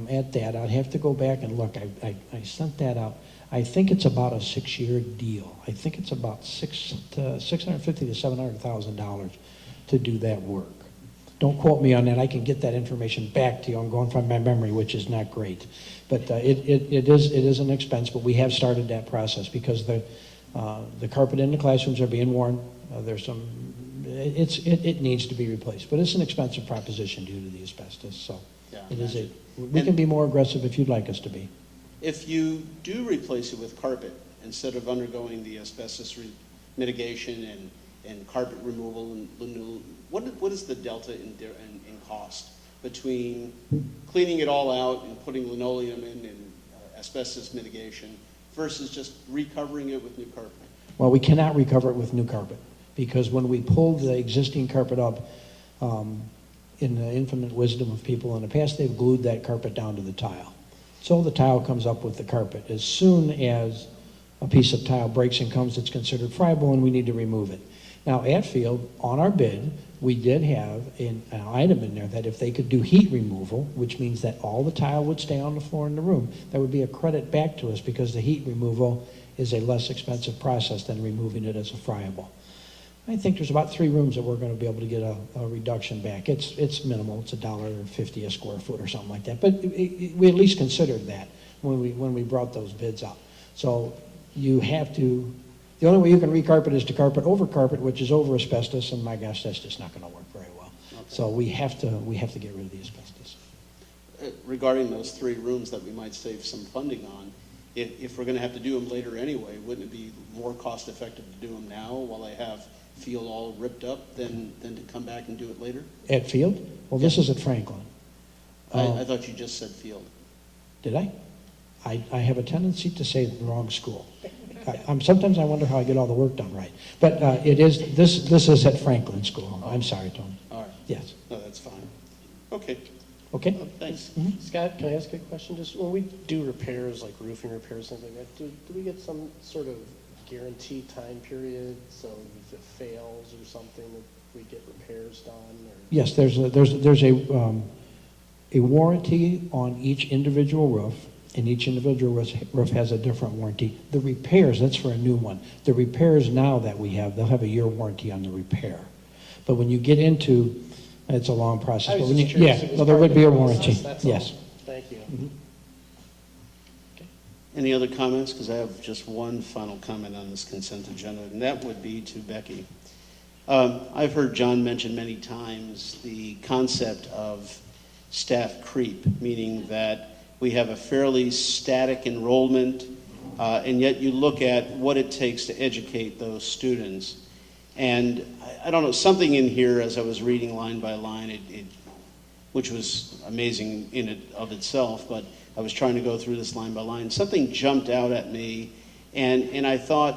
S16: at that, I'd have to go back and look. I sent that out. I think it's about a 6-year deal. I think it's about $650,000 to $700,000 to do that work. Don't quote me on that. I can get that information back to you. I'm going from my memory, which is not great. But it is an expense, but we have started that process because the carpet in the classrooms are being worn. There's some, it needs to be replaced, but it's an expensive proposition due to the asbestos. So
S1: Yeah,
S16: it is
S1: imagine.
S16: we can be more aggressive if you'd like us to be.
S1: If you do replace it with carpet, instead of undergoing the asbestos mitigation and carpet removal, and what is the delta in cost between cleaning it all out and putting linoleum in and asbestos mitigation versus just recovering it with new carpet?
S16: Well, we cannot recover it with new carpet because when we pulled the existing carpet up, in the infinite wisdom of people in the past, they've glued that carpet down to the tile. So the tile comes up with the carpet. As soon as a piece of tile breaks and comes, it's considered friable and we need to remove it. Now at Field, on our bid, we did have an item in there that if they could do heat removal, which means that all the tile would stay on the floor in the room, that would be a credit back to us because the heat removal is a less expensive process than removing it as a friable. I think there's about 3 rooms that we're going to be able to get a reduction back. It's minimal. It's $1.50 a square foot or something like that. But we at least considered that when we brought those bids up. So you have to. The only way you can recarpet is to carpet over carpet, which is over asbestos, and my gosh, that's just not going to work very well. Okay. So we have to get rid of the asbestos.
S1: Regarding those 3 rooms that we might save some funding on, if we're going to have to do them later anyway, wouldn't it be more cost effective to do them now while they have Field all ripped up than to come back and do it later?
S16: At Field? Well, this is at Franklin.
S1: I thought you just said Field.
S16: Did I? I have a tendency to say the wrong school. Sometimes I wonder how I get all the work done right. But this is at Franklin School. I'm sorry, Tony.
S1: All right.
S16: Yes.
S1: No, that's fine. Okay.
S16: Okay.
S1: Thanks.
S16: Mm-hmm.
S6: Scott, can I ask a question? Just when we do repairs, like roofing repairs, something like that, do we get some sort of guaranteed time period? So if it fails or something, that we get repairs done? Or?
S16: Yes, there's a warranty on each individual roof, and each individual roof has a different warranty. The repairs, that's for a new one. The repairs now that we have, they'll have a year warranty on the repair. But when you get into, it's a long process. But when you, yeah, no, there would be a warranty.
S6: That's
S16: yes.
S6: all. Thank you.
S16: Mm-hmm.
S6: Okay.
S1: Any other comments? Because I have just one final comment on this consent agenda, and that would be to Becky. I've heard John mention many times the concept of staff creep, meaning that we have a fairly static enrollment, and yet you look at what it takes to educate those students. And I don't know, something in here as I was reading line by line, which was amazing in it of itself, but I was trying to go through this line by line. Something jumped out at me, and I thought,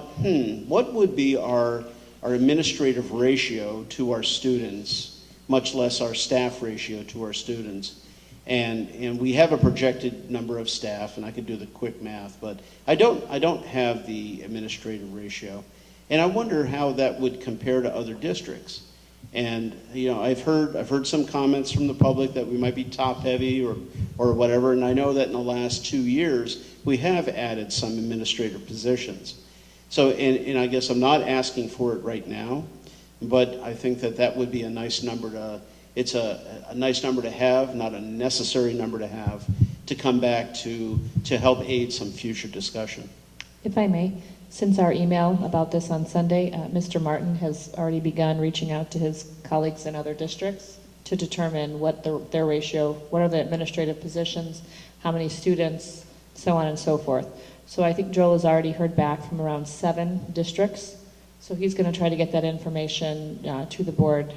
S1: what would be our administrative ratio to our students, much less our staff ratio to our students? And we have a projected number of staff, and I could do the quick math, but I don't have the administrative ratio. And I wonder how that would compare to other districts. And I've heard some comments from the public that we might be top heavy or whatever, and I know that in the last 2 years we have added some administrative positions. So, and I guess I'm not asking for it right now, but I think that would be a nice number to, it's a nice number to have, not a necessary number to have, to come back to help aid some future discussion.
S9: If I may, since our email about this on Sunday, Mr. Martin has already begun reaching out to his colleagues in other districts to determine what their ratio, what are the administrative positions, how many students, so on and so forth. So I think Joel has already heard back from around 7 districts. So he's going to try to get that information to the board.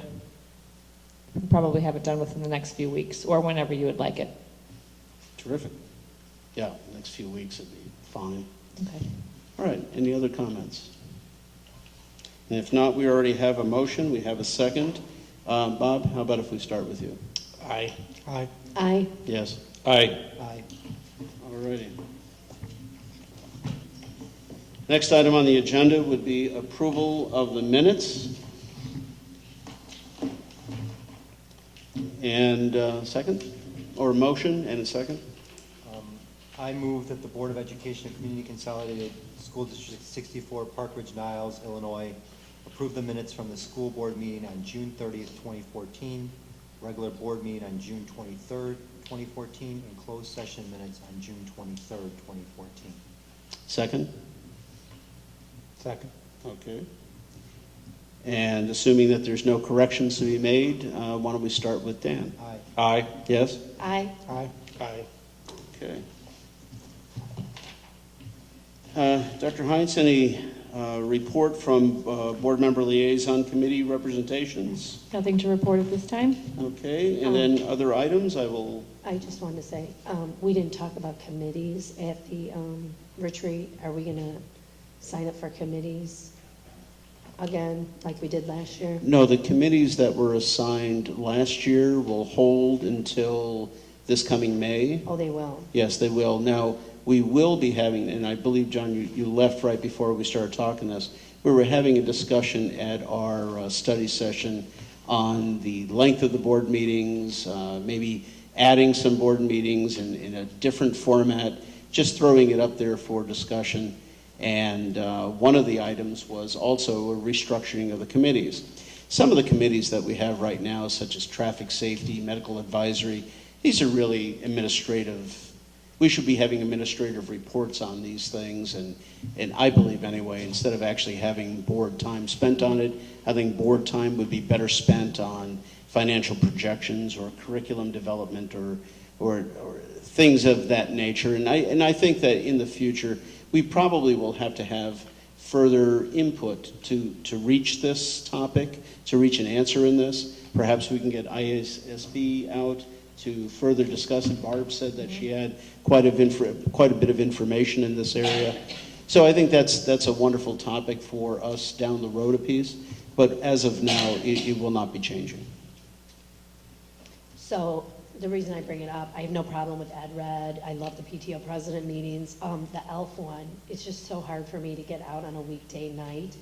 S9: We'll probably have it done within the next few weeks or whenever you would like it.
S1: Terrific. Yeah, next few weeks would be fine.
S9: Okay.
S1: All right, any other comments? And if not, we already have a motion, we have a second. Bob, how about if we start with you?
S5: Aye. Aye.
S7: Aye.
S1: Yes.
S10: Aye.
S2: Aye.
S1: All righty. Next item on the agenda would be approval of the minutes. And second? Or motion and a second?
S2: I move that the Board of Education and Community Consolidated School District 64, Park Ridge-Niles, Illinois, approve the minutes from the school board meeting on June 30th, 2014, regular board meeting on June 23rd, 2014, and closed session minutes on June 23rd, 2014.
S1: Second?
S5: Second.
S1: Okay. And assuming that there's no corrections to be made, why don't we start with Dan?
S2: Aye.
S10: Aye.
S1: Yes?
S7: Aye.
S5: Aye. Aye.
S1: Okay. Dr. Heinz, any report from board member liaison committee representations?
S9: Nothing to report at this time?
S1: Okay, and then other items, I
S7: just wanted to say, we didn't talk about committees at the retreat. Are we going to sign up for committees again, like we did last year?
S1: No, the committees that were assigned last year will hold until this coming May.
S7: Oh, they will?
S1: Yes, they will. Now, we will be having, and I believe, John, you left right before we started talking this, we were having a discussion at our study session on the length of the board meetings, maybe adding some board meetings in a different format, just throwing it up there for discussion. And one of the items was also a restructuring of the committees. Some of the committees that we have right now, such as traffic safety, medical advisory, these are really administrative. We should be having administrative reports on these things, and I believe anyway, instead of actually having board time spent on it, I think board time would be better spent on financial projections or curriculum development or things of that nature. And I think that in the future, we probably will have to have further input to reach this topic, to reach an answer in this. Perhaps we can get ISSB out to further discuss it. Barb said that she had quite a bit of information in this area. So I think that's a wonderful topic for us down the road a piece. But as of now, it will not be changing.
S7: So the reason I bring it up, I have no problem with Ed Red. I love the PTO president meetings. The ELF one, it's just so hard for me to get out on a weekday night.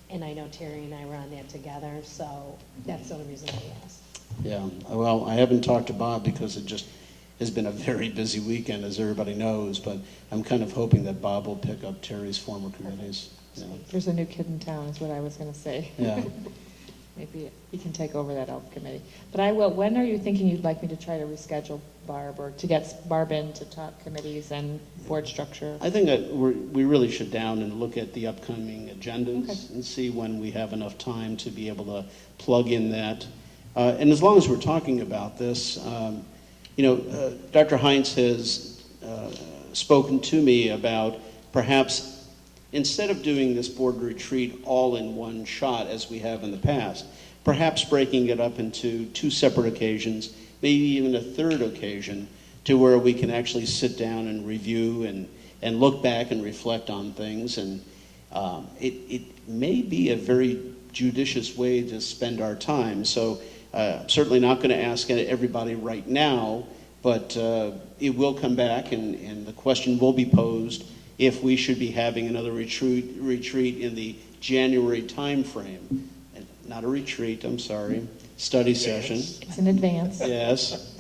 S7: And I know Terry and I were on that together, so that's the only reason I asked.
S1: Yeah, well, I haven't talked to Bob because it just has been a very busy weekend, as everybody knows, but I'm kind of hoping that Bob will pick up Terry's former committees. Yeah.
S9: There's a new kid in town, is what I was going to say.
S1: Yeah.
S9: maybe he can take over that ELF committee. But I will, when are you thinking you'd like me to try to reschedule Barb, or to get Barb in to talk committees and board structure?
S1: I think that we really should down and look at the upcoming agendas
S9: Okay.
S1: and see when we have enough time to be able to plug in that. And as long as we're talking about this, Dr. Heinz has spoken to me about perhaps instead of doing this board retreat all in one shot as we have in the past, perhaps breaking it up into 2 separate occasions, maybe even a 3rd occasion, to where we can actually sit down and review and look back and reflect on things. And it may be a very judicious way to spend our time. So I'm certainly not going to ask everybody right now, but it will come back, and the question will be posed if we should be having another retreat in the January timeframe. Not a retreat, I'm sorry, study session.
S9: It's in advance.
S1: Yes.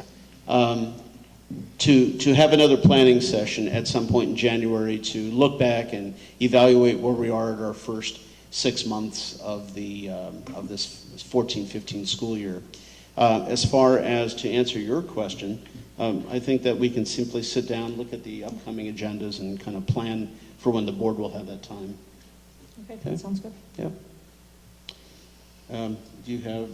S1: To have another planning session at some point in January to look back and evaluate where we are at our first 6 months of this 14-15 school year. As far as to answer your question, I think that we can simply sit down, look at the upcoming agendas, and kind of plan for when the board will have that time.
S9: Okay, that sounds good.
S1: Yeah. Do you have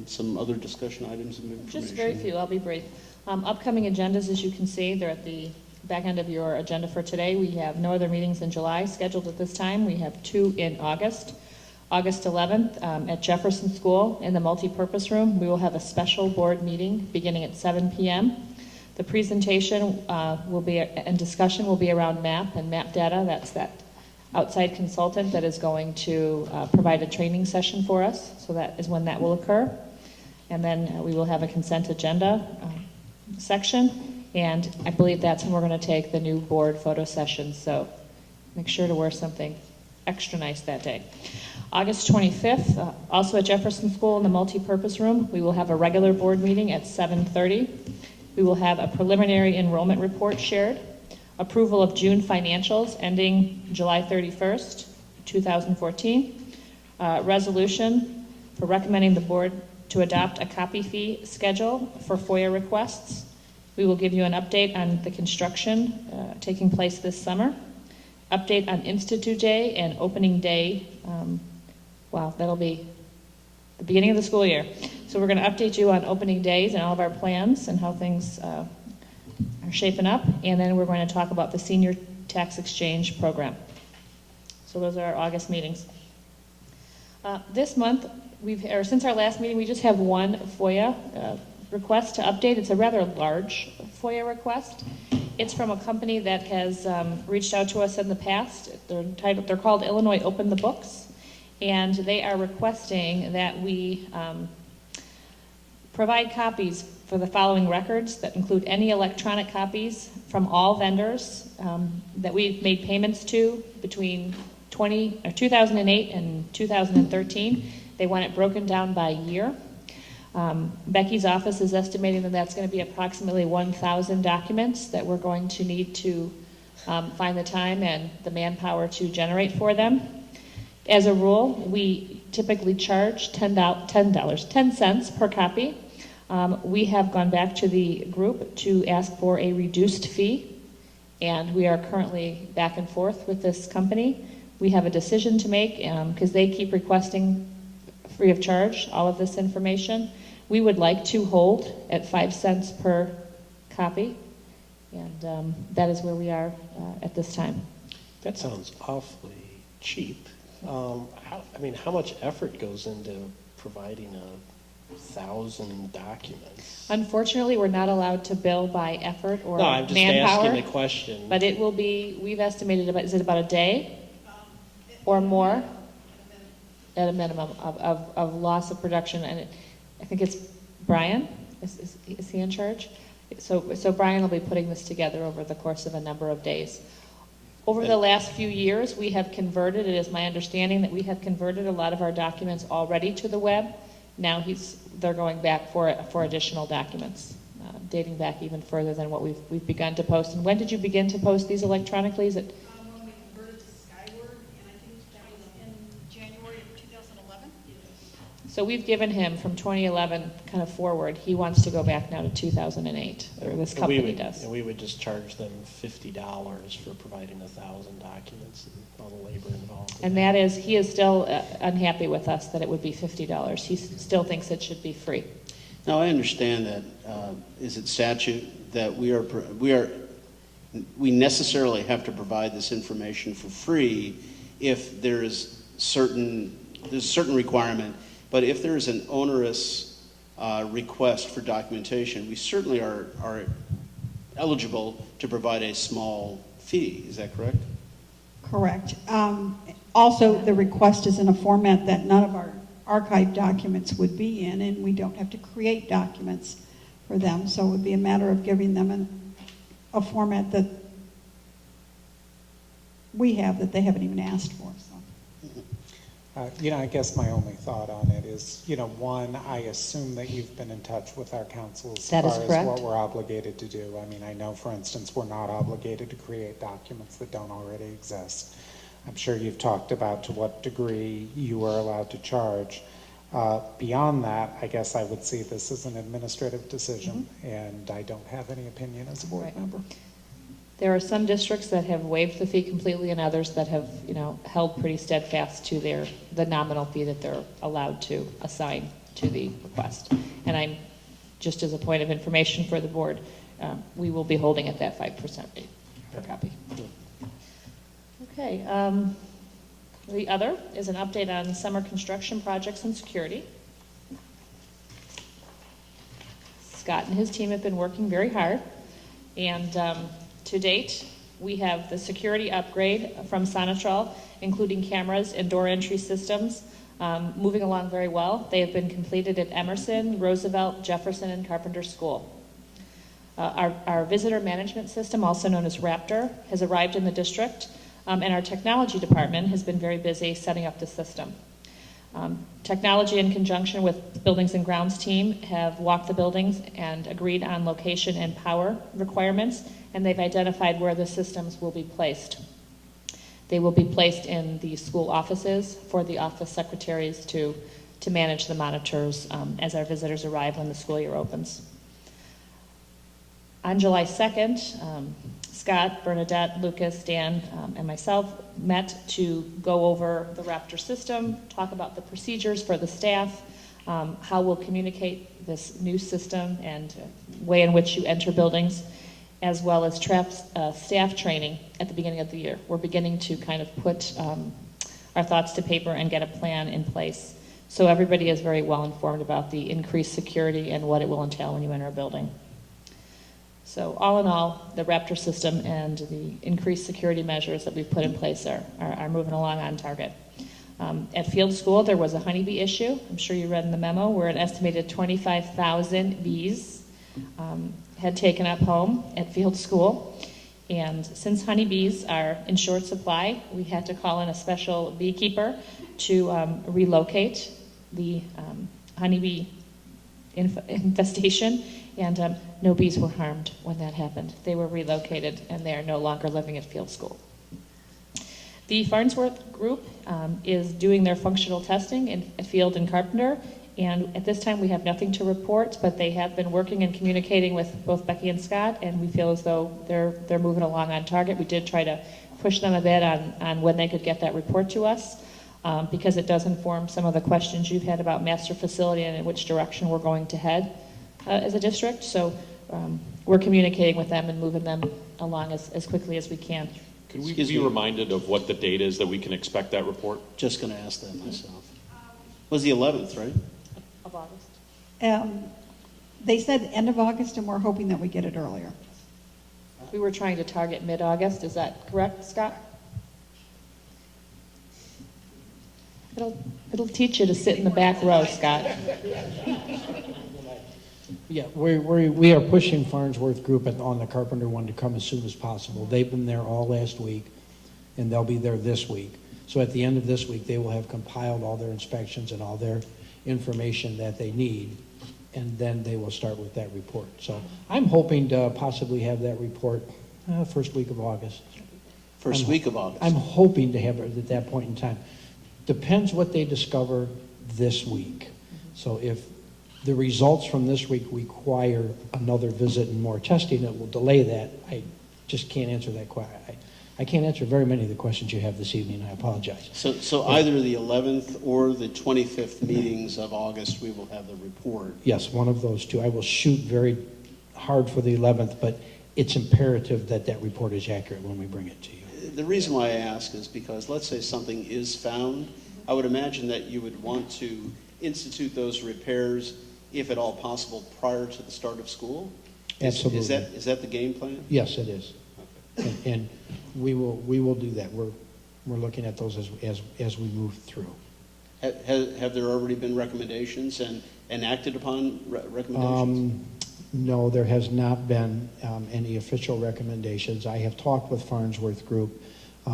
S1: some other discussion items of information?
S9: Just very few, I'll be brief. Upcoming agendas, as you can see, they're at the back end of your agenda for today. We have no other meetings in July scheduled at this time. We have 2 in August. August 11th, at Jefferson School in the multipurpose room, we will have a special board meeting beginning at 7 p.m. The presentation will be, and discussion will be around MAP and MAP data. That's that outside consultant that is going to provide a training session for us. So that is when that will occur. And then we will have a consent agenda section. And I believe that's when we're going to take the new board photo session. So make sure to wear something extra nice that day. August 25th, also at Jefferson School in the multipurpose room, we will have a regular board meeting at 7:30. We will have a preliminary enrollment report shared, approval of June financials ending July 31st, 2014, resolution for recommending the board to adopt a copy fee schedule for FOIA requests. We will give you an update on the construction taking place this summer, update on Institute Day and opening day. Wow, that'll be the beginning of the school year. So we're going to update you on opening days and all of our plans and how things are shaping up. And then we're going to talk about the senior tax exchange program. So those are our August meetings. This month, since our last meeting, we just have one FOIA request to update. It's a rather large FOIA request. It's from a company that has reached out to us in the past. They're called Illinois Open the Books. And they are requesting that we provide copies for the following records that include any electronic copies from all vendors that we've made payments to between 2008 and 2013. They want it broken down by year. Becky's office is estimating that that's going to be approximately 1,000 documents that we're going to need to find the time and the manpower to generate for them. As a rule, we typically charge $10 cents per copy. We have gone back to the group to ask for a reduced fee, and we are currently back and forth with this company. We have a decision to make because they keep requesting free of charge all of this information. We would like to hold at 5 cents per copy, and that is where we are at this time.
S6: That sounds awfully cheap. How much effort goes into providing 1,000 documents?
S9: Unfortunately, we're not allowed to bill by effort or
S6: No, I'm just
S9: manpower.
S6: asking the question.
S9: But it will be, we've estimated is it about a day or more? At a minimum of loss of production. And I think it's Brian, is he in charge? So Brian will be putting this together over the course of a number of days. Over the last few years, we have converted, it is my understanding that we have converted a lot of our documents already to the web. Now they're going back for additional documents, dating back even further than what we've begun to post. And when did you begin to post these electronically? Is it?
S4: When we converted to Skyward, and I think that was in January of 2011.
S9: So we've given him from 2011 kind of forward, he wants to go back now to 2008, or this company does.
S6: And we would just charge them $50 for providing 1,000 documents and all the labor involved.
S9: And that is, he is still unhappy with us that it would be $50. He still thinks it should be free.
S1: Now, I understand that, is it statute that we necessarily have to provide this information for free if there's a certain requirement, but if there is an onerous request for documentation, we certainly are eligible to provide a small fee. Is that correct?
S4: Correct. Also, the request is in a format that none of our archive documents would be in, and we don't have to create documents for them. So it would be a matter of giving them a format that we have that they haven't even asked for. So.
S5: I guess my only thought on it is, one, I assume that you've been in touch with our council as
S9: That is
S5: far as
S9: correct.
S5: what we're obligated to do. I mean, I know, for instance, we're not obligated to create documents that don't already exist. I'm sure you've talked about to what degree you are allowed to charge. Beyond that, I guess I would see this as an administrative decision, and I don't have any opinion as a board member.
S9: There are some districts that have waived the fee completely and others that have, held pretty steadfast to the nominal fee that they're allowed to assign to the request. And I'm, just as a point of information for the board, we will be holding at that 5% rate per copy. Okay, the other is an update on summer construction projects and security. Scott and his team have been working very hard, and to date, we have the security upgrade from Sonatrol, including cameras and door entry systems, moving along very well. They have been completed at Emerson, Roosevelt, Jefferson, and Carpenter School. Our visitor management system, also known as Raptor, has arrived in the district, and our technology department has been very busy setting up the system. Technology, in conjunction with the Buildings and Grounds team, have walked the buildings and agreed on location and power requirements, and they've identified where the systems will be placed. They will be placed in the school offices for the office secretaries to manage the monitors as our visitors arrive when the school year opens. On July 2nd, Scott, Bernadette, Lucas, Dan, and myself met to go over the Raptor system, talk about the procedures for the staff, how we'll communicate this new system and way in which you enter buildings, as well as staff training at the beginning of the year. We're beginning to kind of put our thoughts to paper and get a plan in place. So everybody is very well informed about the increased security and what it will entail when you enter a building. So all in all, the Raptor system and the increased security measures that we've put in place are moving along on target. At Field School, there was a honeybee issue. I'm sure you read in the memo where an estimated 25,000 bees had taken up home at Field School. And since honeybees are in short supply, we had to call in a special beekeeper to relocate the honeybee infestation. And no bees were harmed when that happened. They were relocated, and they are no longer living at Field School. The Farnsworth group is doing their functional testing at Field and Carpenter, and at this time we have nothing to report, but they have been working and communicating with both Becky and Scott, and we feel as though they're moving along on target. We did try to push them a bit on when they could get that report to us, because it does inform some of the questions you've had about master facility and in which direction we're going to head as a district. So we're communicating with them and moving them along as quickly as we can.
S10: Can we be reminded of what the date is that we can expect that report?
S1: Just going to ask that myself. It was the 11th, right?
S9: Of August.
S4: They said end of August, and we're hoping that we get it earlier.
S9: We were trying to target mid-August. Is that correct, Scott? It'll teach you to sit in the back row, Scott.
S16: Yeah, we are pushing Farnsworth Group on the Carpenter one to come as soon as possible. They've been there all last week, and they'll be there this week. So at the end of this week, they will have compiled all their inspections and all their information that they need, and then they will start with that report. So I'm hoping to possibly have that report first week of August.
S1: First week of August.
S16: I'm hoping to have it at that point in time. Depends what they discover this week. So if the results from this week require another visit and more testing, it will delay that. I just can't answer that question. I can't answer very many of the questions you have this evening. I apologize.
S1: So either the 11th or the 25th meetings of August, we will have the report.
S16: Yes, one of those two. I will shoot very hard for the 11th, but it's imperative that that report is accurate when we bring it to you.
S1: The reason why I ask is because, let's say something is found, I would imagine that you would want to institute those repairs, if at all possible, prior to the start of school?
S16: Absolutely.
S1: Is that the game plan?
S16: Yes, it is. And we will do that. We're looking at those as we move through.
S1: Have there already been recommendations and acted upon recommendations?
S16: No, there has not been any official recommendations. I have talked with Farnsworth Group.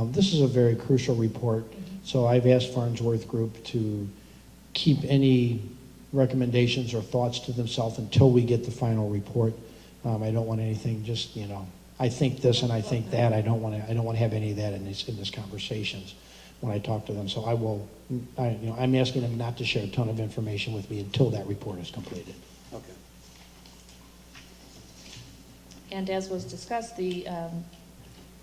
S16: This is a very crucial report, so I've asked Farnsworth Group to keep any recommendations or thoughts to themselves until we get the final report. I don't want anything just, I think this and I think that. I don't want to have any of that in these conversations when I talk to them. So I'm asking them not to share a ton of information with me until that report is completed.
S1: Okay.
S9: And as was discussed, the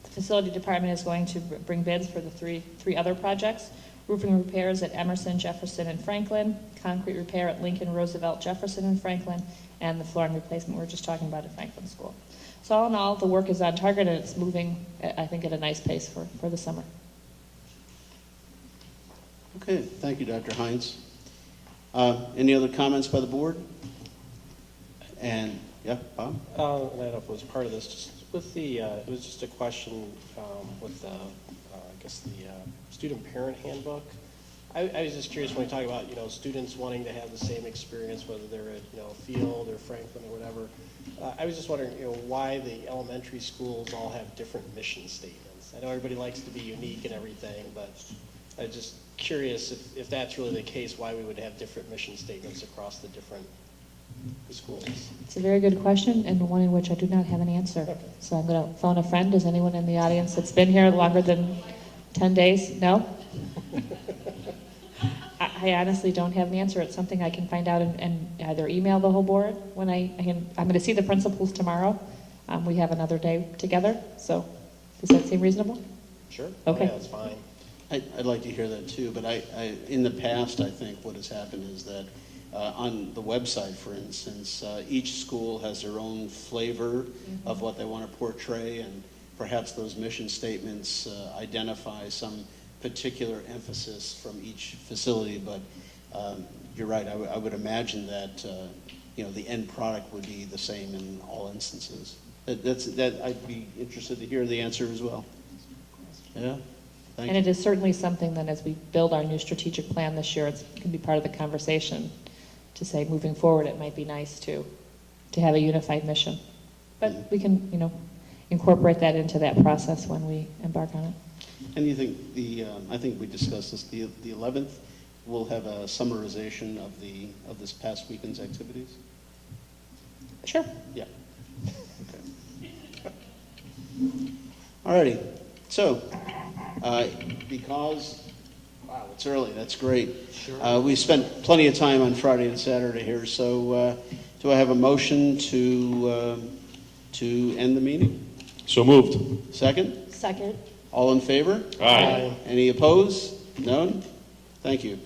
S9: facility department is going to bring bids for the three other projects: roofing repairs at Emerson, Jefferson, and Franklin, concrete repair at Lincoln, Roosevelt, Jefferson, and Franklin, and the flooring replacement we were just talking about at Franklin School. So all in all, the work is on target, and it's moving, I think, at a nice pace for the summer.
S1: Okay, thank you, Dr. Hines. Any other comments by the board? And, yeah, Bob?
S6: I don't know if it was part of this, just with the, it was just a question with the, I guess the student parent handbook. I was just curious when we talk about, students wanting to have the same experience, whether they're at, Field or Franklin or whatever. I was just wondering, why the elementary schools all have different mission statements. I know everybody likes to be unique and everything, but I'm just curious if that's really the case, why we would have different mission statements across the different schools.
S9: It's a very good question, and one in which I do not have an answer.
S6: Okay.
S9: So I'm going to phone a friend. Is anyone in the audience that's been here longer than 10 days? No? I honestly don't have an answer. It's something I can find out and either email the whole board when I'm going to see the principals tomorrow. We have another day together, so does that seem reasonable?
S6: Sure.
S9: Okay.
S6: Yeah, that's fine.
S1: I'd like to hear that too, but in the past, I think what has happened is that on the website, for instance, each school has their own flavor of what they want to portray, and perhaps those mission statements identify some particular emphasis from each facility, but you're right. I would imagine that the end product would be the same in all instances. I'd be interested to hear the answer as well. Yeah. Thank
S9: And
S1: you.
S9: it is certainly something that as we build our new strategic plan this year, it can be part of the conversation to say, moving forward, it might be nice to have a unified mission. But we can, incorporate that into that process when we embark on it.
S1: And you think I think we discussed this, the 11th, we'll have a summarization of this past weekend's activities?
S9: Sure.
S1: Yeah. Okay. All righty. So, because, wow, it's early, that's great. Sure. We spent plenty of time on Friday and Saturday here, so do I have a motion to end the meeting?
S10: So moved.
S1: Second?
S7: Second.
S1: All in favor?
S10: Aye.
S1: Any opposed? None? Thank you.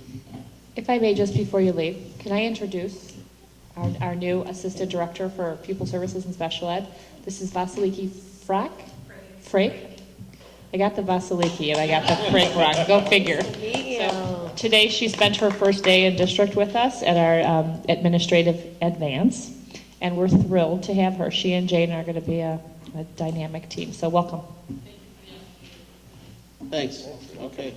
S9: If I may, just before you leave, can I introduce our new Assistant Director for Pupil Services and Special Ed? This is Vasiliki Frake. I got the Vasiliki and I got the Frake wrong. Go figure. So, today she spent her first day in district with us at our administrative advance, and we're thrilled to have her. She and Jane are going to be a dynamic team. So welcome.
S1: Thanks. Okay.